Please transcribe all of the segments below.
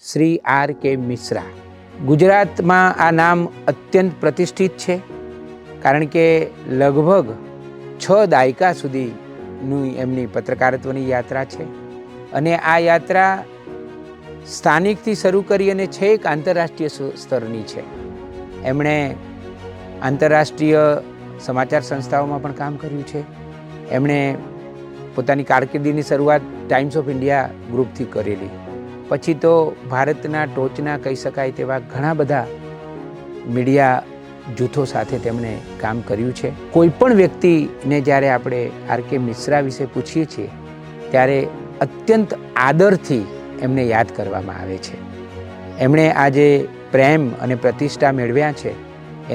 Shri R K Mishra. ગુજરાતમાં આ નામ અત્યંત પ્રતિષ્ઠિત છે, કારણ કે લગભગ 6 દાયકા સુધીની એમની પત્રકારત્વની યાત્રા છે. અને આ યાત્રા સ્થાનિકથી શરૂ કરી અને છેક આંતરરાષ્ટ્રીય સ્તરની છે. એમણે આંતરરાષ્ટ્રીય સમાચાર સંસ્થાઓમાં પણ કામ કર્યું છે. એમણે પોતાની કારકિર્દીની શરૂઆત ટાઈમ્સ ઓફ ઇન્ડિયા ગ્રુપથી કરેલી. પછી તો ભારતના ટોચના કહી શકાય તેવા ઘણા બધા મીડિયા જૂથો સાથે તેમણે કામ કર્યું છે. કોઈ પણ વ્યક્તિને જ્યારે આપણે આર કે મિશ્રા વિશે પૂછીએ છીએ ત્યારે અત્યંત આદરથી એમને યાદ કરવામાં આવે છે. એમણે આજે પ્રેમ અને પ્રતિષ્ઠા મેળવ્યા છે,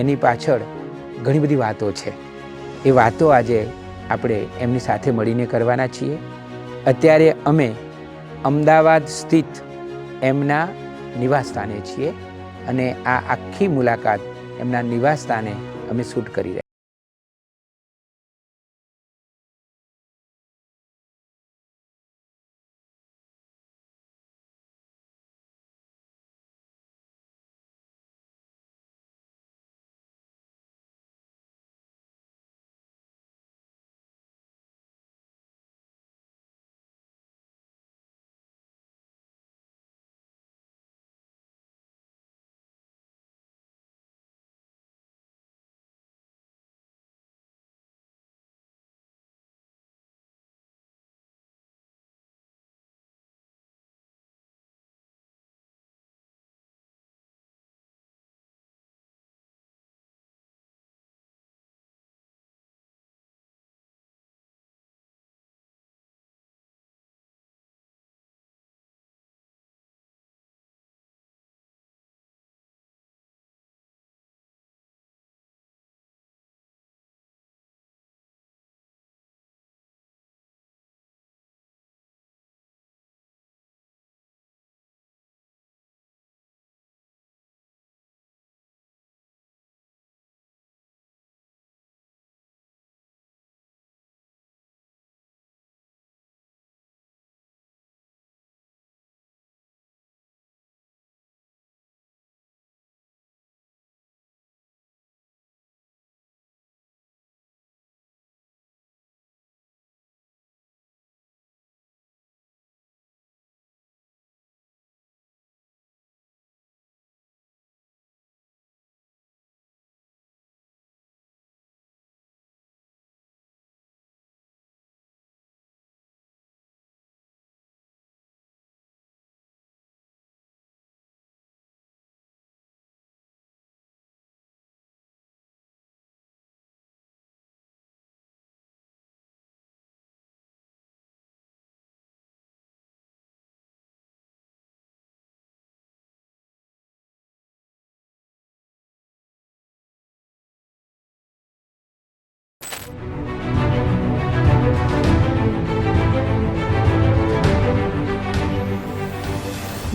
એની પાછળ ઘણી બધી વાતો છે. એ વાતો આજે આપણે એમની સાથે મળીને કરવાના છીએ. અત્યારે અમે અમદાવાદ સ્થિત એમના નિવાસસ્થાને છીએ અને આ આખી મુલાકાત એમના નિવાસસ્થાને અમે શૂટ કરી રહ્યા.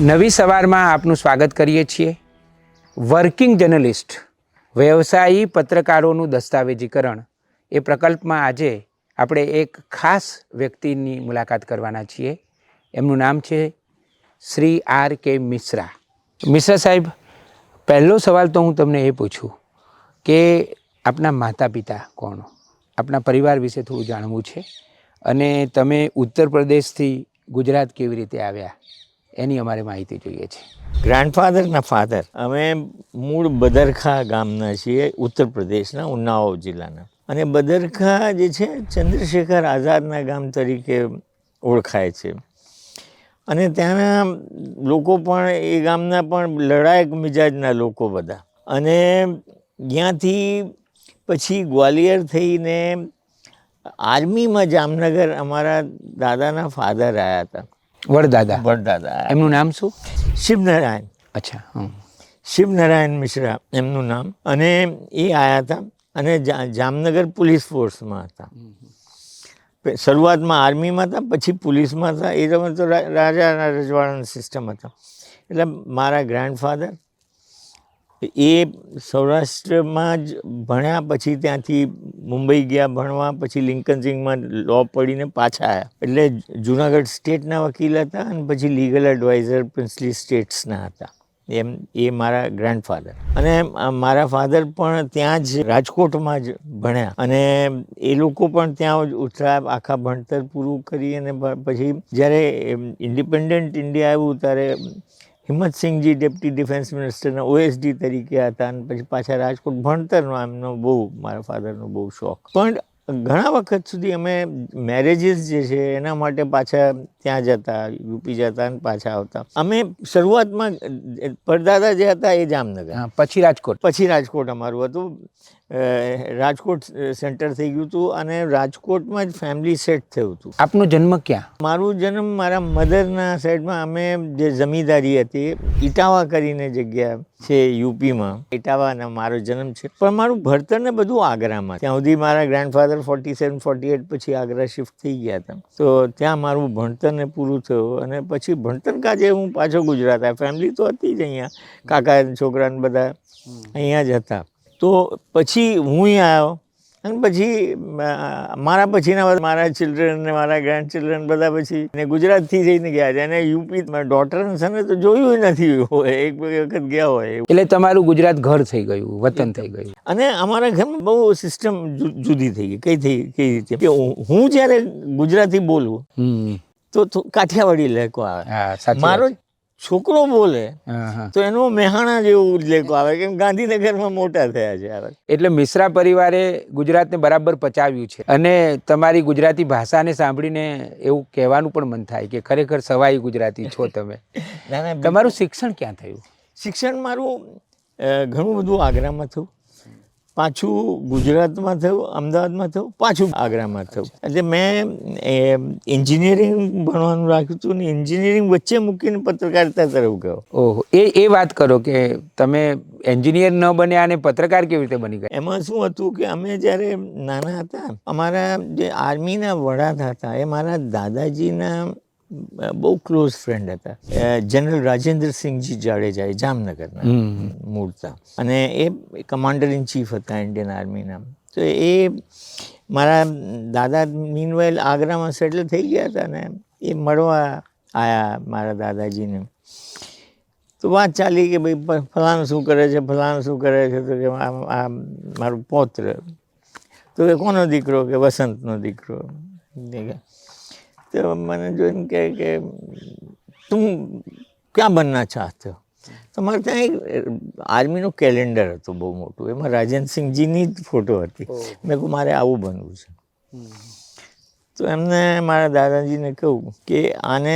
નવી સવારમાં આપનું સ્વાગત કરીએ છીએ. વર્કિંગ જર્નલિસ્ટ, વ્યવસાયી પત્રકારોનું દસ્તાવેજીકરણ એ પ્રકલ્પમાં આજે આપણે એક ખાસ વ્યક્તિની મુલાકાત કરવાના છીએ. એમનું નામ છે શ્રી આર કે મિશ્રા. મિશ્રા સાહેબ, પહેલો સવાલ તો હું તમને એ પૂછું કે આપના માતા પિતા કોણ? આપના પરિવાર વિશે થોડું જાણવું છે. અને તમે ઉત્તર પ્રદેશથી ગુજરાત કેવી રીતે આવ્યા એની અમારે માહિતી જોઈએ છે. ગ્રાન્ડફાધરના ફાધર, અમે મૂળ બદરખા ગામના છીએ, ઉત્તર પ્રદેશના ઉન્નાઓ જિલ્લાના. અને બદરખા જે છે ચંદ્રશેખર આઝાદના ગામ તરીકે ઓળખાય છે. અને ત્યાંના લોકો પણ એ ગામના પણ લડાયક મિજાજના લોકો બધા. અને ત્યાંથી પછી ગ્વાલિયર થઈને આર્મીમાં જામનગર અમારા દાદાના ફાધર આવ્યા હતા. વડદાદા. એમનું નામ શું? શિવનારાયણ. અચ્છા. શિવનારાયણ મિશ્રા એમનું નામ. અને એ આવ્યા હતા અને જામનગર પોલીસ ફોર્સમાં હતા. શરૂઆતમાં આર્મીમાં હતા, પછી પોલીસમાં હતા. એ તમે તો રાજાના રજવાડાની સિસ્ટમ હતા. એટલે મારા ગ્રાન્ડફાધર એ સૌરાષ્ટ્રમાં જ ભણ્યા, પછી ત્યાંથી મુંબઈ ગયા ભણવા, પછી લિંકન સિંગમાં લો પડીને પાછા આવ્યા. એટલે જુનાગઢ સ્ટેટના વકીલ હતા અને પછી લીગલ એડવાઇઝર પ્રિન્સલી સ્ટેટ્સના હતા. એ મારા ગ્રાન્ડફાધર. અને મારા ફાધર પણ ત્યાં જ રાજકોટમાં જ ભણ્યા અને એ લોકો પણ ત્યાં જ ઉતર્યા, આખા ભણતર પૂરું કરી. અને પછી જ્યારે ઇન્ડિપેન્ડન્ટ ઇન્ડિયા આવ્યું ત્યારે હિંમતસિંહજી ડેપ્યુટી ડિફેન્સ મિનિસ્ટરના OSD તરીકે હતા અને પછી પાછા રાજકોટ. ભણતરનો એમનો બહુ, મારા ફાધરનો બહુ શોખ. પણ ઘણા વખત સુધી અમે મેરેજીસ જે છે એના માટે પાછા ત્યાં જતા, યુપી જતા અને પાછા આવતા. અમે શરૂઆતમાં પરદાદા જે હતા એ જામનગર, પછી રાજકોટ અમારું હતું. રાજકોટ સેન્ટર થઈ ગયું હતું અને રાજકોટમાં જ ફેમિલી સેટ થયું હતું. આપનો જન્મ ક્યાં? મારો જન્મ મારા મધરના સાઈડમાં, અમે જે જમીનદારી હતી ઇટાવા કરીને જગ્યા છે યુપીમાં, ઇટાવાના મારો જન્મ છે. પણ મારું ભણતર ને બધું આગ્રામાં. ત્યાં સુધી મારા ગ્રાન્ડફાધર 47-48 પછી આગ્રા શિફ્ટ થઈ ગયા હતા. તો ત્યાં મારું ભણતર ને પૂરું થયું અને પછી ભણતર કાજે હું પાછો ગુજરાત આવ્યો. ફેમિલી તો હતી જ અહીંયા, કાકા છોકરા ને બધા અહીંયા જ હતા. તો પછી હું આવ્યો અને પછી મારા પછીના મારા ચિલ્ડ્રન ને મારા ગ્રાન્ડ ચિલ્ડ્રન બધા પછી ને ગુજરાતથી જઈને ગયા છે. અને યુપી ડોટર છે તો જોયું નથી હોય, એક વખત ગયા હોય. એટલે તમારું ગુજરાત ઘર થઈ ગયું, વતન થઈ ગયું. અને અમારા ઘરમાં બહુ સિસ્ટમ જુદી થઈ ગઈ. કઈ રીતે કે હું જ્યારે ગુજરાતી બોલું તો કાઠિયાવાડી લહેકો આવે. મારો છોકરો બોલે તો એનો મેહાણા જેવું લેકો આવે, કેમ ગાંધીનગરમાં મોટા થયા છે. એટલે મિશ્રા પરિવારે ગુજરાતને બરાબર પચાવ્યું છે. અને તમારી ગુજરાતી ભાષાને સાંભળીને એવું કહેવાનું પણ મન થાય કે ખરેખર સવાઈ ગુજરાતી છો તમે. તમારું શિક્ષણ ક્યાં થયું? શિક્ષણ મારું ઘણું બધું આગ્રામાં થયું, પાછું ગુજરાતમાં થયું, અમદાવાદમાં થયું, પાછું આગ્રામાં થયું. એટલે મેં એન્જિનિયરિંગ ભણવાનું રાખ્યું હતું ને એન્જિનિયરિંગ વચ્ચે મૂકીને પત્રકારિતા તરફ ગયો. ઓહો, એ વાત કરો કે તમે એન્જિનિયર ન બન્યા અને પત્રકાર કેવી રીતે બની ગયા? એમાં શું હતું કે અમે જ્યારે નાના હતા, અમારા જે આર્મીના વડા હતા એ મારા દાદાજીના બહુ ક્લોઝ ફ્રેન્ડ હતા. જનરલ રાજેન્દ્રસિંહજી જાડેજા, એ જામનગરના મૂળ હતા અને એ કમાન્ડર ઇન ચીફ હતા ઇન્ડિયન આર્મીના. તો એ મારા દાદા મીનવાઇલ આગ્રામાં સેટલ થઈ ગયા હતા ને એ મળવા આવ્યા મારા દાદાજીને. તો વાત ચાલી કે ભાઈ ફલાણું શું કરે છે, ફલાણું શું કરે છે. તો કે આ મારું પૌત્ર. તો કે કોનો દીકરો? કે વસંતનો દીકરો. તો મને જોઈને કે તું ક્યાં બનના ચાહતો? તો મારે ત્યાં એક આર્મીનું કેલેન્ડર હતું બહુ મોટું, એમાં રાજેન્દ્રસિંહજીની જ ફોટો હતી. મેં કહું મારે આવું બનવું છે. તો એમને મારા દાદાજીને કહું કે આને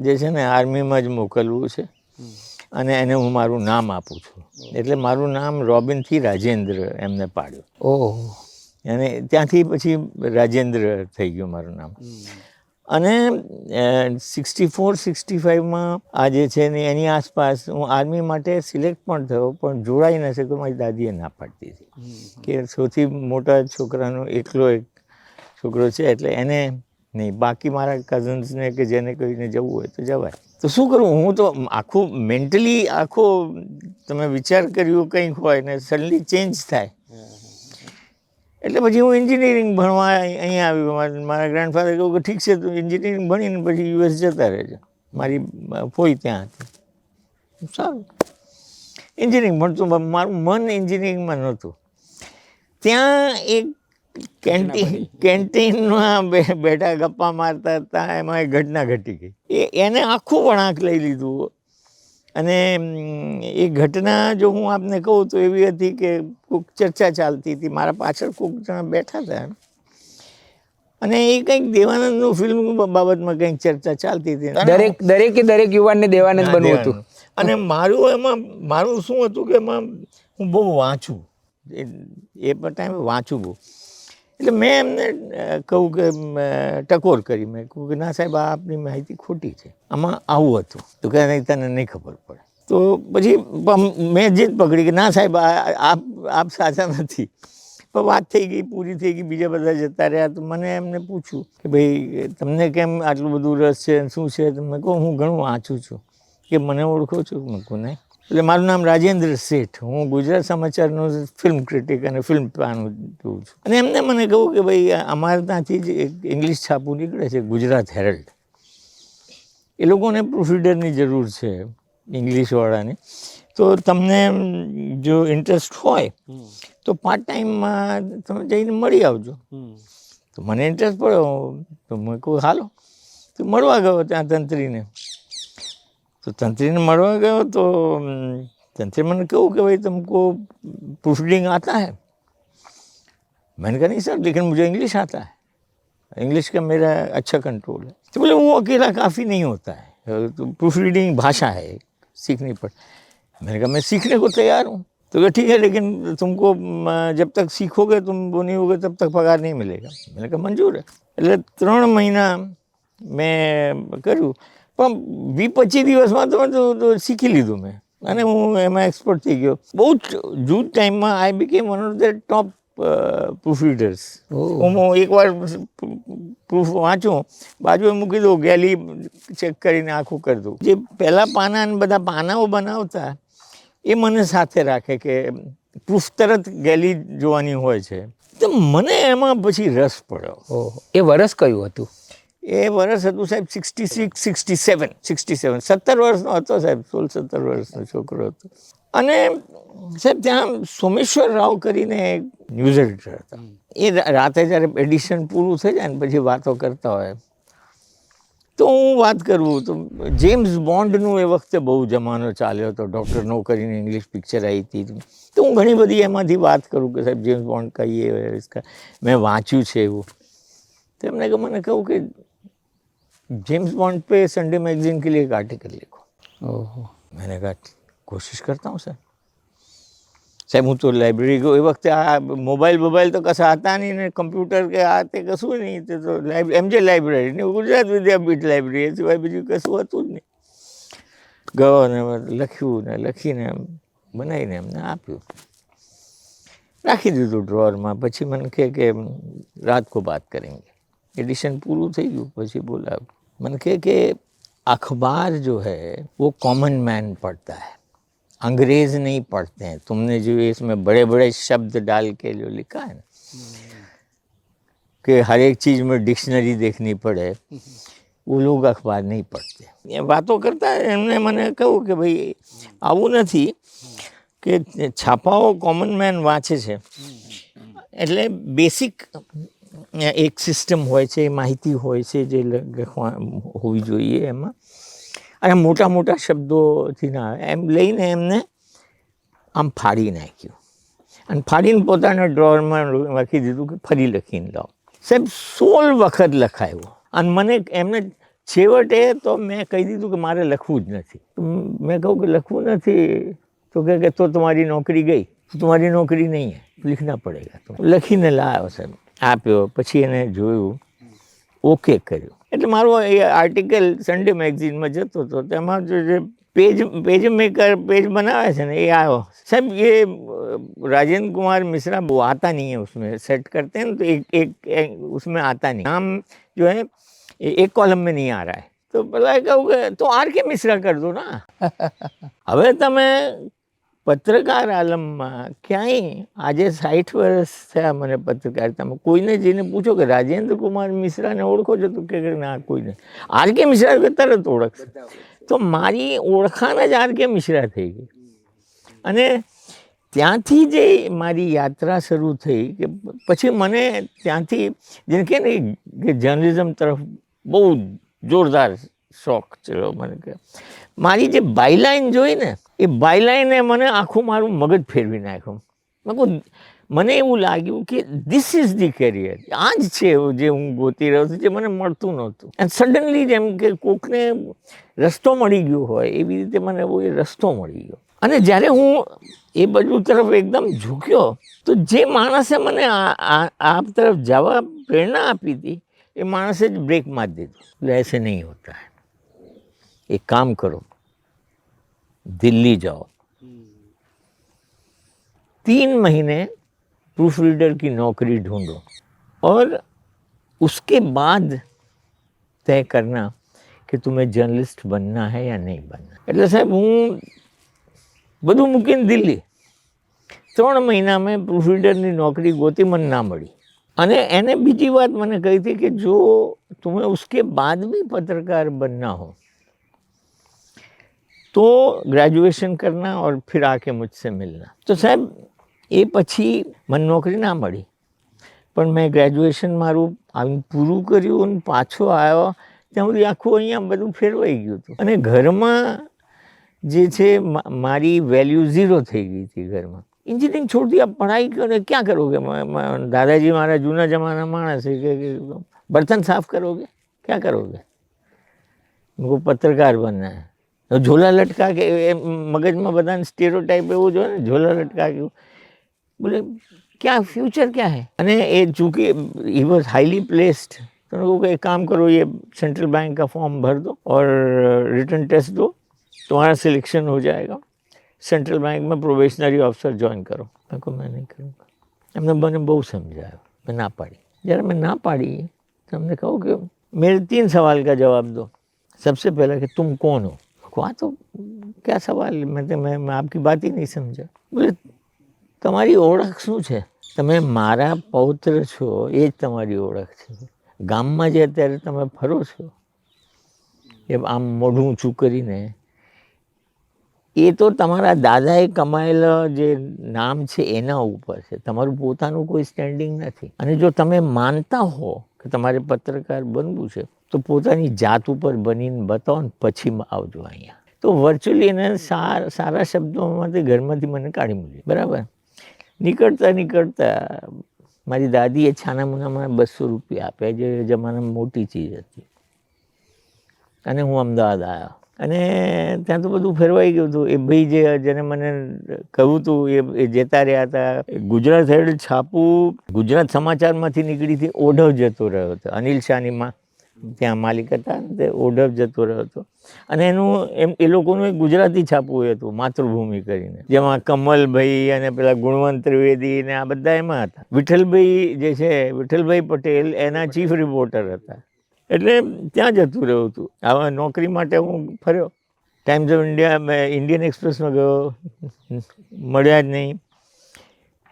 જે છે ને આર્મીમાં જ મોકલવું છે અને એને હું મારું નામ આપું છું. એટલે મારું નામ રોબિનથી રાજેન્દ્ર એમને પાડ્યું. ઓહ. અને ત્યાંથી પછી રાજેન્દ્ર થઈ ગયું મારું નામ. અને 64-65માં આ જે છે ને એની આસપાસ હું આર્મી માટે સિલેક્ટ પણ થયો, પણ જોડાઈ ન શક્યો. મારી દાદીએ ના પાડતી હતી કે સૌથી મોટા છોકરાનો એકલો એક છોકરો છે એટલે એને નહીં, બાકી મારા કઝન્સને કે જેને કહીને જવું હોય તો જવાય. તો શું કરું, હું તો આખું મેન્ટલી આખો તમે વિચાર કર્યું કંઈક હોય ને સડનલી ચેન્જ થાય. એટલે પછી હું એન્જિનિયરિંગ ભણવા અહીંયા આવ્યું. મારા ગ્રાન્ડફાધર કહ્યું કે ઠીક છે તું એન્જિનિયરિંગ ભણીને પછી US જતા રહેજો. મારી ફોઈ ત્યાં હતી. સારું, એન્જિનિયરિંગ ભણતું. મારું મન એન્જિનિયરિંગમાં નહોતું. ત્યાં એક કેન્ટીનમાં બેઠા ગપ્પા મારતા હતા, એમાં એક ઘટના ઘટી ગઈ. એને આખું વળાંક લઈ લીધું. અને એ ઘટના જો હું આપને કહું તો એવી હતી કે કોઈક ચર્ચા ચાલતી હતી, મારા પાછળ કોઈક જણા બેઠા હતા અને એ કંઈક દેવાનંદનું ફિલ્મ બાબતમાં કંઈક ચર્ચા ચાલતી હતી. દરેક યુવાનને દેવાનંદ બનવું હતું. અને મારું શું હતું કે એમાં હું બહુ વાંચું, એ ટાઈમે વાંચું બહુ. એટલે મેં એમને કહું કે ટકોર કરી, મેં કહું કે ના સાહેબ આપની માહિતી ખોટી છે, આમાં આવું હતું. તો કે નહીં તને નહીં ખબર પડે. તો પછી મેં જીદ પકડી કે ના સાહેબ આપ સાચા નથી. પણ વાત થઈ ગઈ, પૂરી થઈ ગઈ, બીજા બધા જતા રહ્યા. તો મને એમને પૂછ્યું કે ભાઈ તમને કેમ આટલું બધું રસ છે, શું છે? તો મેં કહું હું ઘણું વાંચું છું. કે મને ઓળખો છો? મેં કહું નહીં. એટલે મારું નામ રાજેન્દ્ર શેઠ, હું ગુજરાત સમાચારનો ફિલ્મ ક્રિટિક અને ફિલ્મ પાનું જોઉં છું. અને એમને મને કહ્યું કે ભાઈ અમારે ત્યાંથી જ એક ઇંગ્લિશ છાપું નીકળે છે, ગુજરાત હેરલ્ડ. એ લોકોને પ્રૂફરીડરની જરૂર છે ઇંગ્લિશવાળાની. તો તમને જો ઇન્ટરેસ્ટ હોય તો પાર્ટ ટાઈમમાં તમે જઈને મળી આવજો. તો મને ઇન્ટરેસ્ટ પડ્યો, તો મેં કહું હાલો. તો મળવા ગયો ત્યાં તંત્રીને. तो तंत्री ने मरवा गया तो तंत्री मैंने कहूँ कि भाई तुमको प्रूफ रीडिंग आता है? मैंने कहा नहीं सर, लेकिन मुझे इंग्लिश आता है, इंग्लिश का मेरा अच्छा कंट्रोल है. तो बोले वो अकेला काफ़ी नहीं होता है, तो प्रूफ रीडिंग भाषा है, सीखनी पड़. मैंने कहा मैं सीखने को तैयार हूँ. तो कहा ठीक है, लेकिन तुमको जब तक सीखोगे तुम वो नहीं होगे तब तक पगार नहीं मिलेगा. मैंने कहा मंजूर है. એટલે 3 મહિના મેં કર્યું, પણ 20-25 દિવસમાં તો શીખી લીધું મેં, અને હું એમાં એક્સપર્ટ થઈ ગયો. બહુ જૂથ ટાઈમમાં I became one of the top proof readers. હું એકવાર પ્રૂફ વાંચું, બાજુએ મૂકી દઉં, ગેલી ચેક કરીને આખું કરી દઉં. જે પહેલાં પાના અને બધા પાનાઓ બનાવતા એ મને સાથે રાખે કે પ્રૂફ તરત ગેલી જોવાની હોય છે. તો મને એમાં પછી રસ પડ્યો. એ વર્ષ કયું હતું? એ વર્ષ હતું સાહેબ 67. 17 વર્ષનો હતો સાહેબ, 16-17 વર્ષનો છોકરો હતો. અને સાહેબ ત્યાં સોમેશ્વર રાવ કરીને એક ન્યૂઝ એડિટર હતા. એ રાતે જ્યારે એડિશન પૂરું થઈ જાય ને પછી વાતો કરતા હોય, તો હું વાત કરું તો જેમ્સ બોન્ડનું એ વખતે બહુ જમાનો ચાલ્યો હતો. ડૉક્ટર નો કરીને ઇંગ્લિશ પિક્ચર આવી હતી, તો હું ઘણી બધી એમાંથી વાત કરું કે સાહેબ જેમ્સ બોન્ડ કહીએ इसका મેં વાંચ્યું છે એવું. तो हमने कहा, मैंने कहा कि जेम्स बॉन्ड पे संडे मैगजीन के लिए एक आर्टिकल लिखो. मैंने कहा कोशिश करता हूँ सर. साहब હું તો લાઇબ્રેરી ગયો એ વખતે આ મોબાઈલ તો કશા હતા નહીં ને કમ્પ્યુટર કે આ તે કશું નહીં. તે તો MJ લાઇબ્રેરી ને ગુજરાત વિદ્યાપીઠ લાઇબ્રેરી, એ સિવાય બીજું કશું હતું જ નહીં. ગયો ને લખ્યું ને લખીને બનાવીને એમને આપ્યું, રાખી દીધું ડ્રોઅરમાં. પછી મને કહે કે રાત को बात करेंगे. एडिशन पूरू થઈ ગયું પછી બોલાવ. મને કહે કે अखबार जो है वो कॉमन मैन पढ़ता है, अंग्रेज नहीं पढ़ते हैं. तुमने जो इसमें बड़े बड़े शब्द डाल के जो लिखा है ना कि हर एक चीज़ में डिक्शनरी देखनी पड़े, वो लोग अखबार नहीं पढ़ते. ये बातों करता है. એમને મને કહ્યું કે ભાઈ આવું નથી કે છાપાઓ કોમન મેન વાંચે છે એટલે બેસિક એક સિસ્ટમ હોય છે, માહિતી હોય છે જે હોવી જોઈએ એમાં. અને મોટા મોટા શબ્દોથી ના એમ લઈને એમને આમ ફાડી નાખ્યું અને ફાડીને પોતાના ડ્રોઅરમાં રાખી દીધું કે ફરી લખીને લાવો. સાહેબ 16 વખત લખાયું. અને મને એમને છેવટે તો મેં કહી દીધું કે મારે લખવું જ નથી. મેં કહું કે લખવું નથી तो कहे तो तुम्हारी नौकरी गई, तो तुम्हारी नौकरी नहीं है, लिखना पड़ेगा. तो લખીને લાવ્યો સાહેબ, આપ્યો. પછી એને જોયું, ઓકે કર્યું. એટલે મારો એ આર્ટિકલ સન્ડે મેગઝીનમાં જતો હતો. તેમાં જે पेज मेकर पेज बनावे છે ને એ આવ્યો. साहब ये राजेंद्र कुमार मिश्रा वो आता नहीं है, उसमें सेट करते हैं तो एक उसमें आता नहीं, नाम जो है एक कॉलम में नहीं आ रहा है. तो પેલા કહું કે તો R.K. મિશ્રા कर दो ना. હવે તમે પત્રકાર આલમમાં ક્યાંય આજે 60 વર્ષ થયા મને પત્રકારિતામાં, કોઈને જઈને પૂછો કે રાજેન્દ્ર કુમાર મિશ્રાને ઓળખો છો તો કે ના કોઈને. R.K. મિશ્રા તરત ઓળખશે. તો મારી ઓળખાણ જ R.K. મિશ્રા થઈ ગઈ. અને ત્યાંથી જે મારી યાત્રા શરૂ થઈ કે પછી મને ત્યાંથી જેને કહે ને કે જર્નલિઝમ તરફ બહુ જોરદાર શોખ ચલો. મને કે મારી જે બાયલાઇન જોઈ ને એ બાયલાઇને મને આખું મારું મગજ ફેરવી નાખ્યું. મને એવું લાગ્યું કે ધીસ ઇઝ ધી કેરિયર, આ જ છે જે હું ગોતી રહ્યો છું, જે મને મળતું નહોતું. એન્ડ સડનલી જેમ કે કોકને રસ્તો મળી ગયો હોય એવી રીતે મને એ રસ્તો મળી ગયો. અને જ્યારે હું એ બાજુ તરફ એકદમ ઝૂક્યો તો જે માણસે મને આ તરફ જવા પ્રેરણા આપી હતી એ માણસે જ બ્રેક મારી દીધું. એટલે ऐसे नहीं होता है, एक काम करो, दिल्ली जाओ, 3 महीने प्रूफ रीडर की नौकरी ढूंढो और उसके बाद तय करना कि तुम्हें जर्नलिस्ट बनना है या नहीं बनना. એટલે સાહેબ હું બધું મૂકીને દિલ્હી 3 મહિના મેં પ્રૂફ રીડરની નौकरी ગોતી, મને ના મળી. અને એને બીજી વાત મને કહી હતી કે જો तुम्हें उसके बाद भी पत्रकार बनना हो तो ग्रेजुएशन करना और फिर आके मुझसे मिलना. તો સાહેબ એ પછી મને નોકરી ના મળી, પણ મેં ગ્રેજ્યુએશન મારું પૂરું કર્યું અને પાછો આવ્યો ત્યાં સુધી આખું અહીંયા બધું ફેરવાઈ ગયું હતું. અને ઘરમાં જે છે મારી વેલ્યુ 0 થઈ ગઈ હતી ઘરમાં. इंजीनियरिंग छोड़ दिया, पढ़ाई करे क्या करोगे? दादाजी हमारा जूना जमाना मानस है कि बर्तन साफ करोगे, क्या करोगे? मुझको पत्रकार बनना है. तो झोला लटका के मगज में बता स्टेरियोटाइप एवं जो है ना, झोला लटका के बोले क्या फ्यूचर क्या है. અને એ चूँकि ही वॉज हाईली प्लेस्ड, तो उनको कहा एक काम करो, ये सेंट्रल बैंक का फॉर्म भर दो और रिटर्न टेस्ट दो, तुम्हारा सिलेक्शन हो जाएगा, सेंट्रल बैंक में प्रोबेशनरी ऑफिसर ज्वाइन करो. मैं को मैं नहीं करूँगा. हमने मैंने बहुत समझाया, मैं ना पाड़ी. जरा मैं ना पाड़ी तो हमने कहा कि मेरे 3 सवाल का जवाब दो. सबसे पहला कि तुम कौन हो. वहाँ तो क्या सवाल, मैं आपकी बात ही नहीं समझा. बोले તમારી ઓળખ શું છે? તમે મારા પૌત્ર છો, એ જ તમારી ઓળખ છે. ગામમાં જે અત્યારે તમે ફરો છો એ આમ મોઢું ઊંચું કરીને, એ તો તમારા દાદાએ કમાયેલા જે નામ છે એના ઉપર છે, તમારું પોતાનું કોઈ સ્ટેન્ડિંગ નથી. અને જો તમે માનતા હો કે તમારે પત્રકાર બનવું છે તો પોતાની જાત ઉપર બનીને બતાવો ને પછી આવજો અહીંયા. તો વર્ચ્યુઅલી એને સારા શબ્દોમાંથી ઘરમાંથી મને કાઢી મૂકી. બરાબર. નીકળતા મારી દાદીએ છાના મુનામાં 200 રૂપિયા આપ્યા, જે જમાનામાં મોટી ચીજ હતી. અને હું અમદાવાદ આવ્યો અને ત્યાં તો બધું ફેરવાઈ ગયું હતું. એ ભાઈ જેને મને કહ્યું હતું એ જતા રહ્યા હતા. ગુજરાત હેડ છાપું ગુજરાત સમાચારમાંથી નીકળી હતી, ઓઢવ જતો રહ્યો હતો. અનિલ શાહની માં ત્યાં માલિક હતા ને, તે ઓઢવ જતો રહ્યો હતો. અને એનું એ લોકોનું એક ગુજરાતી છાપવું હતું, માતૃભૂમિ કરીને, જેમાં કમલભાઈ અને પેલા ગુણવંત ત્રિવેદી ને આ બધા એમાં હતા. વિઠ્ઠલભાઈ જે છે, વિઠ્ઠલભાઈ પટેલ એના ચીફ રિપોર્ટર હતા. એટલે ત્યાં જતું રહ્યું હતું. આવા નોકરી માટે હું ફર્યો. ટાઈમ્સ ઓફ ઇન્ડિયા, ઇન્ડિયન એક્સપ્રેસમાં ગયો, મળ્યા જ નહીં.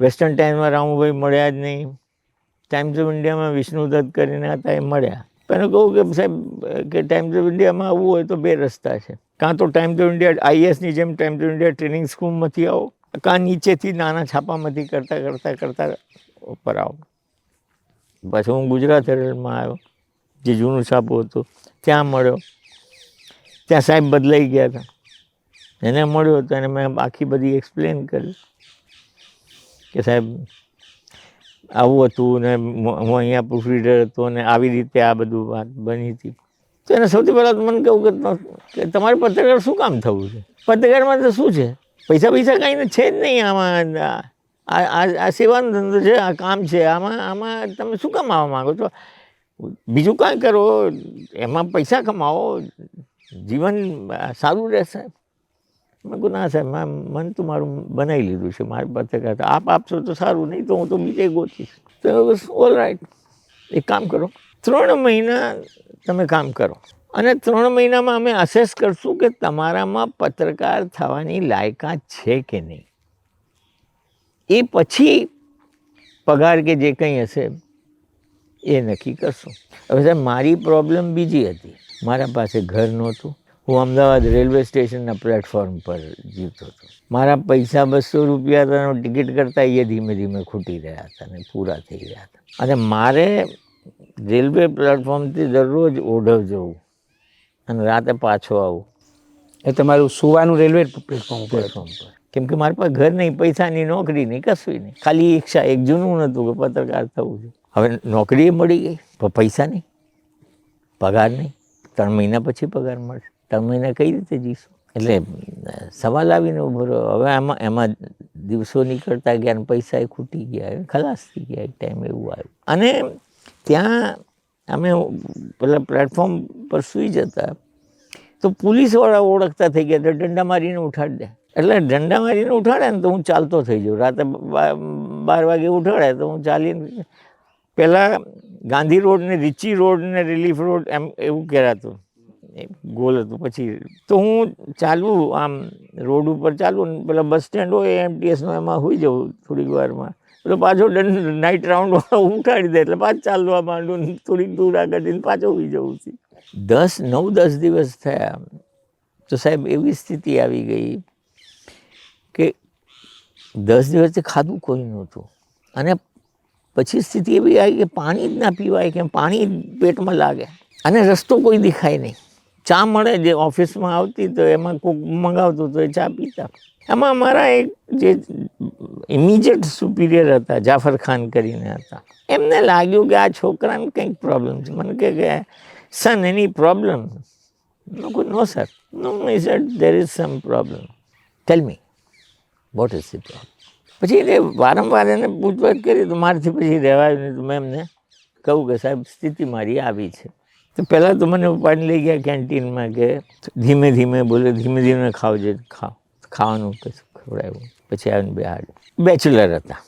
વેસ્ટર્ન ટાઈમ્સમાં રામુભાઈ મળ્યા જ નહીં. ટાઈમ્સ ઓફ ઇન્ડિયામાં વિષ્ણુદત્ત કરીને હતા, એ મળ્યા. પણ કહું કે સાહેબ કે ટાઈમ્સ ઓફ ઇન્ડિયામાં આવવું હોય તો 2 રસ્તા છે. કાં તો ટાઈમ્સ ઓફ ઇન્ડિયા આઈએસની જેમ ટાઈમ્સ ઓફ ઇન્ડિયા ટ્રેનિંગ સ્કૂલમાંથી આવો, કાં નીચેથી નાના છાપામાંથી કરતાં ઉપર આવો. પછી હું ગુજરાત હેરલ્ડમાં આવ્યો, જે જૂનું છાપું હતું ત્યાં મળ્યો. ત્યાં સાહેબ બદલાઈ ગયા હતા, એને મળ્યો હતો અને મેં આખી બધી એક્સપ્લેન કરી કે સાહેબ આવું હતું ને હું અહીંયા પ્રૂફ રીડર હતો ને આવી રીતે આ બધું વાત બની હતી. તો એને સૌથી પહેલાં તો મને કહું કે તમારે પત્રકાર શું કામ થવું છે? પત્રકારમાં તો શું છે? પૈસા કાંઈ છે જ નહીં આમાં. આ સેવાનો ધંધો છે, આ કામ છે. આમાં તમે શું કામ આવવા માગો છો? બીજું કાંઈ કરો, એમાં પૈસા કમાવો, જીવન સારું રહેશે. મેં કહું ના સાહેબ, મને તો મારું બનાવી લીધું છે, મારે પત્રકાર આપ આપશો તો સારું, નહીં તો હું તો બીજે ગોતીશ. તો ઓલ રાઈટ, એક કામ કરો, 3 મહિના તમે કામ કરો અને 3 મહિનામાં અમે અસેસ કરશું કે તમારામાં પત્રકાર થવાની લાયકાત છે કે નહીં. એ પછી પગાર કે જે કંઈ હશે એ નક્કી કરશું. હવે સાહેબ મારી પ્રોબ્લેમ બીજી હતી. મારા પાસે ઘર નહોતું. હું અમદાવાદ રેલવે સ્ટેશનના પ્લેટફોર્મ પર જીવતો હતો. મારા પૈસા 200 રૂપિયા હતા, ટિકિટ કરતાં એ ધીમે ધીમે ખૂટી રહ્યા હતા અને પૂરા થઈ રહ્યા હતા. અને મારે રેલવે પ્લેટફોર્મથી દરરોજ ઓઢવ જવું અને રાતે પાછો આવું. એ તમારું સુવાનું રેલવે પ્લેટફોર્મ પર? કેમ કે મારી પાસે ઘર નહીં, પૈસાની નોકરી નહીં, કશું નહીં. ખાલી ઈચ્છા, એક જૂનું નહોતું કે પત્રકાર થવું છે. હવે નોકરી મળી ગઈ પણ પૈસા નહીં, પગાર નહીં. 3 મહિના પછી પગાર મળશે. 3 મહિના કઈ રીતે જીવશું? એટલે સવાલ આવીને ઉભો રહ્યો. હવે એમાં દિવસો નીકળતા ગયા અને પૈસા એ ખૂટી ગયા, ખલાસ થઈ ગયા. એક ટાઈમ એવું આવ્યું. અને ત્યાં અમે પેલા પ્લેટફોર્મ પર સૂઈ જતા તો પોલીસવાળા ઓળખતા થઈ ગયા, તો દંડા મારીને ઉઠાડી દે. એટલે દંડા મારીને ઉઠાડે ને તો હું ચાલતો થઈ જાઉં. રાતે 12 વાગે ઉઠાડે તો હું ચાલીને, પહેલાં ગાંધી રોડ ને રીચી રોડ ને રિલીફ રોડ એમ એવું કહેવાતું, ગોલ હતું. પછી તો હું ચાલવું આમ રોડ ઉપર ચાલવું ને પેલા બસ સ્ટેન્ડ હોય એમટીએસનો એમાં હોઈ જવું થોડીક વારમાં, એટલે પાછો નાઇટ રાઉન્ડ ઉઠાડી દે એટલે પાછું ચાલવા માંડું ને થોડીક દૂર આગળ જઈને પાછો હોઈ જવું છું. 9-10 દિવસ થયા તો સાહેબ એવી સ્થિતિ આવી ગઈ કે 10 દિવસથી ખાધું કોઈ નહોતું, અને પછી સ્થિતિ એવી આવી કે પાણી જ ના પીવાય, કે પાણી પેટમાં લાગે અને રસ્તો કોઈ દેખાય નહીં. ચા મળે જે ઓફિસમાં આવતી તો એમાં કોઈક મંગાવતું તો એ ચા પીતા. એમાં અમારા એક જે ઇમિડિયેટ સુપિરિયર હતા, જાફર ખાન કરીને હતા, એમને લાગ્યું કે આ છોકરાને કંઈક પ્રોબ્લેમ છે. મને કે son any problem? No sir, no I said there is some problem, tell me what is the problem. પછી એટલે વારંવાર એને પૂછપરછ કરી તો મારાથી પછી રહેવાયું નહીં. તો મેં એમને કહું કે સાહેબ સ્થિતિ મારી આવી છે. તો પહેલાં તો મને ઉપાડીને લઈ ગયા કેન્ટીનમાં કે ધીમે ધીમે બોલે, ધીમે ધીમે ખાવજે, ખાવાનું કશું ખવડાવ્યું. પછી આવીને બેહાડ્યું. બેચલર હતા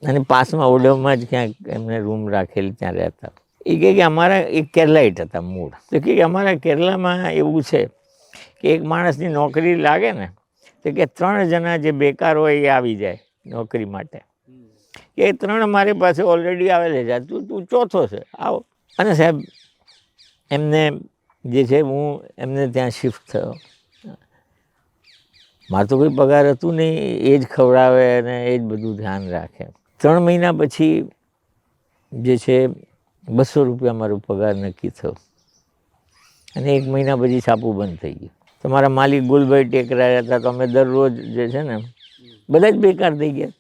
અને પાસમાં ઓડવમાં જ ક્યાંક એમને રૂમ રાખેલી, ત્યાં રહેતા. એ કહે કે અમારા એક કેરલાઇટ હતા મૂળ. તો કે અમારા કેરલામાં એવું છે કે એક માણસની નોકરી લાગે ને તો કે 3 જણા જે બેકાર હોય એ આવી જાય નોકરી માટે. એ 3 મારી પાસે ઓલરેડી આવેલા છે, તું ચોથો છે, આવો. અને સાહેબ એમને જે છે હું એમને ત્યાં શિફ્ટ થયો. મારે તો કોઈ પગાર હતું નહીં, એ જ ખવડાવે અને એ જ બધું ધ્યાન રાખે. 3 મહિના પછી જે છે 200 રૂપિયા મારો પગાર નક્કી થયો, અને 1 મહિના પછી છાપું બંધ થઈ ગયું. તો મારા માલિક ગુલભાઈ ટેકરા હતા, તો અમે દરરોજ જે છે ને બધા જ બેકાર થઈ ગયા.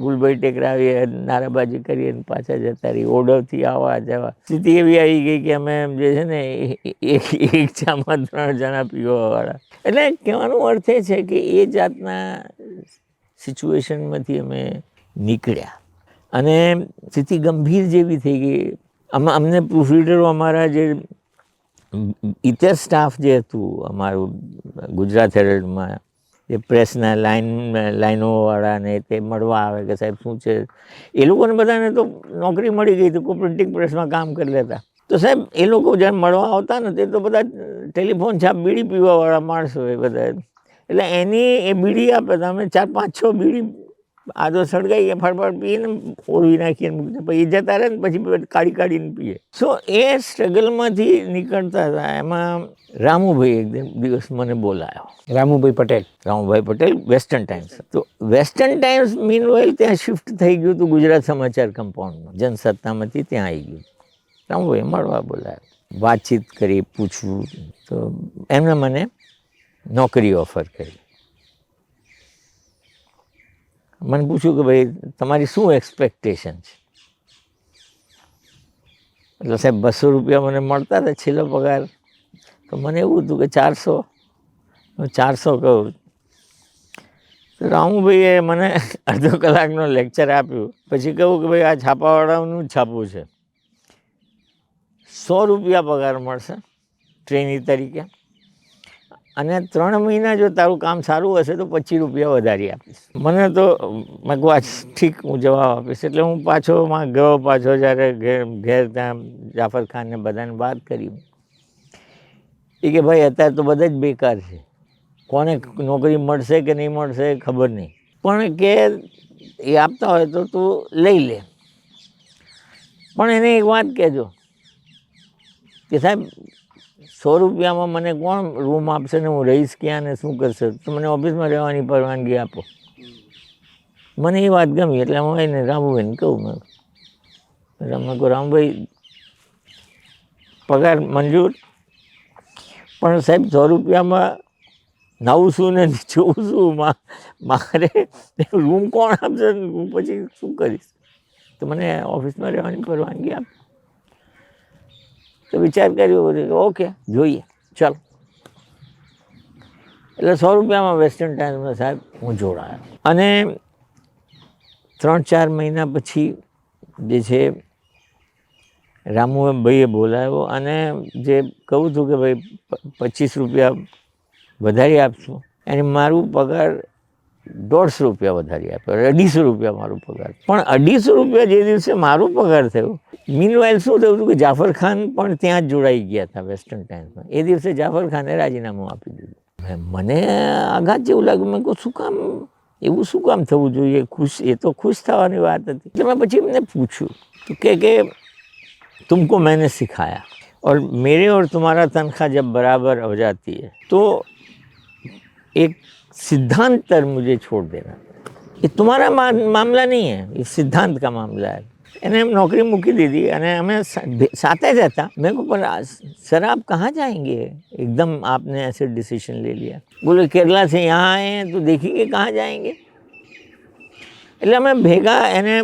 ગુલભાઈ ટેકરા આવીએ, નારાબાજી કરીએ ને પાછા જતા રહીએ. ઓર્ડરથી આવવા જવા સ્થિતિ એવી આવી ગઈ કે અમે જે છે ને એક ચામાં 3 જણા પીવાવાળા. એટલે કહેવાનો અર્થ એ છે કે એ જાતના સિચ્યુએશનમાંથી અમે નીકળ્યા અને સ્થિતિ ગંભીર જેવી થઈ ગઈ. અમને પ્રૂફરીડરો, અમારા જે ઇતર સ્ટાફ જે હતું અમારું ગુજરાત હેરલ્ડમાં, એ પ્રેસના લાઈનોવાળા ને તે મળવા આવે કે સાહેબ શું છે. એ લોકોને બધાને તો નોકરી મળી ગઈ તો કોઈ પ્રિન્ટિંગ પ્રેસમાં કામ કરી લેતા. તો સાહેબ એ લોકો જ્યારે મળવા આવતા ને તે તો બધા ટેલિફોન છાપ બીડી પીવાવાળા માણસો એ બધા. એટલે એની એ બીડી આપે તો અમે 4-5-6 બીડી આદો સળગાઈએ, ફટફટ પીને ઓળવી નાખીએ, પછી જતા રહે ને પછી કાઢીને પીએ. સો એ સ્ટ્રગલમાંથી નીકળતા હતા. એમાં રામુભાઈ એક દિવસ મને બોલાયો. Ramubhai Patel Western Times. તો વેસ્ટર્ન ટાઈમ્સ મીનવાઇલ ત્યાં શિફ્ટ થઈ ગયું હતું ગુજરાત સમાચાર કમ્પાઉન્ડમાં, જનસત્તામાંથી ત્યાં આવી ગયું. રામુભાઈ મળવા બોલાયો, વાતચીત કરી, પૂછવું. તો એમને મને નોકરી ઓફર કરી. મને પૂછ્યું કે ભાઈ તમારી શું એક્સપેક્ટેશન છે? એટલે સાહેબ 200 રૂપિયા મને મળતા હતા છેલ્લો પગાર. તો મને એવું હતું કે 400 કહું. તો રામુભાઈએ મને અડધો કલાકનો લેક્ચર આપ્યું. પછી કહું કે ભાઈ આ છાપાવાળાનું જ છાપવું છે, 100 રૂપિયા પગાર મળશે ટ્રેની તરીકે, અને 3 મહિના જો તારું કામ સારું હશે તો 25 રૂપિયા વધારી આપીશ. મને તો મેં કહું ઠીક, હું જવાબ આપીશ. એટલે હું ગયો પાછો જ્યારે ઘેર ત્યાં જાફર ખાનને બધાને વાત કરી. એ કે ભાઈ અત્યારે તો બધા જ બેકાર છે, કોને નોકરી મળશે કે નહીં મળશે ખબર નહીં, પણ કે એ આપતા હોય તો તું લઈ લે. પણ એને એક વાત કહેજો કે સાહેબ 100 રૂપિયામાં મને કોણ રૂમ આપશે ને હું રહીશ ક્યાં ને શું કરશે? તો મને ઓફિસમાં રહેવાની પરવાનગી આપો. મને એ વાત ગમી. એટલે હું એને રામુભાઈને કહું, મેં કહું રામભાઈ પગાર મંજૂર, પણ સાહેબ 100 રૂપિયામાં નાવું છું ને જોઉં છું, મારે રૂમ કોણ આપશે? હું પછી શું કરીશ? તો મને ઓફિસમાં રહેવાની પરવાનગી આપો. તો વિચાર કર્યો, ઓકે જોઈએ, ચાલો. એટલે 100 રૂપિયામાં વેસ્ટર્ન ટાઈમ્સમાં સાહેબ હું જોડાયો. અને 3-4 મહિના પછી જે છે રામુભાઈએ બોલાવ્યો અને જે કહું છું કે ભાઈ 25 રૂપિયા વધારી આપશું, અને મારું પગાર 150 રૂપિયા વધારી આપ્યો, 250 રૂપિયા મારો પગાર. પણ 250 રૂપિયા જે દિવસે મારો પગાર થયો, મીનવાઇલ શું થયું હતું કે જાફર ખાન પણ ત્યાં જ જોડાઈ ગયા હતા વેસ્ટર્ન ટાઈમ્સમાં. એ દિવસે જાફર ખાને રાજીનામું આપી દીધું. મને આઘાત જેવું લાગ્યું. મેં કહું શું કામ એવું શું કામ થવું જોઈએ? ખુશ, એ તો ખુશ થવાની વાત હતી. એટલે મેં પછી એમને પૂછ્યું તો કે तुमको मैंने सिखाया और मेरे और तुम्हारा तनख्वाह जब बराबर हो जाती है तो एक सिद्धांत पर मुझे छोड़ देना, ये तुम्हारा मामला नहीं है, ये सिद्धांत का मामला है. એને એમ નોકરી મૂકી દીધી અને અમે સાથે જ હતા. મેં કહું પણ सर आप कहाँ जाएंगे, एकदम आपने ऐसे डिसीजन ले लिया? बोले केरला से यहाँ आए हैं तो देखेंगे कहाँ जाएंगे. એટલે અમે ભેગા એને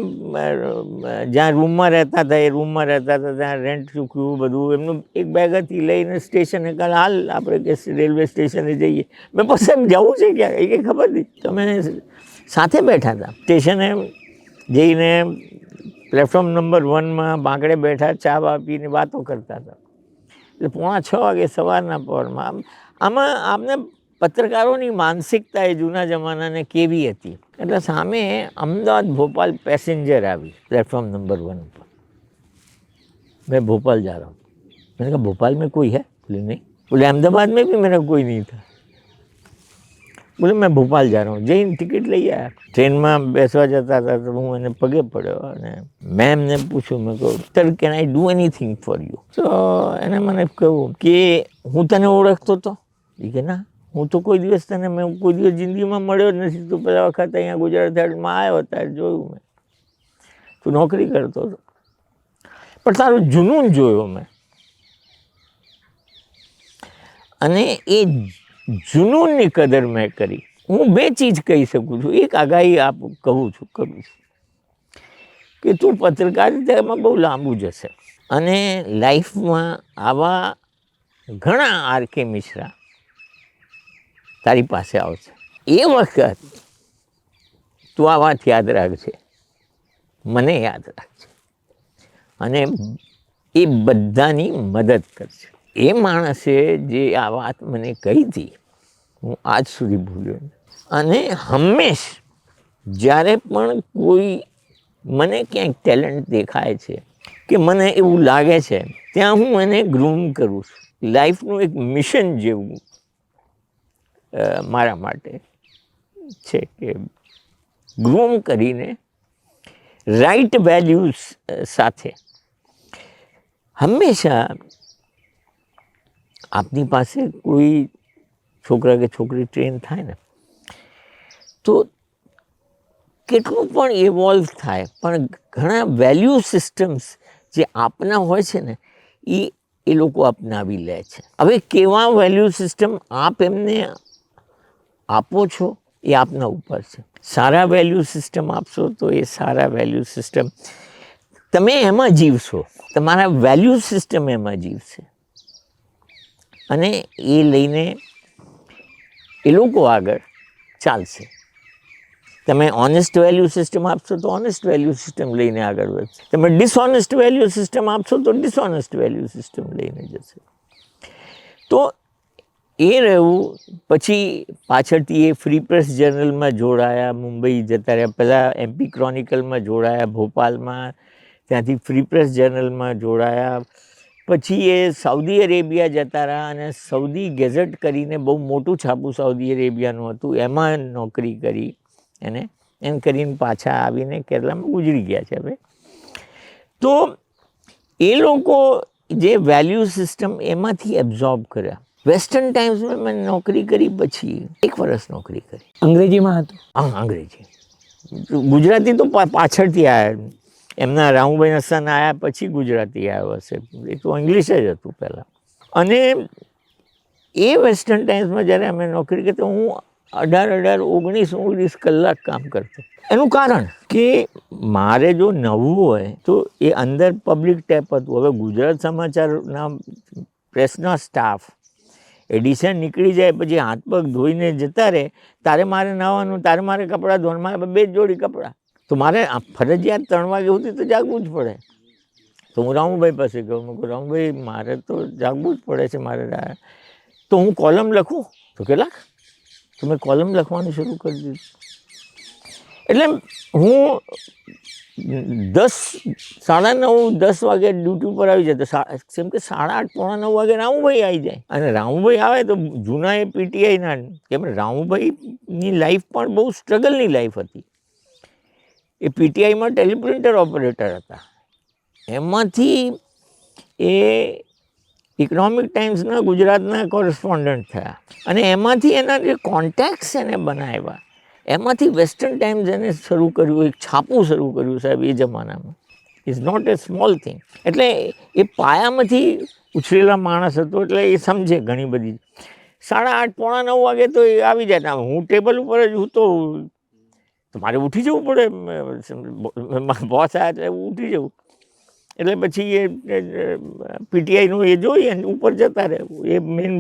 જ્યાં રૂમમાં રહેતા હતા એ રૂમમાં રહેતા હતા, ત્યાં રેન્ટ ચૂકવ્યું બધું. એમનું એક બેગ હતી, લઈને સ્ટેશને કાલ હાલ આપણે કે રેલવે સ્ટેશને જઈએ. મેં પસંદ જવું છે ક્યાં એ કંઈ ખબર નહીં. તો અમે સાથે બેઠા હતા. સ્ટેશને જઈને પ્લેટફોર્મ નંબર 1માં બાંકડે બેઠા, ચા પીને વાતો કરતા હતા. એટલે 5:45 વાગે સવારના પહોરમાં આમાં આપને પત્રકારોની માનસિકતા એ જૂના જમાનાને કેવી હતી. એટલે સામે અમદાવાદ ભોપાલ पैसेंजर આવી प्लेटफॉर्म नंबर 1 पर. मैं भोपाल जा रहा हूँ. मैंने कहा भोपाल में कोई है? बोले नहीं. बोले अहमदाबाद में भी मेरा कोई नहीं था. बोले मैं भोपाल जा रहा हूँ. જઈને ટિકિટ લઈ આવ્યા. ટ્રેનમાં બેસવા જતા હતા તો હું એને પગે પડ્યો અને મેં એમને પૂછ્યું, મેં કહ્યું sir can I do anything for you? તો એને મને કહ્યું કે હું તને ઓળખતો હતો? એ કે ના, હું તો કોઈ દિવસ તને મેં કોઈ દિવસ જિંદગીમાં મળ્યો જ નથી. તું પેલા વખત અહીંયા ગુજરાત હેડમાં આવ્યો ત્યારે જોયું મેં, તું નોકરી કરતો હતો, પણ તારું જુનૂન જોયો મેં. અને એ જુનૂનની કદર મેં કરી. હું 2 ચીજ કહી શકું છું. એક આગાહી કરું છું કે તું પત્રકારિતામાં બહુ લાંબુ જશે અને લાઈફમાં આવા ઘણા આર.કે. મિશ્રા તારી પાસે આવશે. એ વખત તું આ વાત યાદ રાખજે, મને યાદ રાખજે અને એ બધાની મદદ કરશે. એ માણસે જે આ વાત મને કહી હતી હું આજ સુધી ભૂલ્યો નથી. અને હંમેશ જ્યારે પણ કોઈ મને ક્યાંક ટેલેન્ટ દેખાય છે કે મને એવું લાગે છે ત્યાં હું એને ગ્રૂમ કરું છું. લાઈફનું એક મિશન જેવું મારા માટે છે કે ગ્રૂમ કરીને રાઈટ વેલ્યુઝ સાથે હંમેશા આપની પાસે કોઈ છોકરા કે છોકરી ટ્રેન થાય ને તો કેટલું પણ ઇવોલ્વ થાય પણ ઘણા વેલ્યુ સિસ્ટમ્સ જે આપના હોય છે ને એ લોકો અપનાવી લે છે. હવે કેવા વેલ્યુ સિસ્ટમ આપ એમને આપો છો એ આપના ઉપર છે. સારા વેલ્યુ સિસ્ટમ આપશો તો એ સારા વેલ્યુ સિસ્ટમ તમે એમાં જીવશો, તમારા વેલ્યુ સિસ્ટમ એમાં જીવશે અને એ લઈને એ લોકો આગળ ચાલશે. તમે ઓનેસ્ટ વેલ્યુ સિસ્ટમ આપશો તો ઓનેસ્ટ વેલ્યુ સિસ્ટમ લઈને આગળ વધશે. તમે ડિસઓનેસ્ટ વેલ્યુ સિસ્ટમ આપશો તો ડિસઓનેસ્ટ વેલ્યુ સિસ્ટમ લઈને જશે. તો એ રહ્યું. પછી પાછળથી એ ફ્રી પ્રેસ જર્નલમાં જોડાયા, મુંબઈ જતા રહ્યા, પહેલાં MP ક્રોનિકલમાં જોડાયા ભોપાલમાં, ત્યાંથી ફ્રી પ્રેસ જર્નલમાં જોડાયા. પછી એ સાઉદી અરેબિયા જતા રહ્યા અને સાઉદી ગેઝેટ કરીને બહુ મોટું છાપું સાઉદી અરેબિયાનું હતું, એમાં નોકરી કરી એને. એમ કરીને પાછા આવીને કેરલામાં ગુજરી ગયા છે હવે. તો એ લોકો જે વેલ્યુ સિસ્ટમ એમાંથી એબ્ઝોર્બ કર્યા. વેસ્ટર્ન ટાઈમ્સમાં મેં નોકરી કરી પછી 1 વર્ષ નોકરી કરી. અંગ્રેજીમાં હતું? હા, અંગ્રેજી. ગુજરાતી તો પાછળથી આવ્યા. એમના રામભાઈ નસાન આવ્યા પછી ગુજરાતી આવ્યો હશે. એ તો ઇંગ્લિશ જ હતું પહેલાં. અને એ વેસ્ટર્ન ટાઈમ્સમાં જ્યારે અમે નોકરી કરી તો હું 18-19 કલાક કામ કરતો. એનું કારણ કે મારે જો નવું હોય તો એ અંદર પબ્લિક ટેપ હતું. હવે ગુજરાત સમાચારના પ્રેસના સ્ટાફ એડિશન નીકળી જાય પછી હાથ પગ ધોઈને જતા રહે, તારે મારે નાવાનું, તારે મારે કપડાં ધોવાનું, મારે 2 જોડી કપડાં. તો મારે ફરજિયાત 3 વાગે સુધી તો જાગવું જ પડે. તો હું રામભાઈ પાસે ગયો. મેં કહું રામભાઈ મારે તો જાગવું જ પડે છે, મારે તો હું કોલમ લખું? તો કે લાખ. તો મેં કોલમ લખવાનું શરૂ કરી દીધું. એટલે હું 9:30 વાગે ડ્યુટી ઉપર આવી જાય તો કેમ કે 8:30 પોણા 9 વાગે રામુભાઈ આવી જાય, અને રામુભાઈ આવે તો જૂના એ પીટીઆઈના, કેમ રામુભાઈની લાઈફ પણ બહુ સ્ટ્રગલની લાઈફ હતી. એ પીટીઆઈમાં ટેલિપ્રિન્ટર ઓપરેટર હતા, એમાંથી એ ઇકોનોમિક ટાઈમ્સના ગુજરાતના કોરસ્પોન્ડન્ટ થયા, અને એમાંથી એના જે કોન્ટેક્ટ્સ એને બનાવ્યા, એમાંથી વેસ્ટર્ન ટાઈમ્સ એને શરૂ કર્યું, એક છાપું શરૂ કર્યું સાહેબ એ જમાનામાં. Is not a small thing. એટલે એ પાયામાંથી ઉછરેલા માણસ હતો, એટલે એ સમજે ઘણી બધી. 8:30 પોણા 9 વાગે તો એ આવી જાય. હું ટેબલ ઉપર જ હું તો મારે ઉઠી જવું પડે, બોસ આવ્યા એટલે ઉઠી જવું. એટલે પછી એ પીટીઆઈનું એ જોઈએ ને ઉપર જતા રહે. એ મેન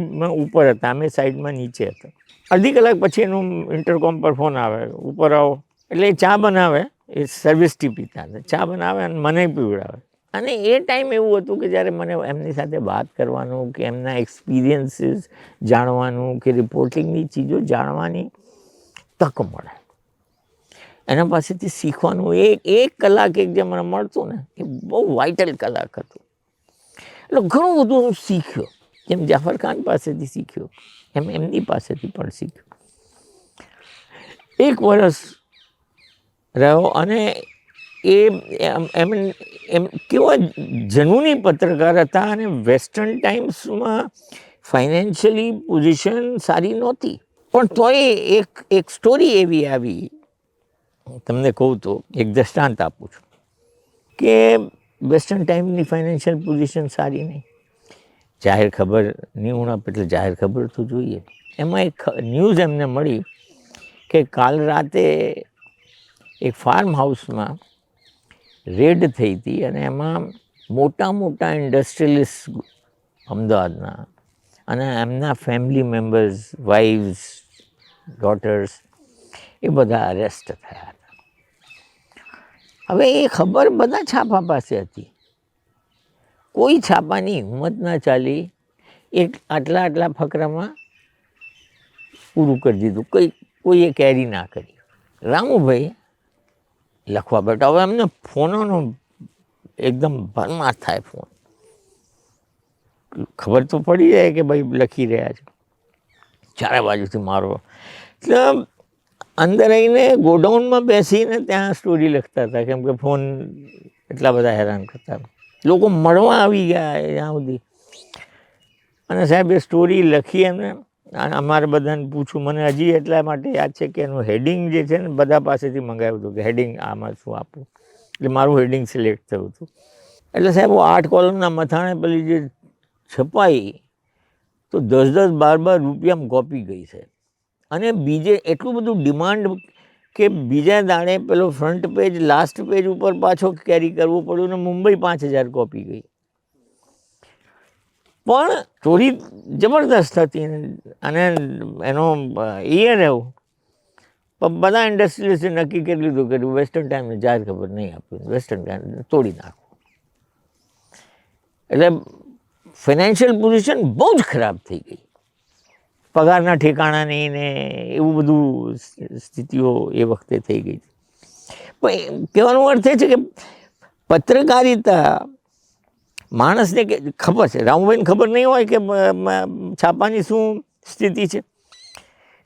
ઉપર હતા, અમે સાઈડમાં નીચે હતા. અડધી કલાક પછી એનું ઇન્ટરકોમ પર ફોન આવે, ઉપર આવો. એટલે એ ચા બનાવે, એ સર્વિસ ટી પીતા હતા, ચા બનાવે અને મને પીવડાવે. અને એ ટાઈમ એવું હતું કે જ્યારે મને એમની સાથે વાત કરવાનું, કે એમના એક્સપિરિયન્સીસ જાણવાનું, કે રિપોર્ટિંગની ચીજો જાણવાની તક મળે. એના પાસેથી શીખવાનું એક કલાક જે મને મળતું ને, એ બહુ વાઇટલ કલાક હતું. એટલે ઘણું બધું હું શીખ્યો, જેમ જાફર ખાન પાસેથી શીખ્યો એમ એમની પાસેથી પણ શીખ્યો. 1 વર્ષ રહ્યો, અને એમ કેવા જનૂની પત્રકાર હતા, અને વેસ્ટર્ન ટાઈમ્સમાં ફાઇનાન્શિયલી પોઝિશન સારી નહોતી, પણ તોય એક સ્ટોરી એવી આવી, તમને કહું તો એક દ્રષ્ટાંત આપું છું, કે વેસ્ટર્ન ટાઈમની ફાઇનાન્શિયલ પોઝિશન સારી નહીં, જાહેર ખબર નહીં હોણા, એટલે જાહેર ખબર તો જોઈએ. એમાં એક ન્યૂઝ એમને મળી કે કાલ રાતે એક ફાર્મ હાઉસમાં રેડ થઈ હતી, અને એમાં મોટા મોટા ઇન્ડસ્ટ્રીયલિસ્ટ અમદાવાદના અને એમના ફેમિલી મેમ્બર્સ, વાઇવ્સ, ડોટર્સ, એ બધા અરેસ્ટ થયા હતા. હવે એ ખબર બધા છાપા પાસે હતી, કોઈ છાપાની હિંમત ના ચાલી, આટલા ફકરામાં પૂરું કરી દીધું, કોઈએ કેરી ના કરી. રામુભાઈ લખવા બેઠા. હવે એમને ફોનોનો એકદમ ભરમાર થાય, ફોન ખબર તો પડી જાય કે ભાઈ લખી રહ્યા છે, ચારે બાજુથી મારો. એટલે અંદર આવીને ગોડાઉનમાં બેસીને ત્યાં સ્ટોરી લખતા હતા, કેમ કે ફોન એટલા બધા હેરાન કરતા. લોકો મળવા આવી ગયા ત્યાં સુધી, અને સાહેબ એ સ્ટોરી લખી એમને. અમારે બધાને પૂછું, મને હજી એટલા માટે યાદ છે કે એનું હેડિંગ જે છે ને બધા પાસેથી મંગાવ્યું હતું, કે હેડિંગ આમાં શું આપું, એટલે મારું હેડિંગ સિલેક્ટ થયું હતું. એટલે સાહેબ 8 કોલમના મથાણે પેલી જે છપાઈ, તો 10-12 રૂપિયામાં કોપી ગઈ છે. અને બીજે એટલું બધું ડિમાન્ડ કે બીજા દાડે પેલો ફ્રન્ટ પેજ લાસ્ટ પેજ ઉપર પાછો કેરી કરવું પડ્યું, ને મુંબઈ 5000 કોપી ગઈ. પણ સ્ટોરી જબરદસ્ત હતી, અને એનો ઈયર એવું. પણ બધા ઇન્ડસ્ટ્રીઝે નક્કી કરી લીધું કે વેસ્ટર્ન ટાઈમને જાહેર ખબર નહીં આપવી, વેસ્ટર્ન ટાઈમ તોડી નાખવું. એટલે ફાઇનાન્શિયલ પોઝિશન બહુ જ ખરાબ થઈ ગઈ, પગારના ઠેકાણા નહીં ને એવું બધું સ્થિતિઓ એ વખતે થઈ ગઈ. પણ કહેવાનો અર્થ એ છે કે પત્રકારિતા માણસને ખબર છે, રામભાઈને ખબર નહીં હોય કે છાપાની શું સ્થિતિ છે,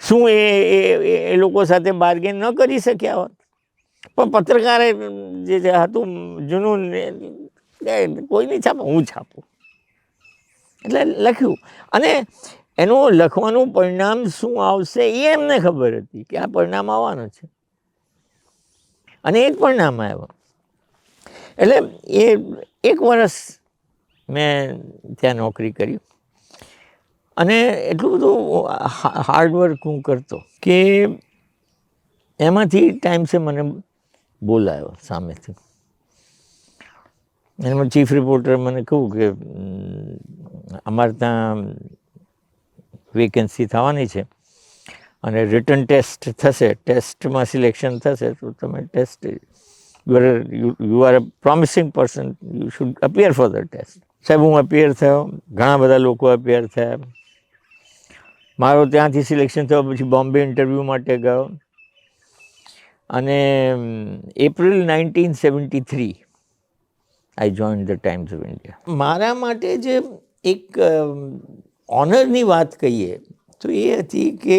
શું એ લોકો સાથે બાર્ગેન ન કરી શક્યા હોત. પણ પત્રકારે જે હતું જૂનું, કોઈ નહીં છાપે, હું છાપું, એટલે લખ્યું. અને એનું લખવાનું પરિણામ શું આવશે એ એમને ખબર હતી કે આ પરિણામ આવવાનું છે, અને એ જ પરિણામ આવ્યું. એટલે એ 1 વર્ષ મેં ત્યાં નોકરી કરી, અને એટલું બધું હાર્ડવર્ક હું કરતો કે એમાંથી ટાઈમ્સે મને બોલાયો સામેથી. એમાં ચીફ રિપોર્ટર મને કહું કે અમારે ત્યાં વેકેન્સી થવાની છે, અને રિટર્ન ટેસ્ટ થશે, ટેસ્ટમાં સિલેક્શન થશે, તો તમે test you are a promising person, you should appear for the test. સાહેબ હું અપિયર થયો, ઘણા બધા લોકો અપિયર થયા. મારો ત્યાંથી સિલેક્શન થયો, પછી બોમ્બે ઇન્ટરવ્યૂ માટે ગયો, અને April 1973 I join the times of India. મારા માટે જે એક ઓનરની વાત કહીએ તો એ હતી કે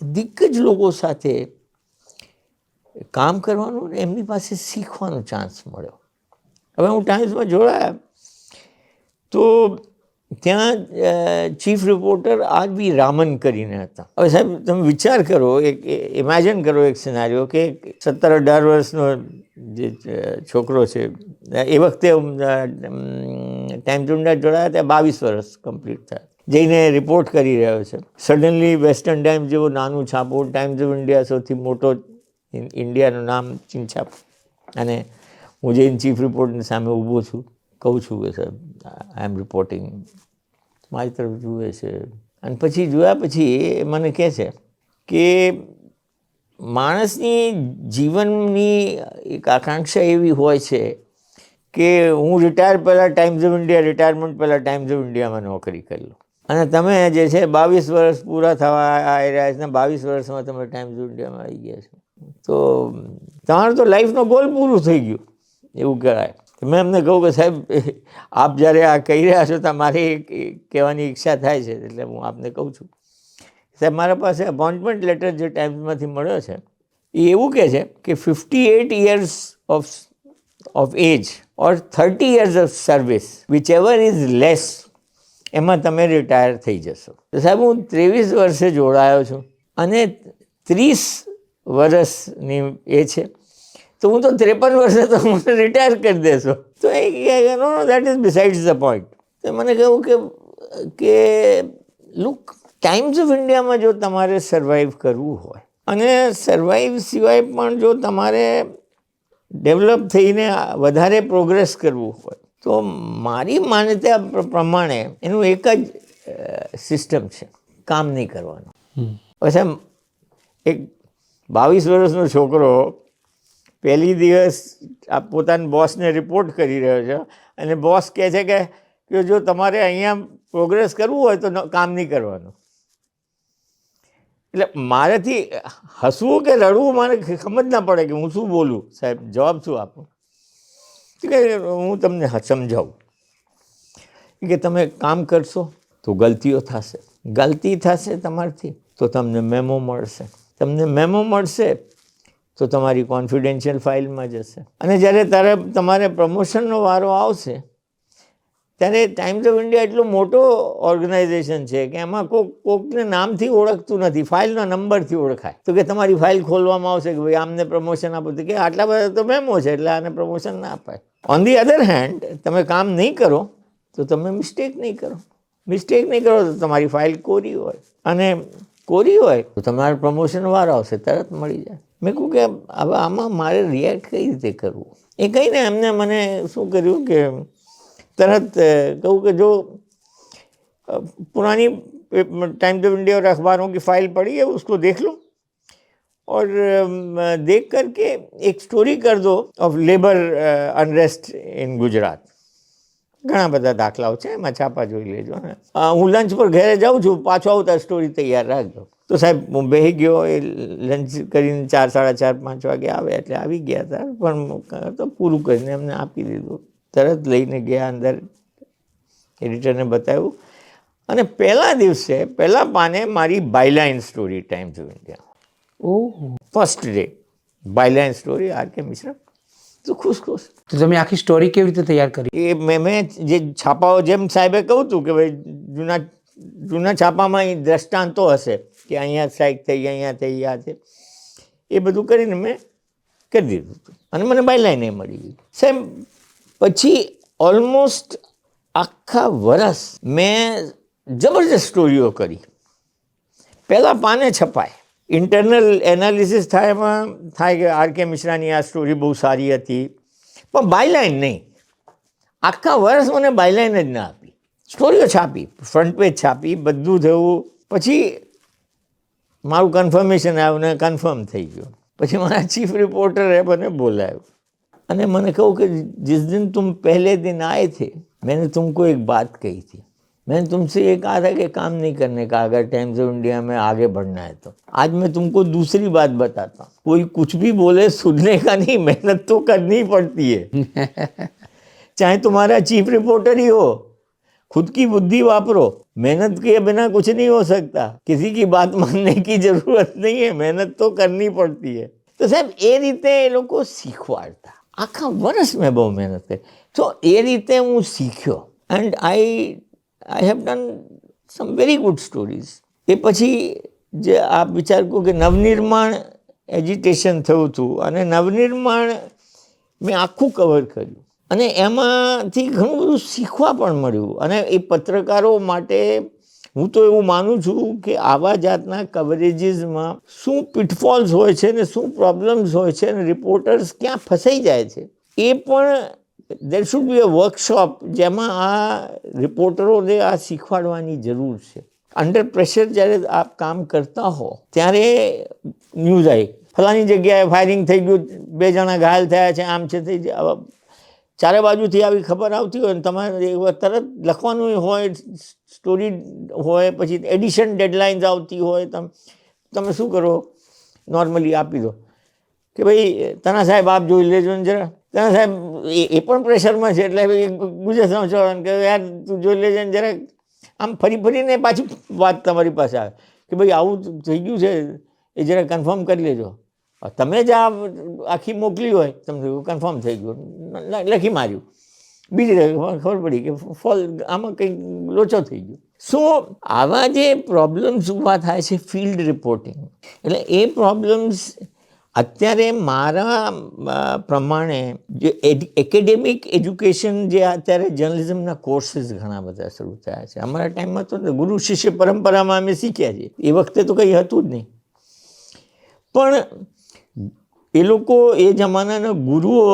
દિગ્ગજ લોકો સાથે કામ કરવાનું ને એમની પાસે શીખવાનો ચાન્સ મળ્યો. હવે હું ટાઈમ્સમાં જોડાયા તો ત્યાં ચીફ રિપોર્ટર R.V. રામન કરીને હતા. હવે સાહેબ તમે વિચાર કરો, એક ઇમેજિન કરો એક સિનારીઓ કે 17-18 વર્ષનો જે છોકરો છે, એ વખતે ટાઈમ્સ ઓફ ઇન્ડિયા જોડાયા ત્યાં 22 વર્ષ કમ્પ્લીટ થયા, જઈને રિપોર્ટ કરી રહ્યો છે. સડનલી વેસ્ટર્ન ટાઈમ્સ જેવો નાનું છાપો, ટાઈમ્સ ઓફ ઇન્ડિયા સૌથી મોટો ઇન્ડિયાનું નામ ચીનછાપ, અને હું જઈને ચીફ રિપોર્ટરની સામે ઊભો છું, કહું છું કે સાહેબ આઈ એમ રિપોર્ટિંગ, મારી તરફ જુએ છે. અને પછી જોયા પછી એ મને કહે છે કે માણસની જીવનની એક આકાંક્ષા એવી હોય છે કે હું રિટાયર પહેલાં ટાઈમ્સ ઓફ ઇન્ડિયા, રિટાયરમેન્ટ પહેલાં ટાઈમ્સ ઓફ ઇન્ડિયામાં નોકરી કરી લો. અને તમે જે છે 22 વર્ષ પૂરા થવા આવી રહ્યા છે ને 22 વર્ષમાં તમે ટાઈમ્સ ઓફ ઇન્ડિયામાં આવી ગયા છો, તો તમારું તો લાઈફનો ગોલ પૂરું થઈ ગયું એવું કહેવાય. મેં એમને કહું કે સાહેબ આપ જ્યારે આ કહી રહ્યા છો તો મારી કહેવાની ઈચ્છા થાય છે, એટલે હું આપને કહું છું સાહેબ મારા પાસે અપોઇન્ટમેન્ટ લેટર જે ટાઈમ્સમાંથી મળ્યો છે એ એવું કહે છે કે 58 years of age or 30 years of service, whichever is less, એમાં તમે રિટાયર થઈ જશો. તો સાહેબ હું 23 વર્ષે જોડાયો છું અને 30 વર્ષની એ છે, તો હું તો 53 વર્ષે તો મને રિટાયર કરી દેશો. તો એ no that is besides the point. તો મને કહ્યું કે લુક, ટાઈમ્સ ઓફ ઇન્ડિયામાં જો તમારે સર્વાઈવ કરવું હોય અને સર્વાઈવ સિવાય પણ જો તમારે ડેવલપ થઈને વધારે પ્રોગ્રેસ કરવું હોય તો મારી માન્યતા પ્રમાણે એનું એક જ સિસ્ટમ છે, કામ નહીં કરવાનું. પછી એક 22 વર્ષનો છોકરો પહેલી દિવસ પોતાના બોસને રિપોર્ટ કરી રહ્યો છે અને બોસ કહે છે કે જો તમારે અહીંયા પ્રોગ્રેસ કરવું હોય તો કામ નહીં કરવાનું. એટલે મારેથી હસવું કે રડવું મને સમજ ના પડે કે હું શું બોલું, સાહેબ જવાબ શું આપું. કે હું તમને સમજાવું કે તમે કામ કરશો તો ગલતીઓ થશે, ગલતી થશે તમારથી તો તમને મેમો મળશે, તમને મેમો મળશે તો તમારી કોન્ફિડેન્શિયલ ફાઇલમાં જશે, અને જ્યારે તમારે પ્રમોશનનો વારો આવશે ત્યારે ટાઈમ્સ ઓફ ઇન્ડિયા એટલો મોટો ઓર્ગેનાઇઝેશન છે કે એમાં કોકને નામથી ઓળખતું નથી, ફાઇલના નંબરથી ઓળખાય. તો કે તમારી ફાઇલ ખોલવામાં આવશે કે ભાઈ આમને પ્રમોશન આપો, તો કે આટલા બધા તો મેમો છે એટલે આને પ્રમોશન ના અપાય. ઓન ધી અધર હેન્ડ તમે કામ નહીં કરો તો તમે મિસ્ટેક નહીં કરો, મિસ્ટેક નહીં કરો તો તમારી ફાઇલ કોરી હોય, અને કોરી હોય તો તમારે પ્રમોશન વાર આવશે તરત મળી જાય. મેં કહું કે હવે આમાં મારે રિએક્ટ કઈ રીતે કરવું, એ કહીને એમને મને શું કર્યું કે તરત कहूँ कि जो पुरानी टाइम्स ऑफ इंडिया और अखबारों की फाइल पड़ी है उसको देख लो और देख करके एक स्टोरी कर दो ऑफ लेबर अनरेस्ट इन गुजरात. ઘણા બધા દાખલાઓ છે, એમાં છાપા જોઈ લેજો ને હું લંચ પર ઘરે જાઉં છું, પાછો આવતા સ્ટોરી તૈયાર રાખજો. તો સાહેબ હું બેસી ગયો, એ લંચ કરીને 4, 4:30, 5 વાગે આવે એટલે આવી ગયા હતા, પણ તો પૂરું કરીને એમને આપી દીધું. તરત લઈને ગયા અંદર, એડિટરને બતાવ્યું, અને પહેલા દિવસે પહેલા પાને મારી byline story Times of India. Oh, first day byline story R.K. Mishra. તો ખુશ. તો તમે આખી સ્ટોરી કેવી રીતે તૈયાર કરી? એ મેં જે છાપાઓ, જેમ સાહેબે કહું હતું કે ભાઈ જૂના છાપામાં દ્રષ્ટાંતો હશે કે અહીંયા સ્ટ્રાઇક થઈ, અહીંયા થઈ, આ છે, એ બધું કરીને મેં કરી દીધું હતું અને મને બાયલાઇન એ મળી ગઈ. સાહેબ પછી ઓલમોસ્ટ આખા વરસ મેં જબરજસ્ત સ્ટોરીઓ કરી. પહેલાં પાને છપાય, ઇન્ટરનલ એનાલિસિસ થાય, એમાં થાય કે R.K. મિશ્રાની આ સ્ટોરી બહુ સારી હતી, પણ બાયલાઇન નહીં. આખા વર્ષ મને બાયલાઇન જ ના આપી, સ્ટોરીઓ છાપી, ફ્રન્ટ પેજ છાપી, બધું થયું. પછી મારું કન્ફર્મેશન આવ્યું ને કન્ફર્મ થઈ ગયું. પછી મારા ચીફ રિપોર્ટરે મને બોલાવ્યો અને મને કહું कि जिस दिन तुम पहले दिन आए थे मैंने तुमको एक बात कही थी मैंने तुमसे ये कहा था कि काम नहीं करने का, अगर टाइम्स ऑफ इंडिया में आगे बढ़ना है तो। आज मैं तुमको दूसरी बात बताता हूँ, कोई कुछ भी बोले सुनने का नहीं, मेहनत तो करनी पड़ती है। चाहे तुम्हारा चीफ रिपोर्टर ही हो, खुद की बुद्धि वापरो, मेहनत के बिना कुछ नहीं हो सकता, किसी की बात मानने की जरूरत नहीं है, मेहनत तो करनी पड़ती है। तो સાહેબ એ રીતે એ લોકો શીખવાડતા, આખા વર્ષ મેં બહુ મહેનત કરી, તો એ રીતે હું શીખ્યો and I have done some very good stories. એ પછી જે આપ વિચાર કરો કે નવનિર્માણ એજિટેશન થયું હતું અને નવનિર્માણ મેં આખું કવર કર્યું અને એમાંથી ઘણું બધું શીખવા પણ મળ્યું. અને એ પત્રકારો માટે હું તો એવું માનું છું કે આવા જાતના કવરેજીસમાં શું પિટફોલ્સ હોય છે ને શું પ્રોબ્લેમ્સ હોય છે અને રિપોર્ટર્સ ક્યાં ફસાઈ જાય છે, એ પણ દેર શુડ બી અ વર્કશોપ જેમાં આ રિપોર્ટરોને આ શીખવાડવાની જરૂર છે. અંડર પ્રેશર જ્યારે આપ કામ કરતા હો ત્યારે ન્યૂઝ આવી, ફલાની જગ્યાએ ફાયરિંગ થઈ ગયું, 2 જણા ઘાયલ થયા છે, આમ છે, થઈ જાય. ચારે બાજુથી આવી ખબર આવતી હોય ને તમારે તરત લખવાનું હોય, સ્ટોરી હોય, પછી એડિશન ડેડલાઇન્સ આવતી હોય, તમે શું કરો, નોર્મલી આપી દો કે ભાઈ તના સાહેબ આપ જોઈ લેજો ને જરા. તના સાહેબ એ પણ પ્રેશરમાં છે એટલે ગુજરાત સમાચાર કે યાર તું જોઈ લેજે ને જરા. આમ ફરી ફરીને પાછી વાત તમારી પાસે આવે કે ભાઈ આવું થઈ ગયું છે, એ જરા કન્ફર્મ કરી લેજો. તમે જ આ આખી મોકલી હોય, તમને કન્ફર્મ થઈ ગયું, લખી માર્યું, બીજી ખબર પડી કે ફોલ આમાં કંઈક લોચો થઈ ગયો. સો આવા જે પ્રોબ્લેમ્સ ઊભા થાય છે ફિલ્ડ રિપોર્ટિંગ, એટલે એ પ્રોબ્લેમ્સ અત્યારે મારા પ્રમાણે જે એકેડેમિક એજ્યુકેશન જે અત્યારે જર્નલિઝમના કોર્સીસ ઘણા બધા શરૂ થયા છે. અમારા ટાઈમમાં તો ગુરુ શિષ્ય પરંપરામાં અમે શીખ્યા છીએ, એ વખતે તો કંઈ હતું જ નહીં. પણ એ લોકો એ જમાનાના ગુરુઓ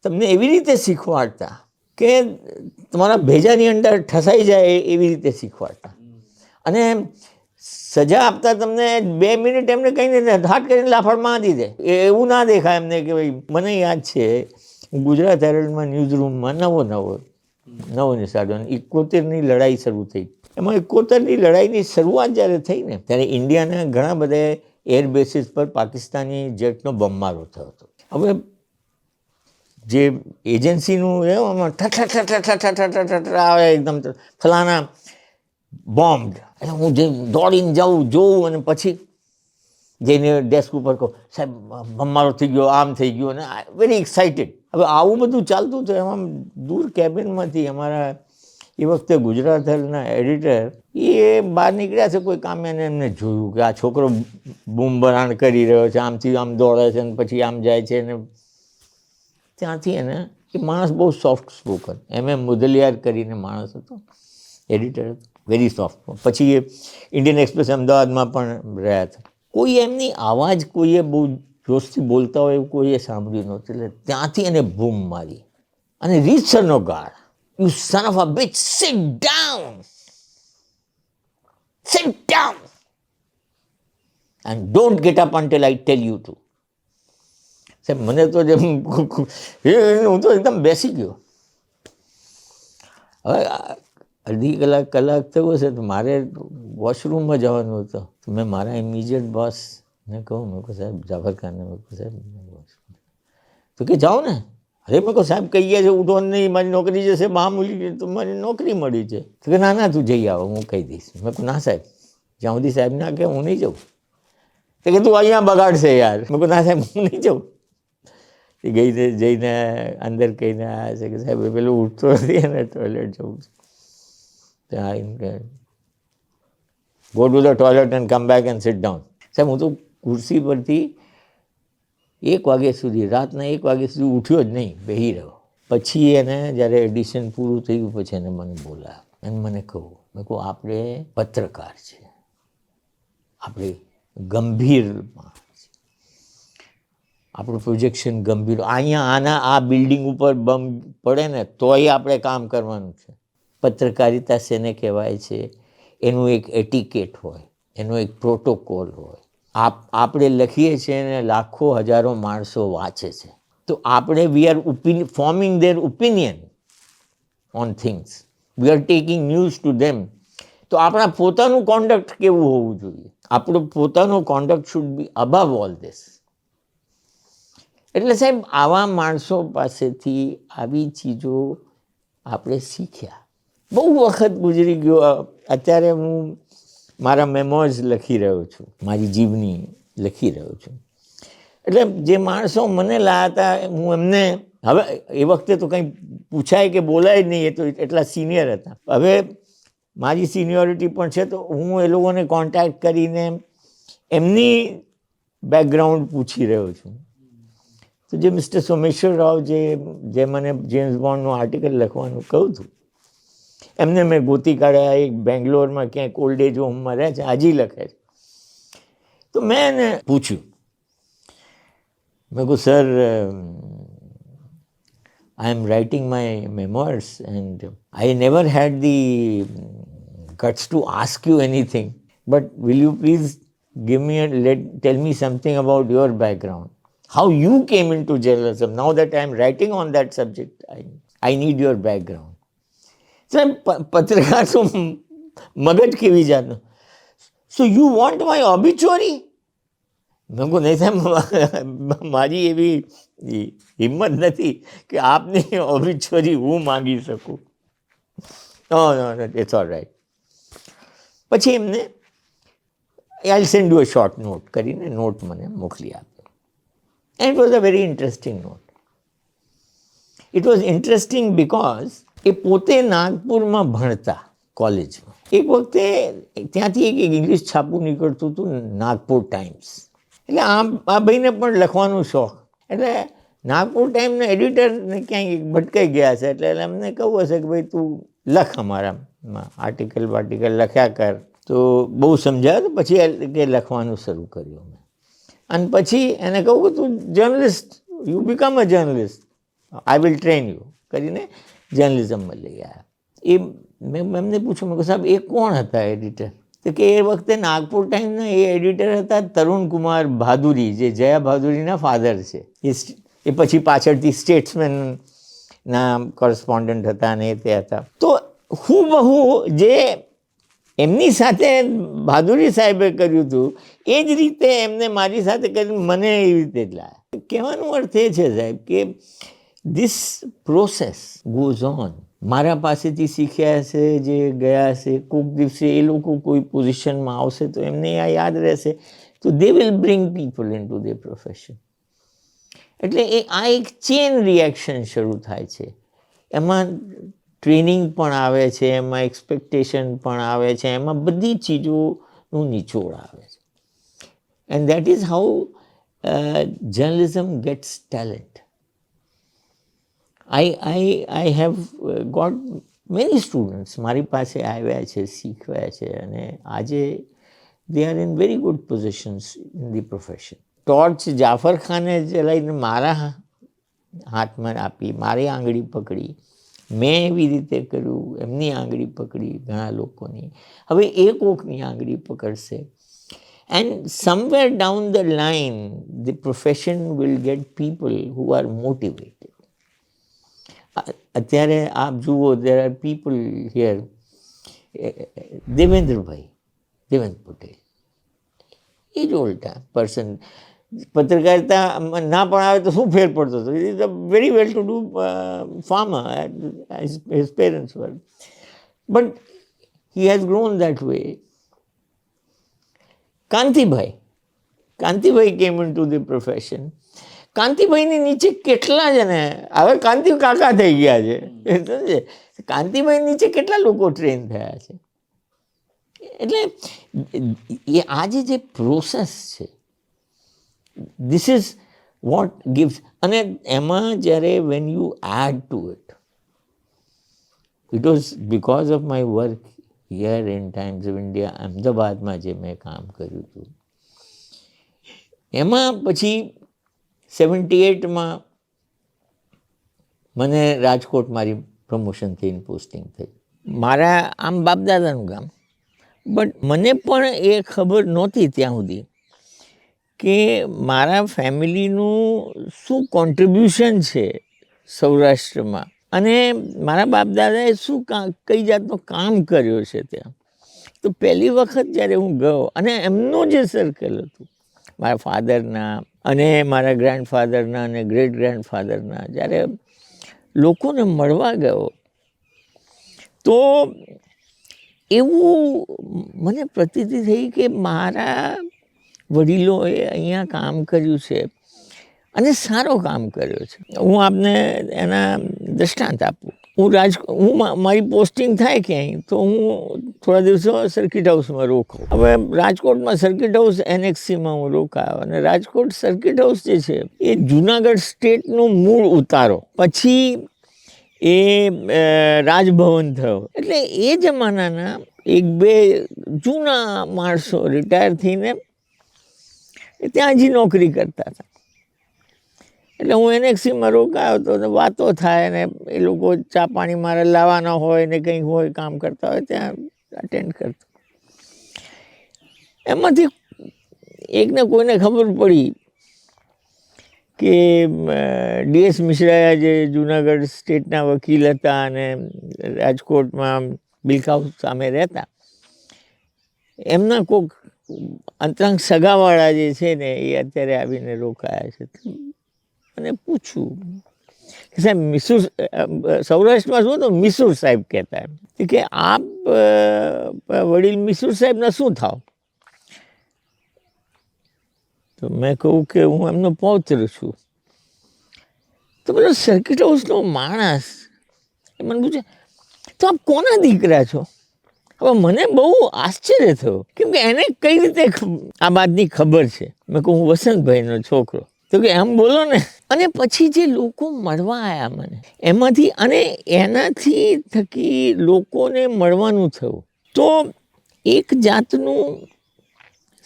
તમને એવી રીતે શીખવાડતા કે તમારા ભેજાની અંદર ઠસાઈ જાય એવી રીતે શીખવાડતા. અને સજા આપતા તમને 2 મિનિટ એમને કહીને હાથ કરીને લાફડમાં આપી દે, એવું ના દેખાય એમને કે ભાઈ. મને યાદ છે ગુજરાત હેરલ્ડમાં ન્યૂઝ રૂમમાં નવો નિશાળો 71ની લડાઈ શરૂ થઈ. એમાં 71ની લડાઈની શરૂઆત જ્યારે થઈ ને ત્યારે ઇન્ડિયાના ઘણા બધા એર બેસીસ પર પાકિસ્તાની જેટનો બોમ્બમારો થયો હતો. હવે જે એજન્સીનું એમાં આવે એકદમ ફલાના બોમ્બ, એટલે હું જે દોડીને જાઉં જોઉં અને પછી જઈને ડેસ્ક ઉપર કહું સાહેબ બોમ્બમારો થઈ ગયો, આમ થઈ ગયું, અને વેરી એક્સાઇટેડ. હવે આવું બધું ચાલતું હતું. એમાં દૂર કેબિનમાંથી અમારા એ વખતે ગુજરાત હેલ્થના એડિટર એ બહાર નીકળ્યા છે કોઈ કામે, અને એમને જોયું કે આ છોકરો બૂમબરાણ કરી રહ્યો છે, આમથી આમ દોડે છે ને પછી આમ જાય છે. ને ત્યાંથી એને એ માણસ બહુ સોફ્ટ સ્પોકન, મુદલિયાર કરીને માણસ હતો, એડિટર હતો, વેરી સોફ્ટ. પછી એ ઇન્ડિયન એક્સપ્રેસ અમદાવાદમાં પણ રહ્યા હતા. કોઈ એમની આવાજ કોઈએ બહુ જોશથી બોલતા હોય એવું કોઈએ સાંભળ્યું નહોતું, એટલે ત્યાંથી એને બૂમ મારી અને રીતસરનો ગાળ, "You son of a bitch, sit down! Sit down! And don't get up until I tell you to." સાહેબ મને તો જેમ હું તો એકદમ બેસી ગયો. હવે અડધી કલાક થયો છે તો મારે વોશરૂમમાં જવાનું હતું. તો મેં મારા ઇમિડિયેટ બોસને કહું, મેં કહું સાહેબ જાફર ખાનને, મેં કહું સાહેબ, તો કે જાઓ ને. અરે મેં કહું સાહેબ કહી ગયા છે ઉઠવાનું નહીં, મારી નોકરી જશે, મામૂલી તો મારી નોકરી મળી છે. તો કે ના તું જઈ આવો, હું કહી દઈશ. મેં કહું ના સાહેબ, જ્યાં સુધી સાહેબ ના કહે હું નહીં જાઉં. તો કે તું અહીંયા બગાડશે યાર. મેં કહું ના સાહેબ હું નહીં જાઉં. એ જઈને અંદર કહીને આવ્યા છે કે સાહેબ પેલું ઉઠતો નથી અને ટોયલેટ જવું છે. ત્યાં go to the toilet and come back and sit down. સાહેબ હું તો ખુરશી પરથી 1 વાગ્યા સુધી, રાતના 1 વાગ્યા સુધી ઉઠ્યો જ નહીં, બેસી રહ્યો. પછી એને જ્યારે એડિશન પૂરું થયું પછી એને મને બોલાવ્યો અને મને કહું, મેં કહું આપણે પત્રકાર છે, આપણે ગંભીરમાં, આપણું પ્રોજેક્શન ગંભીર, અહીંયા આ બિલ્ડિંગ ઉપર બમ પડે ને તોય આપણે કામ કરવાનું છે. પત્રકારિતા શેને કહેવાય છે, એનું એક એટિકેટ હોય, એનો એક પ્રોટોકોલ હોય. આપણે લખીએ છીએ ને લાખો હજારો માણસો વાંચે છે, તો આપણે we are forming their opinion on things. We are taking news to them. તો આપણા પોતાનું કોન્ડક્ટ કેવું હોવું જોઈએ? આપણો પોતાનો conduct should be above all this. એટલે સાહેબ આવા માણસો પાસેથી આવી ચીજો આપણે શીખ્યા. બહુ વખત ગુજરી ગયો. અત્યારે હું મારા મેમોઝ લખી રહ્યો છું, મારી જીવની લખી રહ્યો છું. એટલે જે માણસો મને લાયા હતા, હું એમને, હવે એ વખતે તો કંઈ પૂછાય કે બોલાય નહીં, એ તો એટલા સિનિયર હતા. હવે મારી સિનિયોરિટી પણ છે, તો હું એ લોકોને કોન્ટેક્ટ કરીને એમની બેકગ્રાઉન્ડ પૂછી રહ્યો છું. તો જે મિસ્ટર સોમેશ્વર રાવ જે મને જેમ્સ બોન્ડનું આર્ટિકલ લખવાનું કહ્યું હતું, એમને મેં ગોતી કાઢ્યા. એક બેંગ્લોરમાં ક્યાંક ઓલ્ડ એજ હોમમાં રહે છે, હજી લખે છે. તો મેં એને પૂછ્યું, મેં કહું, sir, I am writing my memoirs and I never had the guts to ask you anything, but will you please tell me something about your background, how you came into journalism. Now that I am writing on that subject, I need your background. So પત્રકાર તો મગજ કેવી જાતનો. So you want my obituary? મેં કહું, નહીં સાહેબ, મારી એવી હિંમત નથી કે આપની ઓબિચ્યુરી હું માંગી શકું. No, it's all right. પછી એમને I send you a short note કરીને નોટ મને મોકલી આપ્યો. And it was a very interesting note. It was interesting because એ પોતે નાગપુરમાં ભણતા કોલેજમાં. એક વખતે ત્યાંથી એક ઇંગ્લિશ છાપું નીકળતું હતું, નાગપુર ટાઈમ્સ. એટલે આ ભાઈને પણ લખવાનો શોખ. એટલે નાગપુર ટાઈમના એડિટરને ક્યાંય ભટકાઈ ગયા છે, એટલે એમને કહું હશે કે ભાઈ તું લખ અમારામાં આર્ટિકલ લખ્યા કર. તો બહુ સમજાય. તો પછી કે લખવાનું શરૂ કર્યું મેં. અને પછી એને કહું કે તું journalist, you become a journalist, I will train you કરીને જર્નલિઝમમાં લઈ આવ્યા. એ મેં એમને પૂછ્યું, મેં કહું, સાહેબ એ કોણ હતા એડિટર? તો કે એ વખતે નાગપુર ટાઈમના એ એડિટર હતા તરુણ કુમાર ભાદુરી, જે જયા ભાદુરીના ફાધર છે. એ પછી પાછળથી સ્ટેટ્સમેનના કોરસ્પોન્ડન્ટ હતા અને તે હતા. તો હુબહુ જે એમની સાથે ભાદુરી સાહેબે કર્યું હતું એ જ રીતે એમને મારી સાથે કર્યું, મને એવી રીતે જ લાયા. કહેવાનો અર્થ એ છે સાહેબ કે ધીસ પ્રોસેસ ગોઝ ઓન. મારા પાસેથી શીખ્યા છે, જે ગયા છે, કોઈક દિવસે એ લોકો કોઈ પોઝિશનમાં આવશે તો એમને આ યાદ રહેશે. તો they will bring people in two the profession. એટલે આ એક ચેન રિએક્શન શરૂ થાય છે. એમાં ટ્રેનિંગ પણ આવે છે, એમાં એક્સપેક્ટેશન પણ આવે છે, એમાં બધી ચીજોનું નિચોડ આવે છે. And that is how journalism gets talent. I have got many students મારી પાસે આવ્યા છે, શીખવ્યા છે, અને આજે they are in very good positions in the profession. Torch Jafar ખાને ચલાવીને મારા હાથમાં આપી, મારી આંગળી પકડી, મેં એવી રીતે કર્યું, એમની આંગળી પકડી ઘણા લોકોની. હવે એ કોકની આંગળી પકડશે. And somewhere down the line the profession will get people who are motivated. અત્યારે આપ જુઓ, there are people here, Devendra Patel, એ જ ઓલ્ડ પર્સન. પત્રકારિતા ના પણ આવે તો શું ફેર પડતો હતો? Is a very well to do farmer, his parents were, but he has grown that way. Kantibhai came into the profession. કાંતિભાઈની નીચે કેટલા જણે, હવે કાંતિ કાકા થઈ ગયા છે, સમજે? કાંતિભાઈ નીચે કેટલા લોકો ટ્રેન થયા છે. એટલે એ આજે જે પ્રોસેસ છે, ધીસ ઇઝ વોટ ગિવ્સ. અને એમાં જ્યારે when you add to it was because of my work here in Times of India, અમદાવાદમાં જે મેં કામ કર્યું હતું, એમાં પછી 78માં મને રાજકોટ મારી પ્રમોશન થઈને પોસ્ટિંગ થઈ. મારા આમ બાપદાદાનું ગામ, બટ મને પણ એ ખબર નહોતી ત્યાં સુધી કે મારા ફેમિલીનું શું કોન્ટ્રીબ્યુશન છે સૌરાષ્ટ્રમાં અને મારા બાપ દાદાએ શું કઈ જાતનું કામ કર્યો છે ત્યાં. તો પહેલી વખત જ્યારે હું ગયો અને એમનું જે સર્કલ હતું મારા ફાધરના અને મારા ગ્રેન્ડફાધરના અને ગ્રેટ ગ્રેન્ડફાધરના, જ્યારે લોકોને મળવા ગયો તો એવું મને પ્રતીતિ થઈ કે મારા વડીલોએ અહીંયા કામ કર્યું છે અને સારો કામ કર્યો છે. હું આપને એના દૃષ્ટાંત આપું. હું મારી પોસ્ટિંગ થાય ક્યાંય તો હું થોડા દિવસો સર્કિટ હાઉસમાં રોકાઉં. હવે રાજકોટમાં સર્કિટ હાઉસ એનેક્સીમાં હું રોકાયો અને રાજકોટ સર્કિટ હાઉસ જે છે એ જુનાગઢ સ્ટેટનું મૂળ ઉતારો પછી એ રાજભવન થયો. એટલે એ જમાનાના એક બે જૂના માણસો રિટાયર થઈને ત્યાં હજી નોકરી કરતા હતા. એટલે હું એનેક્સીમાં રોકાયો તો વાતો થાય ને એ લોકો ચા પાણી મારે લાવવાના હોય ને કંઈ હોય કામ કરતા હોય ત્યાં અટેન્ડ કરતો. એમાંથી એકને કોઈને ખબર પડી કે DS મિશ્રા જે જુનાગઢ સ્ટેટના વકીલ હતા અને રાજકોટમાં બિલખાઉસ સામે રહેતા, એમના કોઈક અંતરંગ સગાવાળા જે છે ને એ અત્યારે આવીને રોકાયા છે. અને પૂછું કે સાહેબ મિસુર, સૌરાષ્ટ્રમાં શું તો મિસુર સાહેબ કહેતા એમ કે આપ વડીલ મિસુર સાહેબના શું થાવ? તો મેં કહું કે હું એમનો પૌત્ર છું. તો પેલો સર્કિટ હાઉસનો માણસ એ મને પૂછે તો આપ કોના દીકરા છો? હવે મને બહુ આશ્ચર્ય થયું કેમ કે એને કઈ રીતે આ વાતની ખબર છે. મેં કહું હું વસંતભાઈનો છોકરો. તો કે એમ બોલો ને. અને પછી જે લોકો મળવા આવ્યા મને એમાંથી, અને એનાથી થકી લોકોને મળવાનું થયું તો એક જાતનું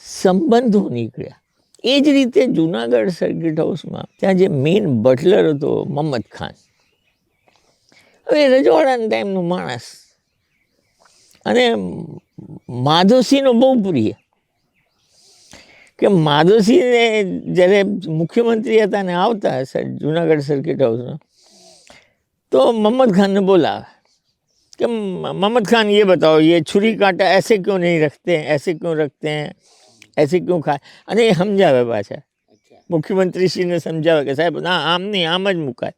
સંબંધો નીકળ્યા. એ જ રીતે જુનાગઢ સર્કિટ હાઉસમાં ત્યાં જે મેઇન બટલર હતો મહમ્મદ ખાન, હવે રજવાડાના ટાઈમનો માણસ અને માધવસિંહનો બહુ પ્રિય. કે માધવસિંહને જ્યારે મુખ્યમંત્રી હતા ને આવતા જુનાગઢ સર્કિટ હાઉસમાં તો મહમ્મદ ખાનને બોલાવે कि मोहम्मद खान ये बताओ ये छुरी कांटा ऐसे क्यों नहीं रखते हैं, ऐसे क्यों रखते हैं, ऐसे क्यों खाए? અને એ સમજાવે પાછા મુખ્યમંત્રીશ્રીને સમજાવે કે સાહેબ ના આમ નહીં આમ જ મુકાય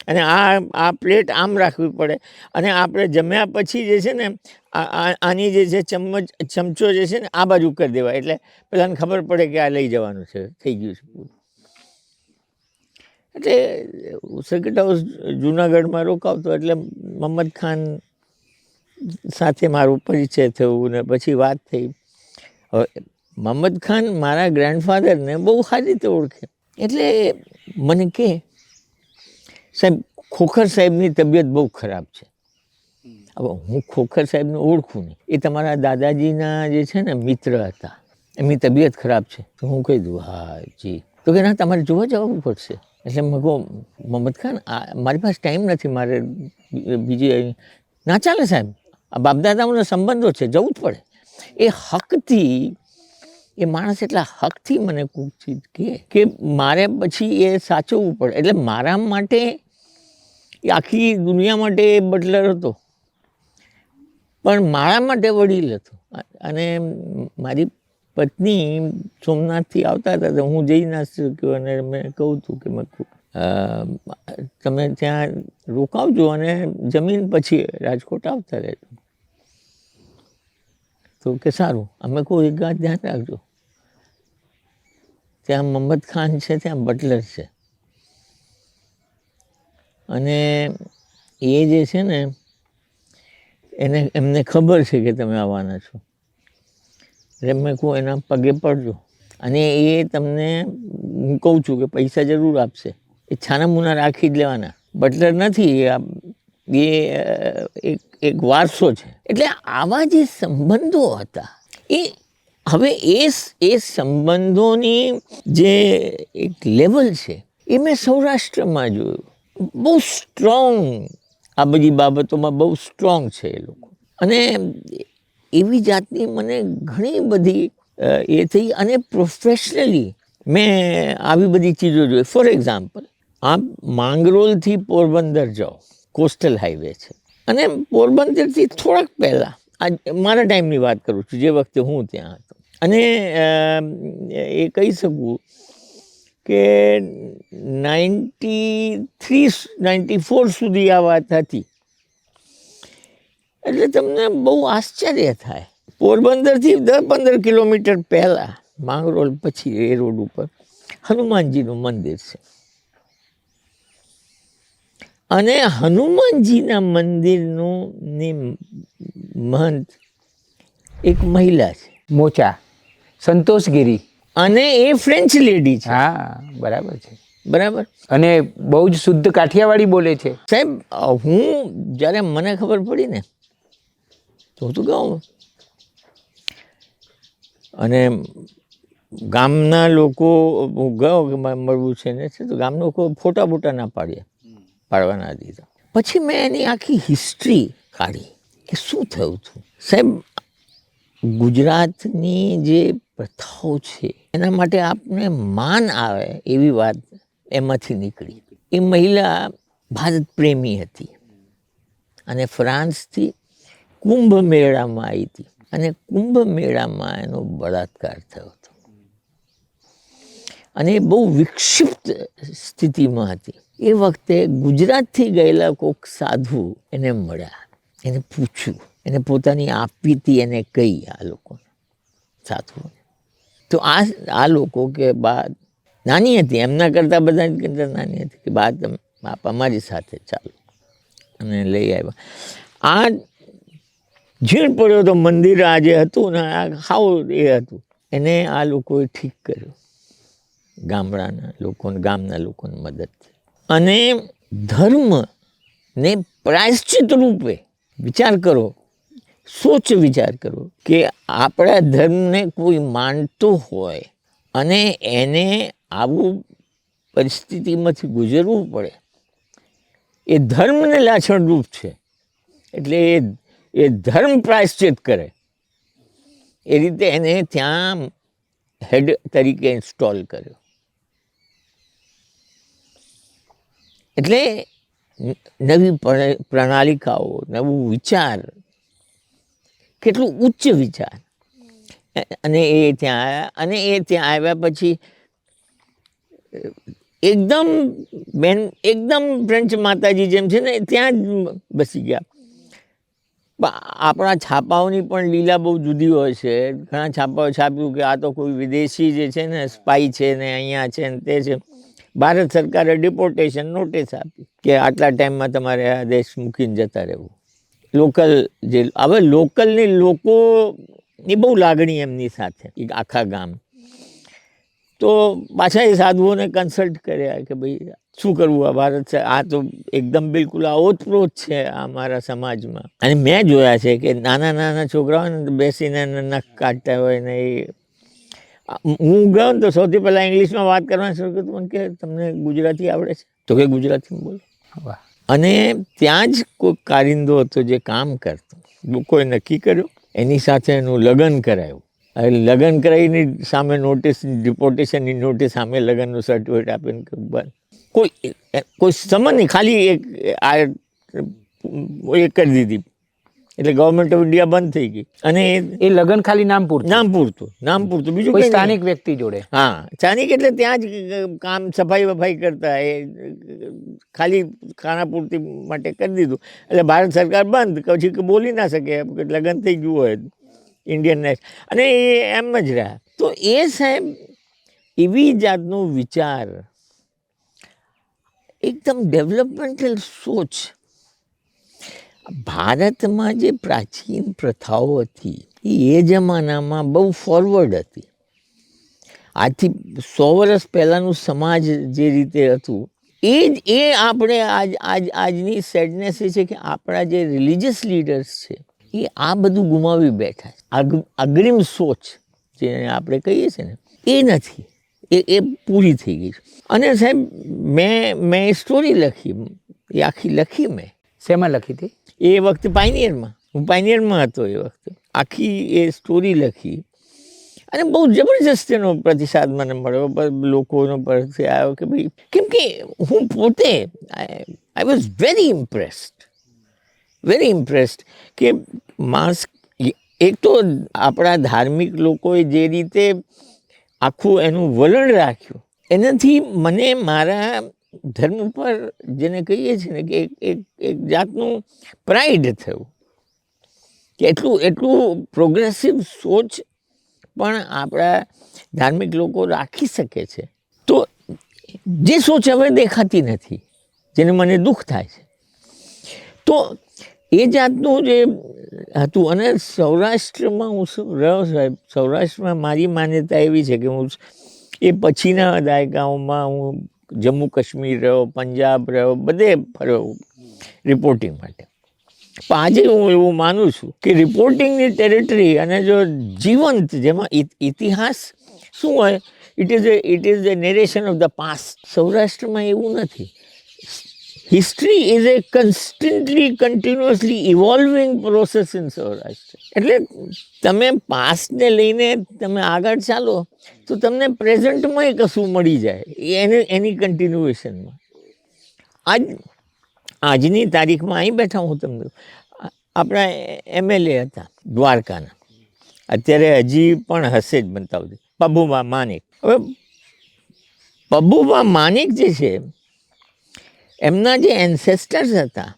અને આ પ્લેટ આમ રાખવી પડે અને આપણે જમ્યા પછી જે છે ને આની જે છે ચમચો જે છે ને આ બાજુ કરી દેવાય એટલે પેલાને ખબર પડે કે આ લઈ જવાનું છે, થઈ ગયું છે પૂરું. એટલે સર્કિટ હાઉસ જુનાગઢમાં રોકાવતો એટલે મોહમ્મદ ખાન સાથે મારું પરિચય થયું ને પછી વાત થઈ. હવે મોહમ્મદ ખાન મારા ગ્રેન્ડફાધરને બહુ સારી રીતે ઓળખે એટલે મને કહે સાહેબ ખોખર સાહેબની તબિયત બહુ ખરાબ છે. હવે હું ખોખર સાહેબને ઓળખું નહીં, એ તમારા દાદાજીના જે છે ને મિત્ર હતા, એમની તબિયત ખરાબ છે. તો હું કહી દઉં હા જી. તો કે ના તમારે જોવા જવું પડશે. એટલે મેં કહું મોહમ્મદ ખાન મારી પાસે ટાઈમ નથી, મારે બીજી ના ચાલે સાહેબ, આ બાપદાદાઓના સંબંધો છે, જવું જ પડે. એ હકથી એ માણસ એટલા હકથી મને કોઈ ચીજ કહે કે મારે પછી એ સાચવવું પડે. એટલે મારા માટે એ આખી દુનિયા માટે એ બટલર હતો પણ મારા માટે વડીલ હતો. અને મારી પત્ની સોમનાથથી આવતા હતા તો હું જઈ ના શક્યો અને મેં કહું હતું કે મેં તમે ત્યાં રોકાવજો અને જમીન પછી રાજકોટ આવતા રહેજો. તો કે સારું. અમે કહું એક વાત ધ્યાન રાખજો, ત્યાં મોહમ્મદ ખાન છે ત્યાં બટલર છે અને એ જે છે ને એમને ખબર છે કે તમે આવવાના છો એટલે મેં કહું એના પગે પડજો અને એ તમને હું કહું છું કે પૈસા જરૂર આપશે, એ છાના મુના રાખી જ લેવાના, બટલર નથી, એ એક વારસો છે. એટલે આવા જે સંબંધો હતા એ હવે એ સંબંધોની જે એક લેવલ છે એ મેં સૌરાષ્ટ્રમાં જોયું. બહુ સ્ટ્રોંગ, આ બધી બાબતોમાં બહુ સ્ટ્રોંગ છે એ લોકો. અને એવી જાતની મને ઘણી બધી એ થઈ. અને પ્રોફેશનલી મેં આવી બધી ચીજો જોઈ. ફોર એક્ઝામ્પલ, આપ માંગરોળથી પોરબંદર જાઓ કોસ્ટલ હાઈવે છે. અને પોરબંદરથી થોડાક પહેલાં, આ મારા ટાઈમની વાત કરું છું, જે વખતે હું ત્યાં હતો. અને એ કહી શકું કે 93-94 સુધી આ વાત હતી. એટલે તમને બહુ આશ્ચર્ય થાય. પોરબંદરથી 10-15 કિલોમીટર પહેલાં માંગરોળ પછી એ રોડ ઉપર હનુમાનજીનું મંદિર છે. અને હનુમાનજીના મંદિરનું મહંત એક મહિલા છે, મોચા સંતોષગીરી. અને એ ફ્રેન્ચ લેડી છે. હા, બરાબર છે. બરાબર. અને બહુ જ શુદ્ધ કાઠિયાવાડી બોલે છે. સાહેબ, હું જ્યારે મને ખબર પડી ને તો હું તો ગાઉં. અને ગામના લોકો, હું ગયો કે મારે મળવું છે ને, તો ગામના લોકો ફોટા બોટા ના પાડવાના દીધા. પછી મેં એની આખી હિસ્ટ્રી કાઢી કે શું થયું હતું. સાહેબ, ગુજરાતની જે પ્રથાઓ છે એના માટે આપને માન આવે એવી વાત એમાંથી નીકળી. એ મહિલા ભારત પ્રેમી હતી અને ફ્રાન્સથી કુંભ મેળામાં આવી હતી. અને કુંભ મેળામાં એનો બળાત્કાર થયો હતો. અને એ બહુ વિક્ષિપ્ત સ્થિતિમાં હતી. એ વખતે ગુજરાતથી ગયેલા કોઈક સાધુ એને મળ્યા, એને પૂછ્યું, એને પોતાની આપવીતી એને કહી આ લોકોને, સાધુઓને. તો આ લોકો કે બા નાની હતી, એમના કરતાં બધા કરતાં નાની હતી, કે બા તમે બાપ અમારી સાથે ચાલો, અને લઈ આવ્યા. આ ઝીણ પડ્યો તો મંદિર આ જે હતું ને, આ હાવ એ હતું, એને આ લોકોએ ઠીક કર્યું, ગામડાના લોકોને, ગામના લોકોની મદદથી. અને ધર્મને પ્રાયશ્ચિત રૂપે વિચાર કરો, વિચાર કરો કે આપણા ધર્મને કોઈ માનતો હોય અને એને આવું પરિસ્થિતિમાંથી ગુજરવું પડે, એ ધર્મને લાછણરૂપ છે. એટલે એ ધર્મ પ્રાયશ્ચિત કરે એ રીતે એને ત્યાં હેડ તરીકે ઇન્સ્ટોલ કર્યો. એટલે નવી પ્રણાલિકાઓ, નવું વિચાર, કેટલું ઉચ્ચ વિચાર. અને એ ત્યાં આવ્યા. અને એ ત્યાં આવ્યા પછી એકદમ ફ્રેન્ચ માતાજી જેમ છે ને, ત્યાં જ બસી ગયા. આપણા છાપાઓની પણ લીલા બહુ જુદી હોય છે. ઘણા છાપાઓ છાપ્યું કે આ તો કોઈ વિદેશી જે છે ને, સ્પાઈ છે ને, અહીંયા છે ને તે છે. ભારત સરકારે ડિપોર્ટેશન નોટિસ આપી કે આટલા ટાઈમમાં તમારે આ દેશ મૂકીને જતા રહેવું. લોકલ જે હવે લોકલની લોકોની બહુ લાગણી એમની સાથે, આખા ગામ. તો પાછા એ સાધુઓને કન્સલ્ટ કર્યા કે ભાઈ શું કરવું, આ ભારત છે, આ તો એકદમ બિલકુલ આ ઓતપ્રોત છે અમારા સમાજમાં. અને મેં જોયા છે કે નાના છોકરાઓ ને બેસીને નખ કાઢતા હોય ને. એ હું ગયો ને તો સૌથી પહેલાં ઇંગ્લિશમાં વાત કરવાનું શરૂ કર્યું. મને કે તમને ગુજરાતી આવડે છે? તો કે ગુજરાતીમાં બોલો. અને ત્યાં જ કોઈ કારિંદો હતો જે કામ કરતો. લોકોએ નક્કી કર્યું, એની સાથે એનું લગ્ન કરાયું. લગ્ન કરાવીની સામે નોટિસ, ડિપોર્ટેશનની નોટિસ સામે લગ્નનું સર્ટિફિકેટ આપીને કોઈ સમજ નહીં, ખાલી એક કરી દીધી. એટલે ગવર્મેન્ટ ઓફ ઇન્ડિયા બંધ થઈ ગઈ. અને એ લગ્ન ખાલી નામ પૂરતું, બીજું કોઈ સ્થાનિક વ્યક્તિ જોડે. હા, સ્થાનિક એટલે ત્યાં જ કામ સફાઈ કરતા, એ ખાલી ખાના પૂર્તિ માટે કરી દીધું. એટલે ભારત સરકાર બંધ, પછી બોલી ના શકે, લગ્ન થઈ ગયું હોય ઇન્ડિયન નેશ. અને એ એમ જ રહ્યા. તો એ સાહેબ એવી જાતનો વિચાર, એકદમ ડેવલપમેન્ટલ સોચ. ભારતમાં જે પ્રાચીન પ્રથાઓ હતી એ જમાનામાં બહુ ફોરવર્ડ હતી. આજથી 100 વર્ષ પહેલાંનું સમાજ જે રીતે હતું એ આપણે આજની સેડનેસ એ છે કે આપણા જે રિલિજિયસ લીડર્સ છે એ આ બધું ગુમાવી બેઠા છે. અગ્રિમ સોચ જે આપણે કહીએ છીએ ને, એ નથી, એ પૂરી થઈ ગઈ છે. અને સાહેબ મેં સ્ટોરી લખી, એ આખી લખી મેં. શેમાં લખી હતી? એ વખતે પાયનિયરમાં, હું પાયનિયરમાં હતો એ વખતે. આખી એ સ્ટોરી લખી અને બહુ જબરજસ્ત એનો પ્રતિસાદ મને મળ્યો. લોકોનો પરથી આવ્યો કે ભાઈ, કેમ કે હું પોતે આઈ વોઝ વેરી ઇમ્પ્રેસ્ડ કે માણસ, એક તો આપણા ધાર્મિક લોકોએ જે રીતે આખું એનું વલણ રાખ્યું, એનાથી મને મારા ધર્મ પર જેને કહીએ છીએ ને કે એક જાતનું પ્રાઇડ થયું કે એટલું પ્રોગ્રેસિવ સોચ પણ આપણા ધાર્મિક લોકો રાખી શકે છે. તો જે સોચ હવે દેખાતી નથી, જેને મને દુઃખ થાય છે. તો એ જાતનું જે હતું. અને સૌરાષ્ટ્રમાં હું રહ્યો સાહેબ, સૌરાષ્ટ્રમાં મારી માન્યતા એવી છે કે હું એ પછીના દાયકાઓમાં હું જમ્મુ કાશ્મીર રહ્યો, પંજાબ રહ્યો, બધે ફર્યો રિપોર્ટિંગ માટે. પણ આજે હું એવું માનું છું કે રિપોર્ટિંગની ટેરિટરી અને જો જીવંત, જેમાં ઇતિહાસ શું હોય, it is the narration of the past. સૌરાષ્ટ્રમાં એવું નથી. History is a constantly continuously evolving process in Saurashtra. એટલે તમે પાસ્ટને લઈને તમે આગળ ચાલો તો તમને પ્રેઝન્ટમાંય કશું મળી જાય એની કન્ટિન્યુએશનમાં. આજની તારીખમાં અહીં બેઠા હું તમને, આપણા MLA હતા દ્વારકાના, અત્યારે હજી પણ હશે જ બનતા સુધી, પબુભા માણેક. હવે પબુભા માણેક જે છે, એમના જે એન્સેસ્ટર્સ હતા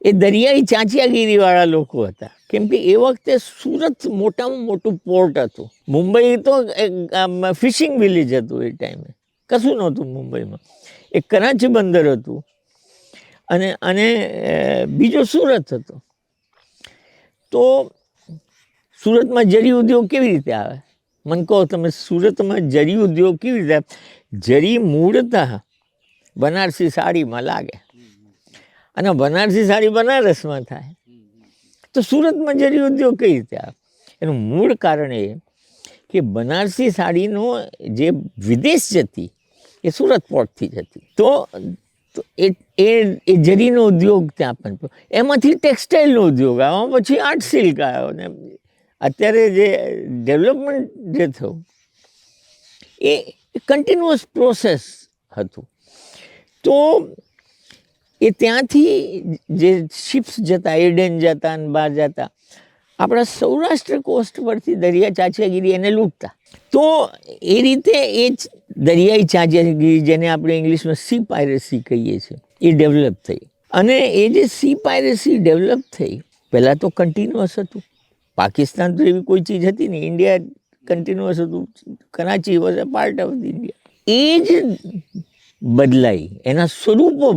એ દરિયાઈ ચાંચિયાગીરીવાળા લોકો હતા. કેમ કે એ વખતે સુરત મોટામાં મોટું પોર્ટ હતું. મુંબઈ તો ફિશિંગ વિલેજ હતું એ ટાઈમે, કશું નહોતું મુંબઈમાં. એક કરાચી બંદર હતું અને બીજો સુરત હતો. તો સુરતમાં જરી ઉદ્યોગ કેવી રીતે આવે? મને કહો તમે, સુરતમાં જરી ઉદ્યોગ કેવી રીતે આવે? જરી મૂળતઃ બનારસી સાડીમાં લાગે અને બનારસી સાડી બનારસમાં થાય. તો સુરતમાં જરી ઉદ્યોગ કઈ રીતે આવે? એનું મૂળ કારણ એ કે બનારસી સાડીનો જે વિદેશ જતી એ સુરત પોર્ટથી જતી. તો એ જરીનો ઉદ્યોગ ત્યાં પણ, એમાંથી ટેક્સટાઇલનો ઉદ્યોગ આવ્યો, પછી આર્ટ સિલ્ક આવ્યો, ને અત્યારે જે ડેવલપમેન્ટ જે થયું એ કન્ટિન્યુઅસ પ્રોસેસ હતું. તો એ ત્યાંથી જે શિપ્સ જતા, એડન જતા અને બહાર જતા, આપણા સૌરાષ્ટ્ર કોસ્ટ પરથી દરિયા ચાંચિયાગીરી એને લૂંટતા. તો એ રીતે એ જ દરિયાઈ ચાંચિયાગીરી, જેને આપણે ઇંગ્લિશમાં સી પાયરેસી કહીએ છીએ, એ ડેવલપ થઈ. અને એ જે સી પાયરેસી ડેવલપ થઈ, પહેલાં તો કન્ટિન્યુઅસ હતું. પાકિસ્તાન તો એવી કોઈ ચીજ હતી નહીં, ઇન્ડિયા કન્ટિન્યુઅસ હતું. Karachi was a part of India. એ જ બદલાઈ, એના સ્વરૂપો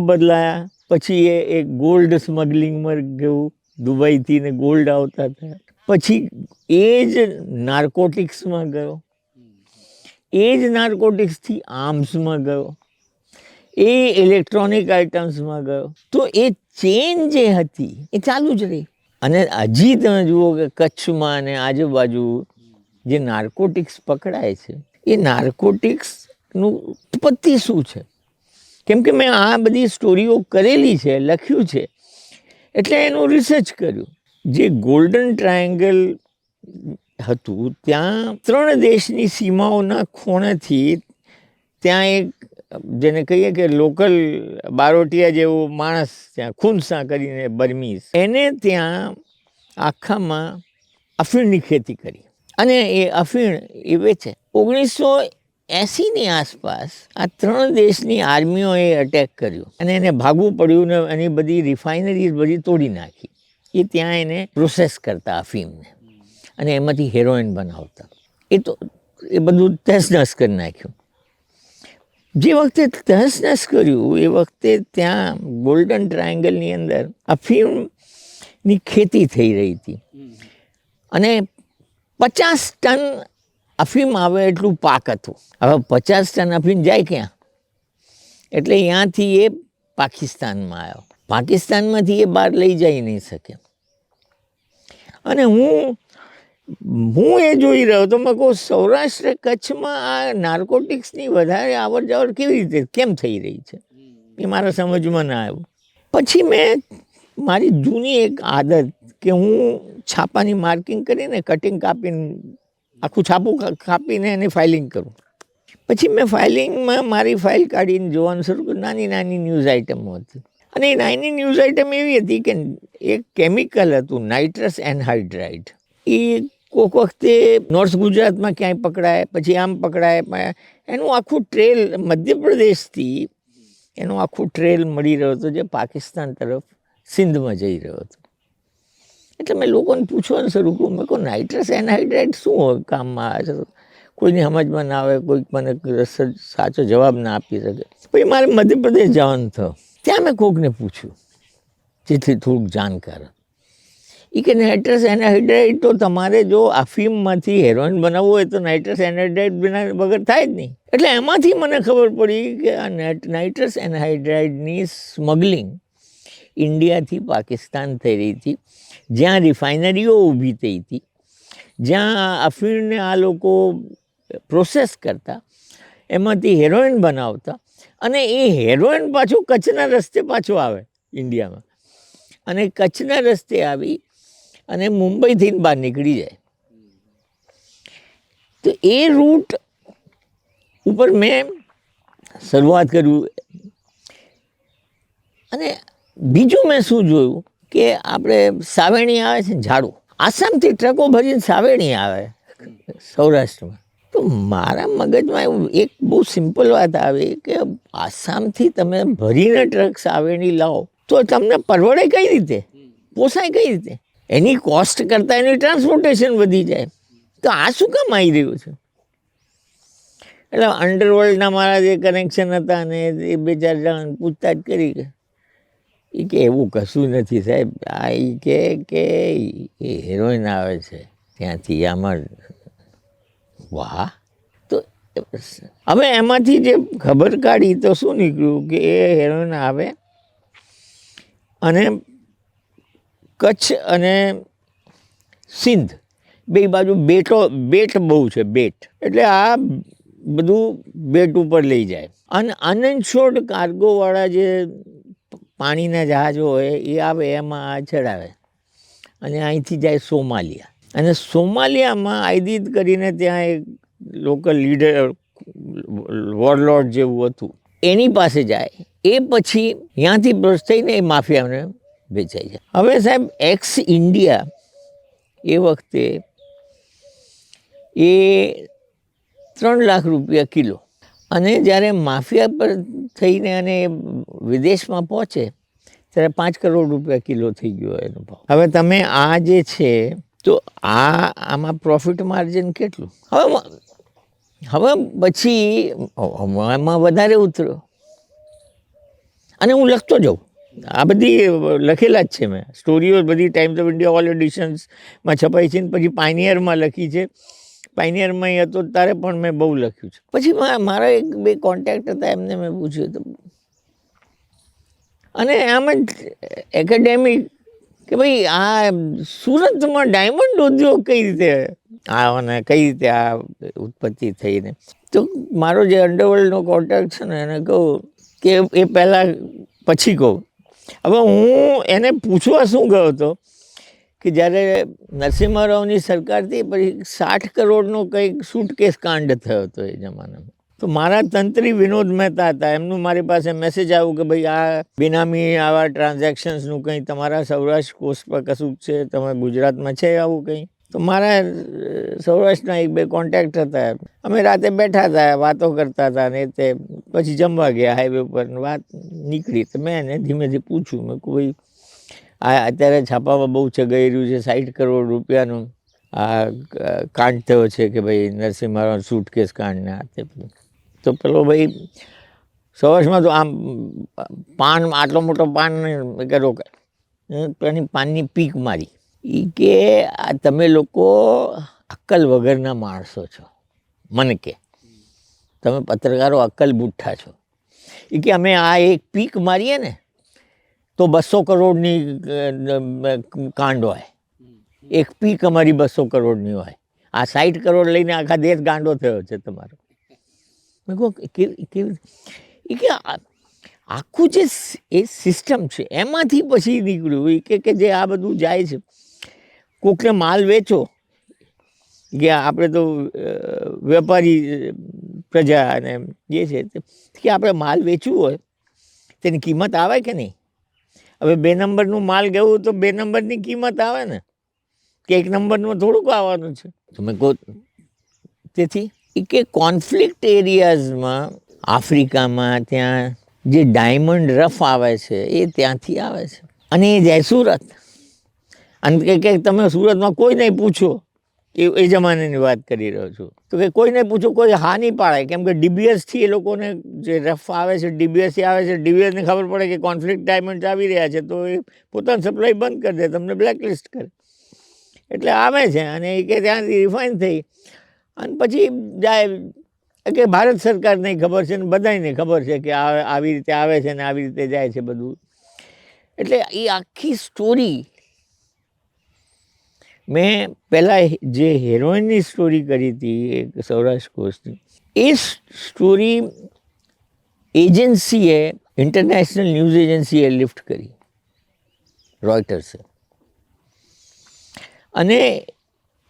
બદલાયા. પછી એ ગોલ્ડ સ્મગલિંગમાં ગયું, દુબઈથી ને ગોલ્ડ આવતા હતા. પછી એ જ નાર્કોટિક્સમાં ગયો, એ જ નાર્કોટિક્સથી આર્મ્સમાં ગયો, એ ઇલેક્ટ્રોનિક આઇટમ્સમાં ગયો. તો એ ચેન જે હતી એ ચાલુ જ રહી. અને હજી તમે જુઓ કે કચ્છમાં અને આજુબાજુ જે નાર્કોટિક્સ પકડાય છે, એ નાર્કોટિક્સનું ઉત્પત્તિ શું છે? કેમ કે મેં આ બધી સ્ટોરીઓ કરેલી છે, લખ્યું છે, એટલે એનું રિસર્ચ કર્યું. જે ગોલ્ડન ટ્રાયેંગલ હતું, ત્યાં 3 દેશની સીમાઓના ખૂણેથી ત્યાં એક, જેને કહીએ કે લોકલ બારોટિયા જેવો માણસ, ત્યાં ખુનસા કરીને બર્મીઝ, એને ત્યાં આખામાં અફીણની ખેતી કરી અને એ અફીણ એ વેચે. 1980ની આસપાસ આ 3 દેશની આર્મીઓએ અટેક કર્યો અને એને ભાગવું પડ્યું ને એની બધી રિફાઇનરીઝ બધી તોડી નાખી. એ ત્યાં એને પ્રોસેસ કરતા અફીમને, અને એમાંથી હેરોઇન બનાવતા. એ બધું તહેસ-નહેસ કરી નાખ્યું. જે વખતે તહેસ-નહેસ કર્યું એ વખતે ત્યાં ગોલ્ડન ટ્રાયેંગલની અંદર અફીણની ખેતી થઈ રહી હતી અને 50 ટન અફીમ આવે એટલું પાક હતું. હવે 50 ટન અફીમ જાય ક્યાં? એટલે ત્યાંથી એ પાકિસ્તાનમાં આવ્યો. પાકિસ્તાનમાંથી એ બહાર લઈ જઈ નહીં શકે. અને હું એ જોઈ રહ્યો તો મેં કહું, સૌરાષ્ટ્ર કચ્છમાં આ નાર્કોટિક્સની વધારે આવર જાવર કેવી રીતે કેમ થઈ રહી છે? એ મારા સમજમાં ના આવ્યું. પછી મેં મારી જૂની એક આદત કે હું છાપાની માર્કિંગ કરીને, કટિંગ કાપીને, આખું છાપું કાપીને એની ફાઇલિંગ કરું. પછી મેં ફાઇલિંગમાં મારી ફાઇલ કાઢીને જોવાનું શરૂ કર્યું. નાની નાની ન્યૂઝ આઇટમો હતી અને એ નાની ન્યૂઝ આઇટમ એવી હતી કે એક કેમિકલ હતું નાઇટ્રસ એનહાઇડ્રાઇડ. એ કોઈક વખતે નોર્થ ગુજરાતમાં ક્યાંય પકડાય, પછી આમ પકડાય. એનું આખું ટ્રેલ મધ્યપ્રદેશથી એનું આખું ટ્રેલ મળી રહ્યો હતો જે પાકિસ્તાન તરફ સિંધમાં જઈ રહ્યો હતો. એટલે મેં લોકોને પૂછવાનું શરૂ કર્યું. મેં કહું નાઇટ્રસ એનહાઇડ્રાઇડ શું હોય, કામમાં આવે છે? કોઈની સમજમાં ના આવે, કોઈક મને સાચો જવાબ ના આપી શકે. પછી મારે મધ્યપ્રદેશ જવાનું થયું. ત્યાં મેં કોઈકને પૂછ્યું જેથી થોડુંક જાણકાર. એ કે નાઇટ્રસ એનહાઇડ્રાઇડ તો તમારે જો અફીમમાંથી હેરોઇન બનાવવું હોય તો નાઇટ્રસ એનહાઇડ્રાઇડ વગર થાય જ નહીં. એટલે એમાંથી મને ખબર પડી કે આ નાઇટ્રસ એનહાઇડ્રાઇડની સ્મગલિંગ ઇન્ડિયાથી પાકિસ્તાન થઈ રહી હતી, જ્યાં રિફાઇનરીઓ ઊભી થઈ હતી, જ્યાં અફીણને આ લોકો પ્રોસેસ કરતા, એમાંથી હેરોઇન બનાવતા, અને એ હેરોઇન પાછું કચ્છના રસ્તે પાછું આવે ઇન્ડિયામાં, અને કચ્છના રસ્તે આવી અને મુંબઈથી બહાર નીકળી જાય. તો એ રૂટ ઉપર મેં શરૂઆત કર્યું. અને બીજું મેં શું જોયું કે આપણે સાવેણી આવે છે ને ઝાડુ, આસામથી ટ્રકો ભરીને સાવેણી આવે સૌરાષ્ટ્રમાં. તો મારા મગજમાં એવું એક બહુ સિમ્પલ વાત આવી કે આસામથી તમે ભરીને ટ્રક સાવેણી લાવો તો તમને પરવડે કઈ રીતે, પોસાય કઈ રીતે? એની કોસ્ટ કરતાં એની ટ્રાન્સપોર્ટેશન વધી જાય. તો આ શું કામ આવી રહ્યું છે? એટલે અંડરવર્લ્ડના મારા જે કનેક્શન હતા ને એ બે ચાર જણ પૂછતાછ કરી કે એવું કશું નથી સાહેબ, આ કે એ હેરોઈન આવે છે ત્યાંથી આમાં. વાહ! તો હવે એમાંથી જે ખબર કાઢી તો શું નીકળ્યું કે એ હેરોઈન આવે અને કચ્છ અને સિંધ બે બાજુ બેટ બહુ છે, બેટ. એટલે આ બધું બેટ ઉપર લઈ જાય. અને અનઇન્શ્યોર્ડ કાર્ગોવાળા જે પાણીના જહાજો હોય એ આવે, એમાં ચડાવે અને અહીંથી જાય સોમાલિયા. અને સોમાલિયામાં આઈદીદ કરીને ત્યાં એક લોકલ લીડર વોરલોર્ડ જેવું હતું, એની પાસે જાય. એ પછી ત્યાંથી બ્રશ થઈને એ માફિયાને વેચાઈ જાય. હવે સાહેબ એક્સ ઇન્ડિયા એ વખતે એ 3 લાખ રૂપિયા કિલો, અને જ્યારે માફિયા પર થઈને અને વિદેશમાં પહોંચે ત્યારે 5 કરોડ રૂપિયા કિલો થઈ ગયો એનો ભાવ. હવે તમે આ જે છે તો આમાં પ્રોફિટ માર્જિન કેટલું? હવે પછી એમાં વધારે ઉતર્યો અને હું લખતો જાઉં. આ બધી લખેલા જ છે મેં સ્ટોરીઓ, બધી ટાઈમ્સ ઓફ ઇન્ડિયા ઓલ એડિશન્સમાં છપાઈ છે. પછી પાયનિયરમાં લખી છે, પાયનિયરમાં હતો ત્યારે પણ મેં બહુ લખ્યું છે. પછી મારા એક બે કોન્ટેક્ટ હતા, એમને મેં પૂછ્યું હતું. અને આમ જ એકેડેમિક કે ભાઈ આ સુરતમાં ડાયમંડ ઉદ્યોગ કઈ રીતે અને કઈ રીતે આ ઉત્પત્તિ થઈને. તો મારો જે અંડરવર્લ્ડનો કોન્ટેક્ટ છે ને એને કહું કે એ પહેલાં પછી કહું. હવે હું એને પૂછવા શું ગયો હતો કે જ્યારે નરસિંહ રાવની સરકાર હતી પછી 60 કરોડનો કંઈક સૂટકેસ કાંડ થયો હતો એ જમાનામાં. તો મારા તંત્રી વિનોદ મહેતા હતા, એમનું મારી પાસે મેસેજ આવ્યું કે ભાઈ આ બેનામી આવા ટ્રાન્ઝેક્શન્સનું કંઈ તમારા સૌરાષ્ટ્ર કોસ્ટ પર કશું છે, તમે ગુજરાતમાં છે આવું કંઈ? તો મારા સૌરાષ્ટ્રના એક બે કોન્ટેક્ટ હતા. અમે રાતે બેઠા હતા, વાતો કરતા હતા ને તે પછી જમવા ગયા હાઈવે ઉપર, વાત નીકળી. તો મેં એને ધીમેથી પૂછ્યું, મેં કહું ભાઈ આ અત્યારે છાપામાં બહુ ચગાઈ રહ્યું છે, 60 કરોડ રૂપિયાનું આ કાંડ થયો છે કે ભાઈ નરસિંહ સૂટકેસ કાંડને આ તે. તો પેલો ભાઈ સૌરાષ્ટ્રમાં તો આમ પાન, આટલો મોટો પાન કે રોકાય, એની પાનની પીક મારી. એ કે આ તમે લોકો અક્કલ વગરના માણસો છો. મને કે તમે પત્રકારો અક્કલ બુઠ્ઠા છો. એ કે અમે આ એક પીક મારીએ ને તો 200 કરોડની કાંડ હોય. એક પીક અમારી 200 કરોડની હોય. આ 60 કરોડ લઈને આખા દેશ ગાંડો થયો છે તમારો. મેં કહું કેવી? એ કે આખું જે એ સિસ્ટમ છે એમાંથી પછી નીકળ્યું. એ કે જે આ બધું જાય છે, કોકને માલ વેચો કે આપણે તો વેપારી પ્રજા અને જે છે કે આપણે માલ વેચવું હોય તેની કિંમત આવે કે નહીં. હવે 2 નંબરનું માલ ગયું તો 2 નંબરની કિંમત આવે ને, કે 1 નંબરનું થોડુંક આવવાનું છે. તમે કહો તેથી કે કોન્ફ્લિક્ટ એરિયાઝમાં આફ્રિકામાં ત્યાં જે ડાયમંડ રફ આવે છે એ ત્યાંથી આવે છે અને એ જાય સુરત. અને કે તમે સુરતમાં કોઈ નહીં પૂછો, એ જમાનાની વાત કરી રહ્યો છું, તો કે કોઈ નહીં પૂછો, કોઈ હા નહીં પાડે, કેમ કે ડીબીએસથી એ લોકોને જે રફ આવે છે ડીબીએસથી આવે છે, ડીબીએસને ખબર પડે કે કોન્ફ્લિક્ટ ડાયમંડ આવી રહ્યા છે તો એ પોતાનું સપ્લાય બંધ કરી દે, તમને બ્લેકલિસ્ટ કરે. એટલે આવે છે અને એ કે ત્યાંથી રિફાઇન થઈ અને પછી જાય કે ભારત સરકારને ખબર છે ને બધાને ખબર છે કે આવી રીતે આવે છે ને આવી રીતે જાય છે બધું. એટલે એ આખી સ્ટોરી મેં પહેલાં જે હિરોઈનની સ્ટોરી કરી હતી એક સૌરાષ્ટ્ર કોસ્ટની, એ સ્ટોરી એજન્સીએ, ઇન્ટરનેશનલ ન્યૂઝ એજન્સીએ લિફ્ટ કરી, રોયટર્સે. અને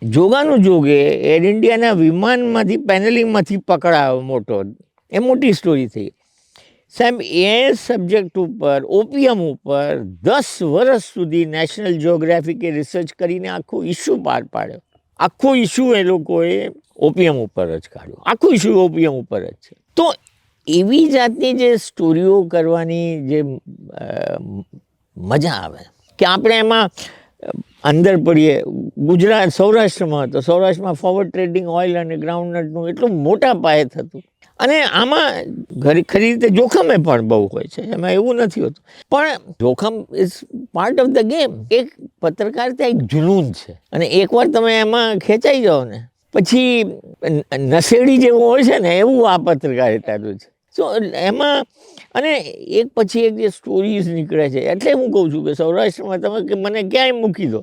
જોગાનું જોગે એર ઇન્ડિયાના વિમાનમાંથી પેનલિંગમાંથી પકડાયો મોટો, એ મોટી સ્ટોરી થઈ. સાહેબ એ સબ્જેક્ટ ઉપર, ઓપિયમ ઉપર 10 વર્ષ સુધી નેશનલ જિયોગ્રાફિકે રિસર્ચ કરીને આખો ઇસ્યુ પાર પાડ્યો. આખો ઇસ્યુ એ લોકોએ ઓપિયમ ઉપર જ કાઢ્યો, આખો ઇસ્યુ ઓપિયમ ઉપર જ છે. તો એવી જાતની જે સ્ટોરીઓ કરવાની જે મજા આવે કે આપણે એમાં અંદર પડીએ. ગુજરાત સૌરાષ્ટ્રમાં તો સૌરાષ્ટ્રમાં ફોરવર્ડ ટ્રેડિંગ ઓઇલ અને ગ્રાઉન્ડનટનું એટલું મોટા પાયે થતું. અને આમાં ખરી રીતે જોખમે પણ બહુ હોય છે, એમાં એવું નથી હોતું, પણ જોખમ is part of the game. એક પત્રકારિતા એક જુનૂન છે અને એકવાર તમે એમાં ખેંચાઈ જાઓ ને પછી નશેડી જેવું હોય છે ને એવું આ પત્રકારિતાનું છે. સો એમાં અને એક પછી એક જે સ્ટોરીઝ નીકળે છે. એટલે હું કહું છું કે સૌરાષ્ટ્રમાં તમે મને ક્યાંય મૂકી દો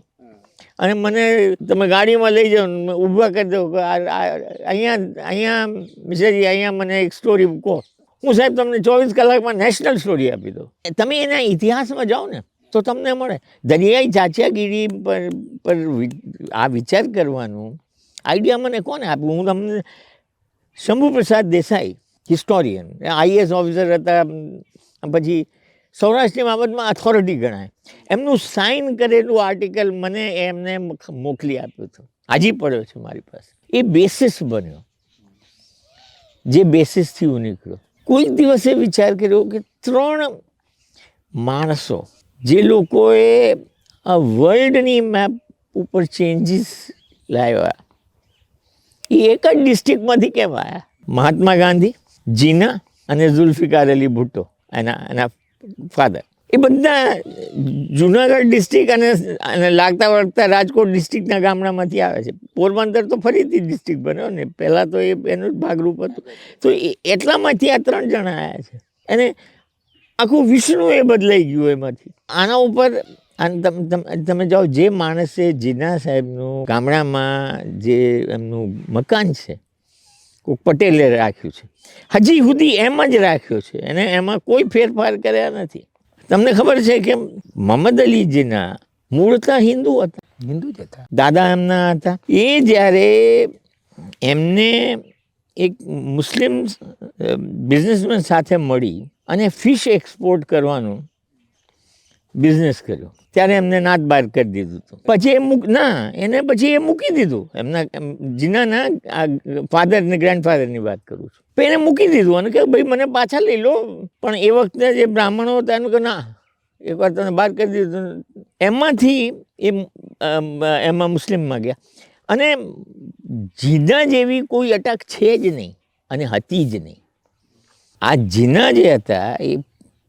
અને મને તમે ગાડીમાં લઈ જાઓ, ઊભા કરી દો, અહીંયા મિશ્રાજી અહીંયા મને એક સ્ટોરી કહો, હું સાહેબ તમને 24 કલાકમાં નેશનલ સ્ટોરી આપી દઉં. તમે એના ઇતિહાસમાં જાઓ ને તો તમને મળે. દરિયાઈ ચાચાગીરી પર આ વિચાર કરવાનું આઈડિયા મને કોને આપ્યું? હું તમને Shambhuprasad Desai, historian, IAS officer હતા, પછી સૌરાષ્ટ્રની બાબતમાં અથોરિટી ગણાય, એમનું સાઇન કરેલું આર્ટિકલ મને એમને મોકલી આપ્યું હતું, હજી પડ્યો છે મારી પાસે. એ બેસિસ બન્યો, જે બેસિસથી હું નીકળ્યો. કોઈક દિવસે વિચાર કર્યો કે 3 માણસો જે લોકોએ આ વર્લ્ડની મેપ ઉપર ચેન્જીસ લાવ્યા, એ એક જ ડિસ્ટ્રિક્ટમાંથી કેમ આવ્યા? મહાત્મા ગાંધી, જીના અને ઝુલ્ફિકાર અલી ભુટ્ટો, એના ફાધર. એ બધા જુનાગઢ ડિસ્ટ્રિક્ટ અને લાગતા વળગતા રાજકોટ ડિસ્ટ્રિક્ટના ગામડામાંથી આવે છે. પોરબંદર તો ફરીથી ડિસ્ટ્રિક્ટ બન્યો ને, પહેલાં તો એનું જ ભાગરૂપ હતું. તો એટલામાંથી આ 3 જણા આવ્યા છે અને આખું વિશ્વ એ બદલાઈ ગયું એમાંથી. આના ઉપર તમે જાઓ, જે માણસે જીના સાહેબનું ગામડામાં જે એમનું મકાન છે કોઈ પટેલે રાખ્યું છે, હજી સુધી એમ જ રાખ્યો છે અને એમાં કોઈ ફેરફાર કર્યા નથી. તમને ખબર છે કે મોહમ્મદ અલી જીના મૂળતા હિન્દુ હતા, હિન્દુ જ હતા, દાદા એમના હતા. એ જ્યારે એમને એક મુસ્લિમ બિઝનેસમેન સાથે મળી અને ફિશ એક્સપોર્ટ કરવાનું બિઝનેસ કર્યો, ત્યારે એમને નાત બહાર કરી દીધું હતું. પછી એને પછી એ મૂકી દીધું. એમના જીનાના ફાધર ને ગ્રેન્ડફાધરની વાત કરું છું. તો એને મૂકી દીધું અને કે ભાઈ મને પાછા લઈ લો. પણ એ વખતે જે બ્રાહ્મણો હતા એનું કે ના, એકવાર તને બહાર કરી દીધું. એમાંથી એમાં મુસ્લિમમાં ગયા અને જીના જેવી કોઈ અટક છે જ નહીં અને હતી જ નહીં. આ જીના જે હતા એ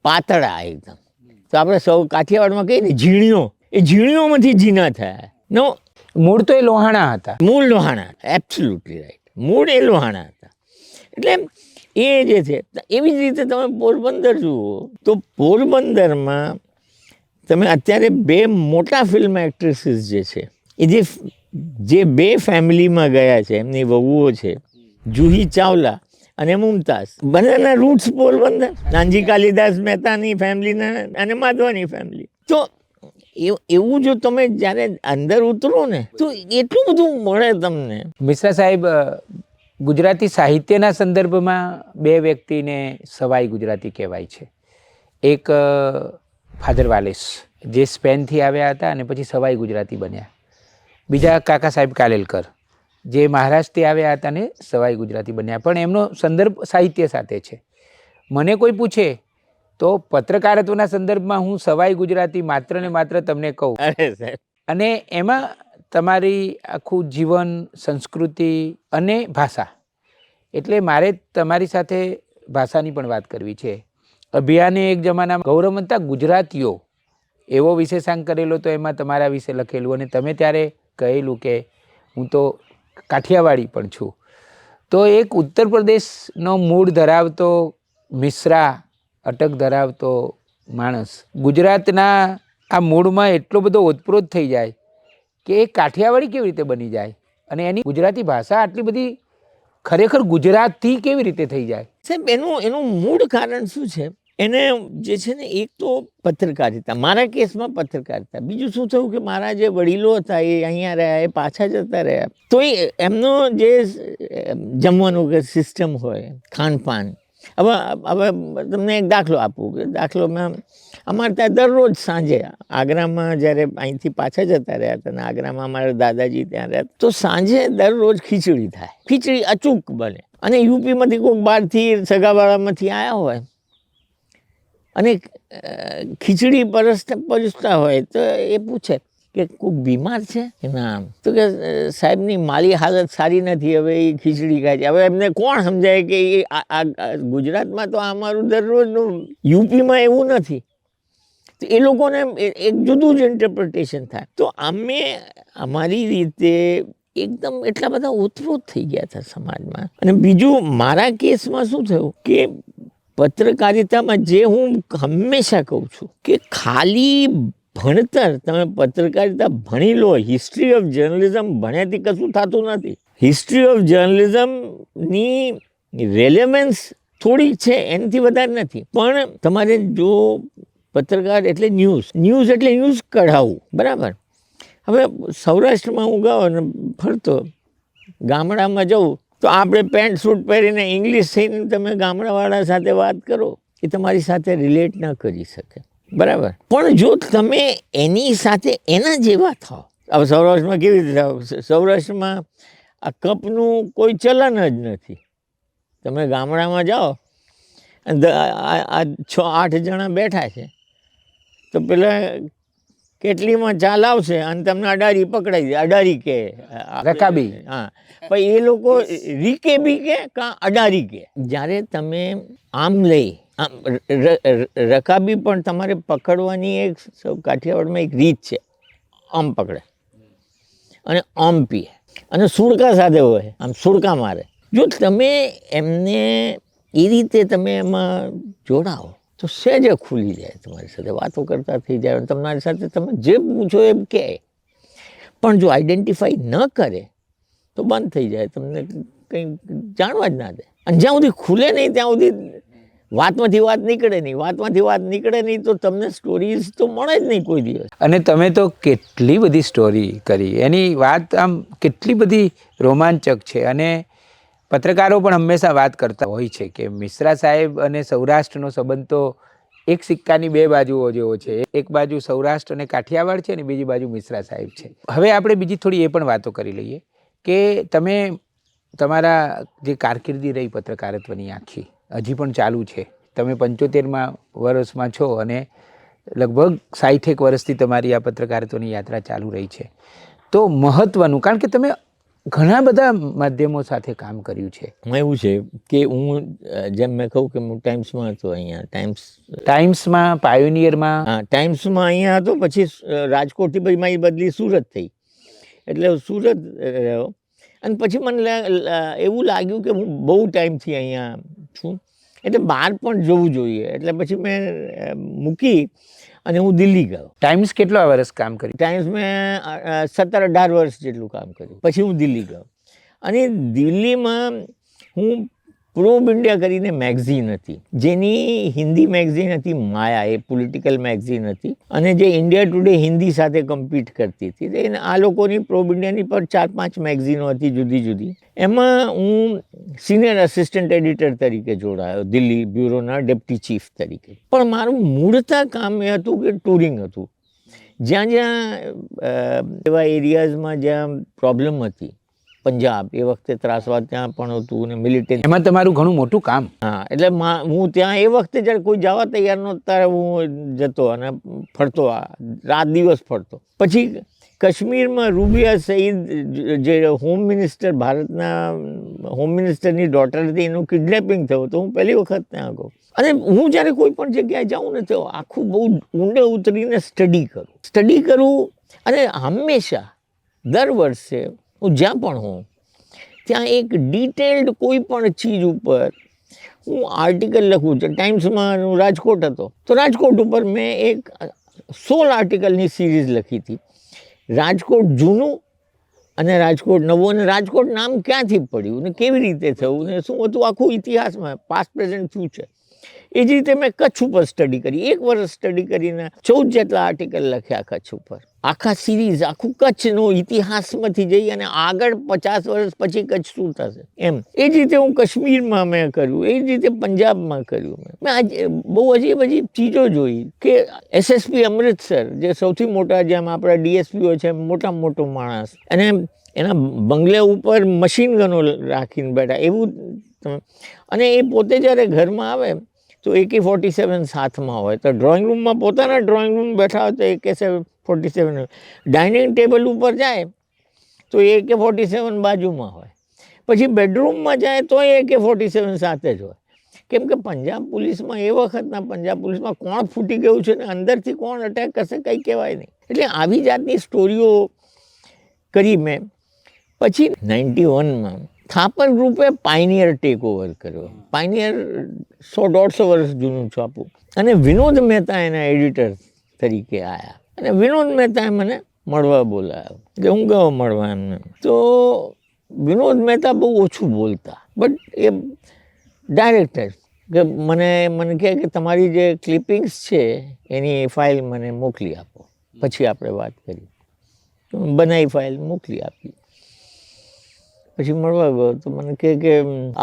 પાતળા એકદમ. તો આપણે સૌ કાઠિયાવાડમાં કહીએ ને ઝીણીઓ, એ ઝીણીઓમાંથી જીના થયા. નો, મૂળ તો એ લોહાણા હતા. મૂળ લોહાણા, એબ્સોલ્યુટલી રાઈટ, મૂળ એ લોહાણા હતા. એટલે એ જે છે, એવી જ રીતે તમે પોરબંદર જુઓ તો પોરબંદરમાં તમે અત્યારે 2 મોટા ફિલ્મ એક્ટ્રેસીસ જે છે એ જે 2 ફેમિલીમાં ગયા છે, એમની વહુઓ છે, જુહી ચાવલા અને મુમતાઝ. બંનેના રૂટ્સ પોરબંદર, નાનજી કાલિદાસ મહેતાની ફેમિલીના અને માધવાની ફેમિલી. તો એવું જો તમે જ્યારે અંદર ઉતરો ને તો એટલું બધું મળે તમને. મિશ્રા સાહેબ, ગુજરાતી સાહિત્યના સંદર્ભમાં બે વ્યક્તિને સવાઈ ગુજરાતી કહેવાય છે. એક ફાધર વાલેસ જે સ્પેનથી આવ્યા હતા અને પછી સવાઈ ગુજરાતી બન્યા. બીજા કાકા સાહેબ કાલેલકર જે મહારાષ્ટ્રથી આવ્યા હતા ને સવાઈ ગુજરાતી બન્યા. પણ એમનો સંદર્ભ સાહિત્ય સાથે છે. મને કોઈ પૂછે તો પત્રકારત્વના સંદર્ભમાં હું સવાઈ ગુજરાતી માત્ર ને માત્ર તમને કહું. અને એમાં તમારી આખું જીવન, સંસ્કૃતિ અને ભાષા, એટલે મારે તમારી સાથે ભાષાની પણ વાત કરવી છે. અભિયાને એક જમાનામાં ગૌરવવંતા ગુજરાતીઓ એવો વિશેષાંક કરેલો, તો એમાં તમારા વિશે લખેલું અને તમે ત્યારે કહેલું કે હું તો કાઠિયાવાડી પણ છું. તો એક ઉત્તર પ્રદેશનો મૂળ ધરાવતો મિશ્રા અટક ધરાવતો માણસ ગુજરાતના આ મૂળમાં એટલો બધો ઓતપ્રોત થઈ જાય કે એ કાઠિયાવાડી કેવી રીતે બની જાય અને એની ગુજરાતી ભાષા આટલી બધી ખરેખર ગુજરાતથી કેવી રીતે થઈ જાય? સાહેબ, એનું મૂળ કારણ શું છે? એને જે છે ને, એક તો પત્રકારિતા, મારા કેસમાં પત્રકારિતા. બીજું શું થયું કે મારા જે વડીલો હતા એ અહીંયા રહ્યા, એ પાછા જતા રહ્યા. તો એમનો જે જમવાનું સિસ્ટમ હોય, ખાનપાન. હવે તમને એક દાખલો આપું કે દાખલોમાં અમારે ત્યાં દરરોજ સાંજે આગ્રામાં જ્યારે અહીંથી પાછા જતા રહ્યા હતા ને આગ્રામાં અમારા દાદાજી ત્યાં રહ્યા, તો સાંજે દરરોજ ખીચડી થાય. ખીચડી અચૂક બને. અને યુપીમાંથી કોઈક બહારથી સગાવાળામાંથી આવ્યા હોય અને ખીચડી પરોસતા હોય તો એ પૂછે કે કોઈક બીમાર છે કે ના? તો કે સાહેબની માલી હાલત સારી નથી, હવે એ ખીચડી ખાય છે. હવે એમને કોણ સમજાય કે ગુજરાતમાં તો અમારું દરરોજનું, યુપીમાં એવું નથી. તો એ લોકોને એક જુદું જ ઇન્ટરપ્રિટેશન થાય. તો અમે અમારી રીતે એકદમ એટલા બધા ઓતપ્રોત થઈ ગયા હતા સમાજમાં. અને બીજું મારા કેસમાં શું થયું કે પત્રકારિતામાં જે હું હંમેશા કહું છું કે ખાલી ભણતર, તમે પત્રકારિતા ભણી લો, હિસ્ટ્રી ઓફ જર્નલિઝમ ભણ્યાથી કશું થતું નથી. હિસ્ટ્રી ઓફ જર્નલિઝમની રેલેવન્સ થોડીક છે, એનાથી વધારે નથી. પણ તમારે જો પત્રકાર એટલે ન્યૂઝ એટલે ન્યૂઝ કઢાવવું, બરાબર. હવે સૌરાષ્ટ્રમાં હું ગયો અને ફરતો, ગામડામાં જવું તો આપણે પેન્ટ સૂટ પહેરીને ઇંગ્લિશ થઈને તમે ગામડાવાળા સાથે વાત કરો, એ તમારી સાથે રિલેટ ન કરી શકે, બરાબર. પણ જો તમે એની સાથે એના જેવા થાવ, હવે સૌરાષ્ટ્રમાં કેવી રીતે થાવ? સૌરાષ્ટ્રમાં આ કપનું કોઈ ચલન જ નથી. તમે ગામડામાં જાઓ અને આ 6-8 જણા બેઠા છે, તો પેલા કેટલીમાં ચા લાવશે અને તમને અડારી પકડાઈ દે, અડારી કે રકાબી. હા, પણ એ લોકો રીકે બી કે કાં અડારી કે. જ્યારે તમે આમ લઈ રકાબી પણ તમારે પકડવાની એક કાઠિયાવાડમાં એક રીત છે. આમ પકડે અને આમ પીએ અને સુડકા સાથે હોય, આમ સુડકા મારે. જો તમે એમને એ રીતે તમે એમાં જોડાઓ તો સહેજ ખુલી જાય, તમારી સાથે વાતો કરતા થઈ જાય, તમારી સાથે તમે જે પૂછો એમ કહે. પણ જો આઈડેન્ટિફાઈ ન કરે તો બંધ થઈ જાય, તમને કંઈ જાણવા જ ના દે. અને જ્યાં સુધી ખુલે નહીં ત્યાં સુધી વાતમાંથી વાત નીકળે નહીં તો તમને સ્ટોરીઝ તો મળે જ નહીં કોઈ દિવસ. અને તમે તો કેટલી બધી સ્ટોરી કરી, એની વાત આમ કેટલી બધી રોમાંચક છે. અને પત્રકારો પણ હંમેશા વાત કરતા હોય છે કે મિશ્રા સાહેબ અને સૌરાષ્ટ્રનો સંબંધ તો એક સિક્કાની બે બાજુઓ જેવો છે. એક બાજુ સૌરાષ્ટ્ર અને કાઠિયાવાડ છે અને બીજી બાજુ મિશ્રા સાહેબ છે. હવે આપણે બીજી થોડી એ પણ વાતો કરી લઈએ કે તમે તમારા જે કારકિર્દી રહી પત્રકારત્વની આખી હજી પણ ચાલુ છે. તમે 75મા વર્ષમાં છો અને લગભગ 60 વર્ષથી તમારી આ પત્રકારત્વની યાત્રા ચાલુ રહી છે. તો મહત્ત્વનું, કારણ કે તમે ઘણા બધા માધ્યમો સાથે કામ કર્યું છે. એવું છે કે હું જેમ મેં કહું કે હું ટાઈમ્સમાં હતો, અહીંયા ટાઈમ્સમાં, પાયોનિયરમાં. હા, ટાઈમ્સમાં અહીંયા હતો. પછી રાજકોટથી પછી મારી બદલી સુરત થઈ, એટલે સુરત રહ્યો. અને પછી મને એવું લાગ્યું કે હું બહુ ટાઈમથી અહીંયા છું, એટલે બહાર પણ જવું જોઈએ. એટલે પછી મેં મૂકી અને હું દિલ્હી ગયો. ટાઈમ્સ કેટલા વર્ષ કામ કર્યું? ટાઈમ્સ મેં 17-18 વર્ષ જેટલું કામ કર્યું. પછી હું દિલ્હી ગયો અને દિલ્હીમાં હું પ્રોબ ઇન્ડિયા કરીને મેગઝીન હતી, જેની હિન્દી મેગઝીન હતી માયા, એ પોલિટિકલ મેગઝીન હતી, અને જે ઇન્ડિયા ટુડે હિન્દી સાથે કમ્પીટ કરતી હતી. આ લોકોની પ્રોબ ઇન્ડિયાની પર 4-5 મેગઝીનો હતી જુદી જુદી. એમાં હું સિનિયર આસિસ્ટન્ટ એડિટર તરીકે જોડાયો, દિલ્હી બ્યુરોના ડેપ્ટી ચીફ તરીકે. પણ મારું મૂળતા કામ એ હતું કે ટુરિંગ હતું. જ્યાં જ્યાં એવા એરિયાઝમાં જ્યાં પ્રોબ્લેમ હતી, પંજાબ એ વખતે ત્રાસવાદ ત્યાં પણ હતું ને મિલિટરી, એમાં તમારું ઘણું મોટું કામ. હા, એટલે હું ત્યાં એ વખતે જ્યારે કોઈ જવા તૈયાર નહોતો ત્યારે હું જતો અને ફરતો, રાત દિવસ ફરતો. પછી કાશ્મીરમાં રૂબિયા સઈદ જે હોમ મિનિસ્ટર, ભારતના હોમ મિનિસ્ટરની ડોટર હતી, એનું કિડનેપિંગ થયું તો હું પહેલી વખત ત્યાં ગયો. અને હું જ્યારે કોઈ પણ જગ્યાએ જાઉં ને તો આખું બહુ ઊંડે ઉતરીને સ્ટડી કરું. અને હંમેશા દર વર્ષે હું જ્યાં પણ હોઉં ત્યાં એક ડિટેલ્ડ કોઈ પણ ચીજ ઉપર હું આર્ટિકલ લખું છું. ટાઈમ્સમાં હું રાજકોટ હતો તો રાજકોટ ઉપર મેં એક 16 આર્ટિકલની સિરીઝ લખી હતી. રાજકોટ જૂનું અને રાજકોટ નવું, અને રાજકોટ નામ ક્યાંથી પડ્યું ને કેવી રીતે થયું ને શું હતું આખું ઇતિહાસમાં, પાસ્ટ પ્રેઝન્ટ ફ્યુચર. એ જ રીતે મેં કચ્છ ઉપર સ્ટડી કરી. 1 વર્ષ સ્ટડી કરીને 14 જેટલા આર્ટિકલ લખ્યા કચ્છ ઉપર. આખા સિરીઝ, આખું કચ્છનો ઇતિહાસમાંથી જઈ અને આગળ 50 વર્ષ પછી કચ્છ શું થશે એમ. એ જ રીતે હું કાશ્મીરમાં મેં કર્યું, એ જ રીતે પંજાબમાં કર્યું. મેં આજે બહુ અજીબ ચીજો જોઈ કે SSP અમૃતસર, જે સૌથી મોટા, જેમ આપણા DSPઓ છે, મોટામાં મોટો માણસ, અને એના બંગલે ઉપર મશીન ગનો રાખીને બેઠા એવું. અને એ પોતે જ્યારે ઘરમાં આવે તો AK-47 સાથમાં હોય, તો ડ્રોઈંગ રૂમમાં પોતાના ડ્રોઈંગ રૂમ બેઠા હોય તો AK-47, ડાઇનિંગ ટેબલ ઉપર જાય તો AK-47 બાજુમાં હોય, પછી બેડરૂમમાં જાય તો AK-47 સાથે જ હોય. કેમ કે પંજાબ પોલીસમાં, એ વખતના પંજાબ પોલીસમાં કોણ ફૂટી ગયું છે ને અંદરથી કોણ અટેક કરશે કંઈ કહેવાય નહીં. એટલે આવી જાતની સ્ટોરીઓ કરી મેં. પછી 91માં થાપર ગ્રુપે પાયનિયર ટેક ઓવર કર્યો. પાયનિયર 100-150 વર્ષ જૂનું છાપું, અને વિનોદ મહેતા એના એડિટર તરીકે આવ્યા. અને વિનોદ મહેતાએ મને મળવા બોલાવ્યો, એટલે હું ગયો મળવા એમને. તો વિનોદ મહેતા બહુ ઓછું બોલતા, બટ એ ડાયરેક્ટર કે મને કહે કે તમારી જે ક્લિપિંગ્સ છે એની ફાઇલ મને મોકલી આપો, પછી આપણે વાત કરી. બનાવી ફાઇલ મોકલી આપી. પછી મળવા ગયો તો મને કહે કે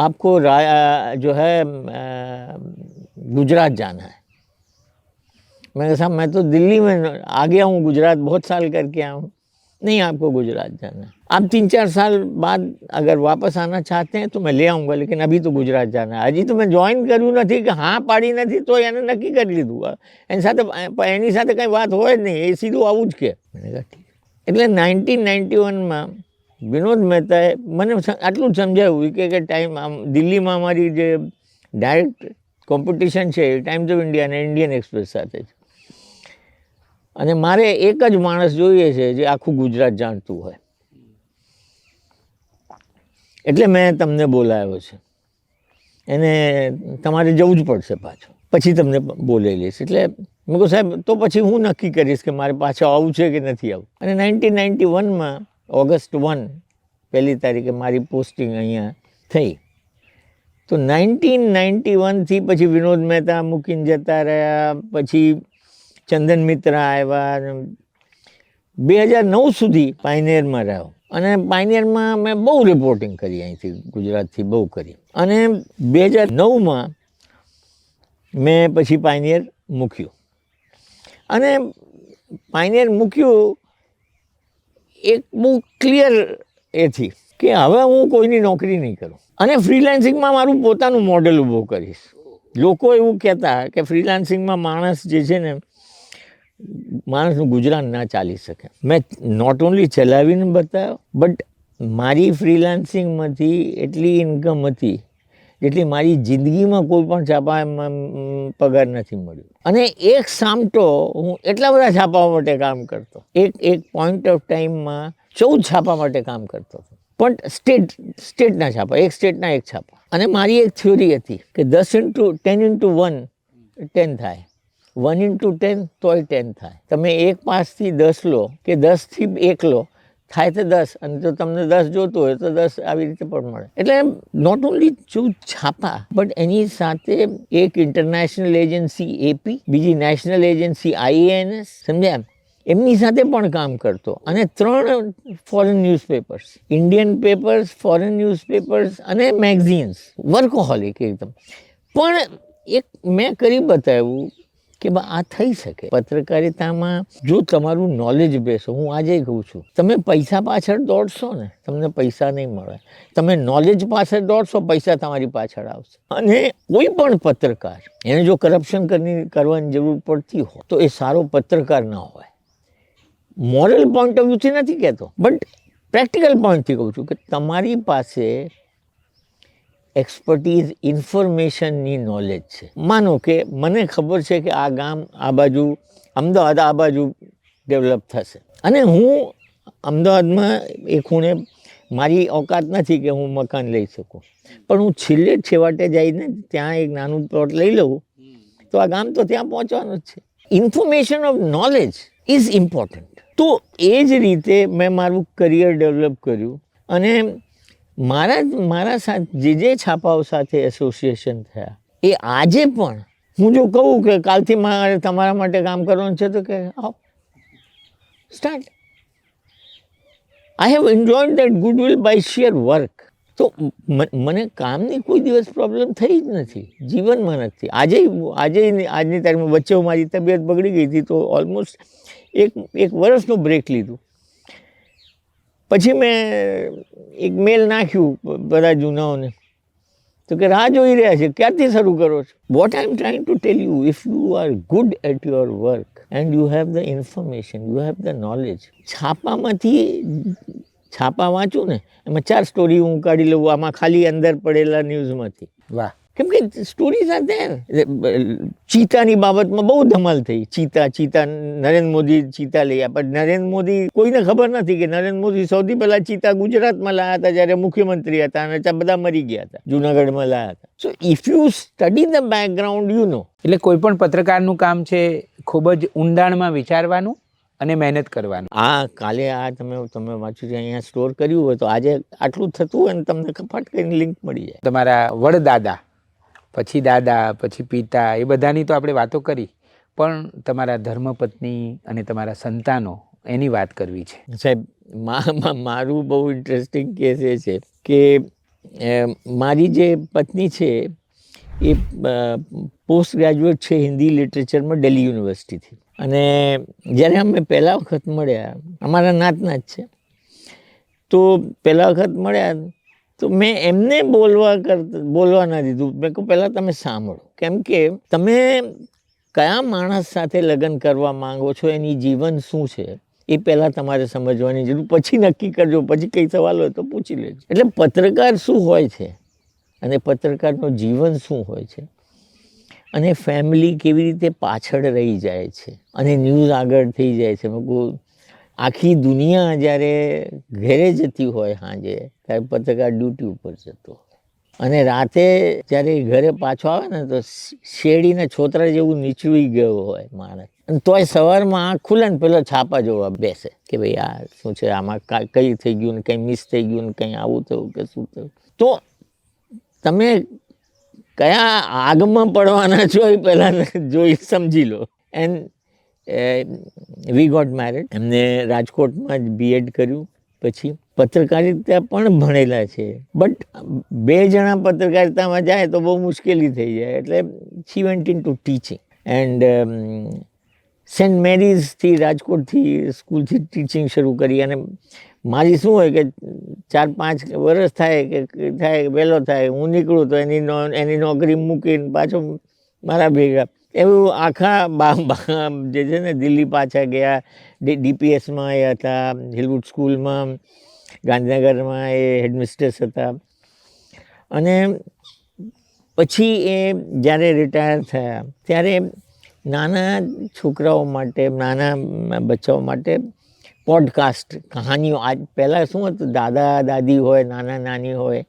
આપકો जो है गुजरात जाना है. मैंने कहा मैं तो दिल्ली में आ गया हूँ, गुजरात बहुत साल करके आया हूँ. नहीं, आपको गुजरात जाना है. आप 3-4 साल बाद अगर वापस आना चाहते हैं तो मैं ले आऊँगा, लेकिन अभी तो गुजरात जाना है. હજી તો મેં જોઈન કર્યું નથી કે હા પાડી નથી તો એને નક્કી કરી લીધું. એની સાથે કંઈ વાત હોય જ નહીં, એ સીધું આવું જ કે. મેં કહ્યું ઠીક. એટલે 1991માં વિનોદ મહેતાએ મને આટલું જ સમજાવ્યું કે ટાઈમ દિલ્હીમાં અમારી જે ડાયરેક્ટ કોમ્પિટિશન છે એ ટાઈમ્સ ઓફ ઇન્ડિયા અને ઇન્ડિયન એક્સપ્રેસ સાથે છે, અને મારે એક જ માણસ જોઈએ છે જે આખું ગુજરાત જાણતું હોય, એટલે મેં તમને બોલાવ્યો છે. એને તમારે જવું જ પડશે પાછું, પછી તમને બોલાવી લઈશ. એટલે મેં કહું સાહેબ તો પછી હું નક્કી કરીશ કે મારે પાછું આવવું છે કે નથી આવવું. અને 1991માં ઓગસ્ટ 1 પહેલી તારીખે મારી પોસ્ટિંગ અહીંયા થઈ. તો 1991થી પછી વિનોદ મહેતા મૂકીને જતા રહ્યા, પછી ચંદન મિત્ર આવ્યા. 2009 સુધી પાયનિયરમાં રહ્યો, અને પાયનિયરમાં મેં બહુ રિપોર્ટિંગ કરી, અહીંથી ગુજરાતથી બહુ કરી. અને 2009માં મેં પછી પાયનિયર મૂક્યું. અને પાયનિયર મૂક્યું એક બહુ ક્લિયર એથી કે હવે હું કોઈની નોકરી નહીં કરું, અને ફ્રીલાન્સિંગમાં મારું પોતાનું મોડેલ ઊભો કરીશ. લોકો એવું કહેતા કે ફ્રીલાન્સિંગમાં માણસ જે છે ને, માણસનું ગુજરાન ના ચાલી શકે. મેં નોટ ઓનલી ચલાવીને બતાવ્યો, બટ મારી ફ્રીલાન્સિંગમાંથી એટલી ઇન્કમ હતી જેટલી મારી જિંદગીમાં કોઈ પણ છાપામાં પગાર નથી મળ્યો. અને એક સામટો હું એટલા બધા છાપા માટે કામ કરતો, એક પોઈન્ટ ઓફ ટાઈમમાં 14 છાપા માટે કામ કરતો હતો, પણ સ્ટેટના છાપા, એક સ્ટેટના એક છાપા. અને મારી એક થિયોરી હતી કે 10 × 10 × 1 10 થાય, 1 × 10 તોય 10 થાય. તમે 1 5 થી 10 લો કે 10 થી 1 લો થાય તો 10, અને જો તમને 10 જોતું હોય તો 10 આવી રીતે પણ મળે. એટલે નોટ ઓનલી જો છાપા, બટ એની સાથે એક ઇન્ટરનેશનલ એજન્સી એપી, બીજી નેશનલ એજન્સી IANS, સમજ્યા, એમની સાથે પણ કામ કરતો, અને 3 foreign newspapers, Indian papers, foreign newspapers અને મેગઝીન્સ, વર્કોહોલિક એકદમ. પણ એક મેં કરી બતાવ્યું કે આ થઈ શકે. પત્રકારિતામાં જો તમારું નોલેજ બેસો, હું આજે કહું છું, તમે પૈસા પાછળ દોડશો ને, તમને પૈસા નહીં મળે. તમે નોલેજ પાછળ દોડશો, પૈસા તમારી પાછળ આવશે. અને કોઈ પણ પત્રકાર, એને જો કરપ્શન કરવાની જરૂર પડતી હોય તો એ સારો પત્રકાર ના હોય. મોરલ પોઈન્ટ ઓફ વ્યૂથી નથી કહેતો, બટ પ્રેક્ટિકલ પોઈન્ટથી કહું છું કે તમારી પાસે એક્સપર્ટીઝ, ઇન્ફોર્મેશનની નોલેજ છે. માનો કે મને ખબર છે કે આ ગામ આ બાજુ, અમદાવાદ આ બાજુ ડેવલપ થશે, અને હું અમદાવાદમાં એ ખૂણે મારી ઓકાત નથી કે હું મકાન લઈ શકું, પણ હું છેવટે જઈને ત્યાં એક નાનું પ્લોટ લઈ લઉં તો આ ગામ તો ત્યાં પહોંચવાનું જ છે. Information of knowledge is important. તો એ જ રીતે મેં મારું કરિયર ડેવલપ કર્યું, અને મારા સાથે જે છાપાઓ સાથે એસોસિએશન થયા, એ આજે પણ હું જો કહું કે કાલથી મારે તમારા માટે કામ કરવાનું છે તો કે આવો, start. I have enjoyed that goodwill by sheer work. તો મને કામની કોઈ દિવસ પ્રોબ્લેમ થઈ જ નથી, જીવનમાં નથી. આજની તારીખમાં વચ્ચે મારી તબિયત બગડી ગઈ હતી, તો ઓલમોસ્ટ એક વર્ષનું બ્રેક લીધું. પછી મેં એક મેલ નાખ્યું બધા જૂનાઓને, તો કે રાહ જોઈ રહ્યા છે, ક્યારથી શરૂ કરો છો. What I am trying to tell you, if you are good at your work and you have the information, you have the knowledge. છાપા વાંચું ને, એમાં 4 સ્ટોરી હું કાઢી લઉં આમાં ખાલી અંદર પડેલા ન્યૂઝમાંથી. વાહ. કેમ કે સ્ટોરીઝ આર ધેર. ચીતાની બાબતમાં બહુ ધમાલ થઈ. ચીતા નરેન્દ્ર મોદી ચીતા લઈ આવ્યા, પણ નરેન્દ્ર મોદી, કોઈને ખબર નથી કે નરેન્દ્ર મોદી સૌથી પહેલા ચીતા ગુજરાતમાં લાયા હતા જ્યારે મુખ્યમંત્રી હતા, અને બધા મરી ગયા હતા, જુનાગઢમાં લાયા હતા. સો if you study the background, you know. એટલે કોઈ પણ પત્રકારનું કામ છે ખૂબ જ ઊંડાણમાં વિચારવાનું અને મહેનત કરવાનું. કાલે તમે વાંચ્યું છે, અહીંયા સ્ટોર કર્યું હોય તો આજે આટલું થતું હોય ને તમને ફટ કરીને લિંક મળી જાય. તમારા વડદાદા, પછી દાદા, પછી પિતા, એ બધાની તો આપણે વાતો કરી, પણ તમારા ધર્મપત્ની અને તમારા સંતાનો, એની વાત કરવી છે. સાહેબ, મારું બહુ ઇન્ટરેસ્ટિંગ કેસ એ છે કે મારી જે પત્ની છે એ પોસ્ટ ગ્રેજ્યુએટ છે હિન્દી લિટરેચરમાં દિલ્હી યુનિવર્સિટીથી. અને જ્યારે અમે પહેલા વખત મળ્યા, અમારા નાતના જ છે, તો પહેલા વખત મળ્યા તો મેં એમને બોલવા ના દીધું. મેં કહું પહેલાં તમે સાંભળો, કેમ કે તમે કયા માણસ સાથે લગ્ન કરવા માંગો છો, એની જીવન શું છે એ પહેલાં તમારે સમજવાની જરૂર, પછી નક્કી કરજો, પછી કંઈ સવાલ હોય તો પૂછી લેજો. એટલે પત્રકાર શું હોય છે અને પત્રકારનું જીવન શું હોય છે, અને ફેમિલી કેવી રીતે પાછળ રહી જાય છે, અને ન્યૂઝ આગળ થઈ જાય છે. મેં કહું આખી દુનિયા જ્યારે ઘરે જતી હોય સાંજે, ત્યારે પત્રકાર ડ્યુટી ઉપર જતો હોય, અને રાતે જ્યારે ઘરે પાછો આવે ને તો શેરડીના છોતરા જેવું નીચવી ગયો હોય માણસ, અને તોય સવારમાં આંખ ખુલે ને પેલો છાપા જોવા બેસે કે ભાઈ આ શું છે, આમાં કઈ થઈ ગયું ને, કંઈ મિસ થઈ ગયું ને, કંઈ આવું થયું કે શું થયું. તો તમે કયા આગમાં પડવાના છો એ પહેલાં જોઈ સમજી લો. And we got married. એમને રાજકોટમાં જ BEd કર્યું, પછી પત્રકારિતા પણ ભણેલા છે, બટ 2 જણા પત્રકારિતામાં જાય તો બહુ મુશ્કેલી થઈ જાય, એટલે she went into teaching. And Saint મેરીઝથી, રાજકોટથી સ્કૂલથી ટીચિંગ શરૂ કરી. અને મારી શું હોય કે 4-5 વર્ષ થાય વહેલો થાય, હું નીકળું તો એની નોકરી મૂકીને પાછો મારા ભેગા, એવું આખા જે છે ને દિલ્હી પાછા ગયા. DPSમાં એ હતા, હિલવુડ સ્કૂલમાં ગાંધીનગરમાં એ હેડમિસ્ટ્રેસ હતા. અને પછી એ જ્યારે રિટાયર થયા ત્યારે નાના છોકરાઓ માટે, નાના બચ્ચાઓ માટે પોડકાસ્ટ, કહાનીઓ. આજ પહેલાં શું હતું, દાદા દાદી હોય, નાના નાની હોય,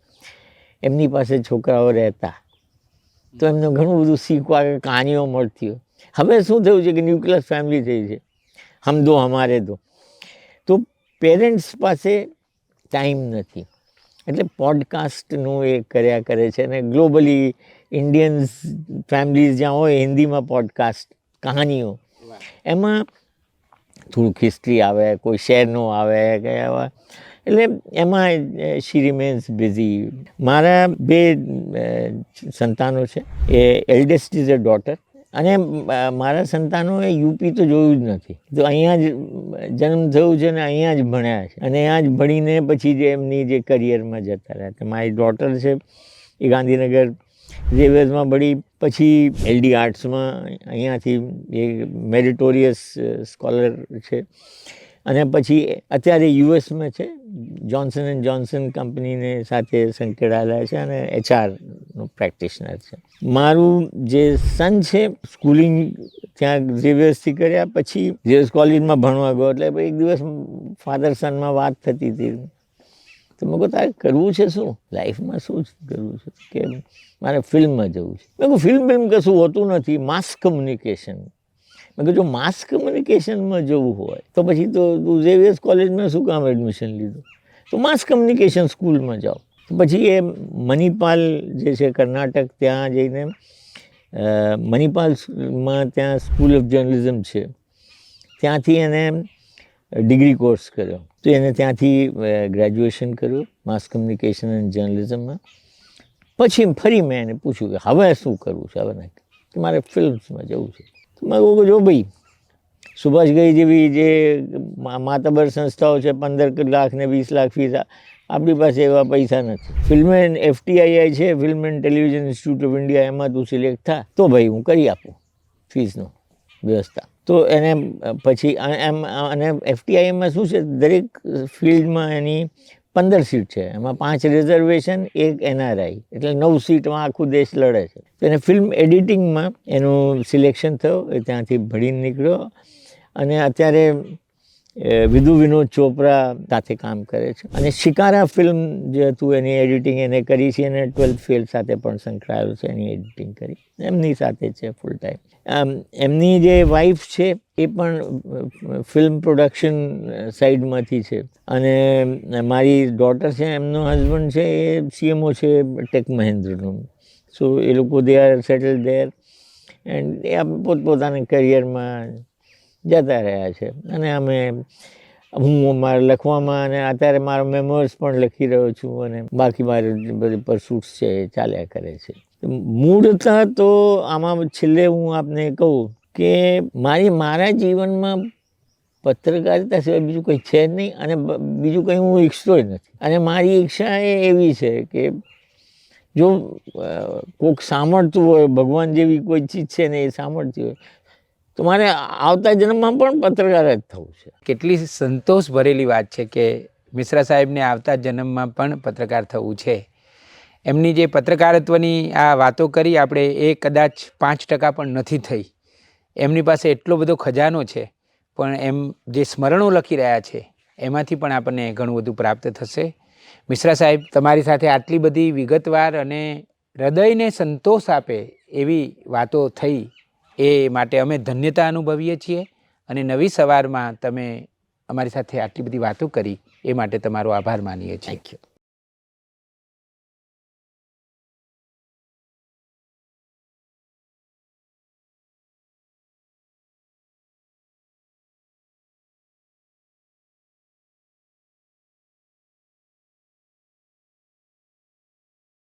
એમની પાસે છોકરાઓ રહેતા, તો એમને ઘણું બધું શીખવા, કહાનીઓ મળતી હોય. હવે શું થયું છે કે ન્યુક્લિયર ફેમિલી થઈ છે, હમ દો હમારે દો. તો પેરેન્ટ્સ પાસે ટાઈમ નથી, એટલે પોડકાસ્ટનું એ કર્યા કરે છે. અને ગ્લોબલી ઇન્ડિયન્સ ફેમિલીઝ જ્યાં હોય હિન્દીમાં પોડકાસ્ટ કહાનીઓ, એમાં થોડુંક હિસ્ટ્રી આવે, કોઈ શહેરનો આવે કે આવા, એટલે એમાં શી રિમેન્સ બિઝી. મારા 2 સંતાનો છે. એ એલ્ડેસ્ટ ઇઝ અ ડોટર, અને મારા સંતાનોએ યુપી તો જોયું જ નથી, તો અહીંયા જ જન્મ થયું છે ને અહીંયા જ ભણ્યા છે, અને અહીંયા જ ભણીને પછી જે એમની જે કરિયરમાં જતા રહ્યા. તો મારી ડોટર છે એ ગાંધીનગર ઝેવિયર્સમાં ભણી, પછી એલડી આર્ટ્સમાં અહીંયાથી એ મેરિટોરિયસ સ્કોલર છે, અને પછી અત્યારે યુએસમાં છે, જોન્સન એન્ડ જોન્સન કંપનીને સાથે સંકળાયેલા છે, અને એચઆરનો પ્રેક્ટિશનર છે. મારું જે સન છે સ્કૂલિંગ ત્યાં ઝેવિયર્સથી કર્યા, પછી ઝેવિયર્સ કોલેજમાં ભણવા ગયો. એટલે એક દિવસ ફાધર સનમાં વાત થતી હતી, તો મેં કહું તારે કરવું છે શું લાઈફમાં, શું કરવું છે? કે મારે ફિલ્મમાં જવું છે. મેં કહું ફિલ્મ કશું હોતું નથી, માસ કમ્યુનિકેશન. મેં કહું જો માસ કમ્યુનિકેશનમાં જવું હોય તો પછી તો તું ઝેવિયર્સ કોલેજમાં શું કામ એડમિશન લીધું? તો માસ કમ્યુનિકેશન સ્કૂલમાં જાઓ. તો પછી એ મણિપાલ જે છે કર્ણાટક, ત્યાં જઈને મણિપાલમાં ત્યાં સ્કૂલ ઓફ જર્નલિઝમ છે, ત્યાંથી એને ડિગ્રી કોર્સ કર્યો. તો એને ત્યાંથી ગ્રેજ્યુએશન કર્યું માસ કમ્યુનિકેશન એન્ડ જર્નલિઝમમાં. પછી ફરી મેં એને પૂછ્યું કે હવે શું કરવું છે, હવે નહીં કે મારે ફિલ્મ્સમાં જવું છે. તો મેં કહું જો ભાઈ સુભાષઘઈ જેવી જે માતબર સંસ્થાઓ છે, 15 લાખ ને 20 લાખ ફીસ, આપણી પાસે એવા પૈસા નથી. ફિલ્મ એન્ડ FTII છે, film and television institute of India, એમાં તું સિલેક્ટ થા તો ભાઈ હું કરી આપું ફીસનો વ્યવસ્થા. તો એને પછી એમ, અને FTIમાં શું છે, દરેક ફિલ્ડમાં એની 15 સીટ છે, એમાં 5 રિઝર્વેશન, 1 NRI, એટલે 9 સીટમાં આખું દેશ લડે છે. તો એને ફિલ્મ એડિટિંગમાં એનું સિલેક્શન થયું, એ ત્યાંથી ભણીને નીકળ્યો, અને અત્યારે વિધુ વિનોદ ચોપરા સાથે કામ કરે છે. અને શિકારા ફિલ્મ જે હતું એની એડિટિંગ એને કરી છે, અને 12th ફેલ સાથે પણ સંકળાયેલું છે, એની એડિટિંગ કરી, એમની સાથે છે ફૂલ ટાઈમ. એમની જે વાઈફ છે એ પણ ફિલ્મ પ્રોડક્શન સાઈડમાંથી છે, અને મારી ડોટર છે એમનો હસબન્ડ છે એ CMO છે ટેક મહિન્દ્રનું. સો એ લોકો they are settle there, and એ પોતપોતાના કરિયરમાં જતા રહ્યા છે. અને હું મારા લખવામાં, અને અત્યારે મારા મેમોર્સ પણ લખી રહ્યો છું, અને બાકી મારે બધી પરસૂટ્સ છે એ ચાલ્યા કરે છે. મૂળતઃ તો આમાં છેલ્લે હું આપને કહું કે મારા જીવનમાં પત્રકારિતા સિવાય બીજું કંઈ છે જ નહીં, અને બીજું કંઈ હું ઈચ્છતો જ નથી. અને મારી ઈચ્છા એવી છે કે જો કોઈક સાંભળતું હોય, ભગવાન જેવી કોઈ ચીજ છે ને એ સાંભળતી હોય, તો મારે આવતા જન્મમાં પણ પત્રકાર જ થવું છે. કેટલી સંતોષ ભરેલી વાત છે કે મિશ્રા સાહેબને આવતા જન્મમાં પણ પત્રકાર થવું છે. એમની જે પત્રકારત્વની આ વાતો કરી આપણે, એ કદાચ 5% પણ નથી થઈ. એમની પાસે એટલો બધો ખજાનો છે, પણ એમ જે સ્મરણો લખી રહ્યા છે એમાંથી પણ આપણને ઘણું બધું પ્રાપ્ત થશે. મિશ્રા સાહેબ, તમારી સાથે આટલી બધી વિગતવાર અને હૃદયને સંતોષ આપે એવી વાતો થઈ, એ માટે અમે ધન્યતા અનુભવીએ છીએ. અને નવી સવારમાં તમે અમારી સાથે આટલી બધી વાતો કરી એ માટે તમારો આભાર માનીએ છીએ. Thank you.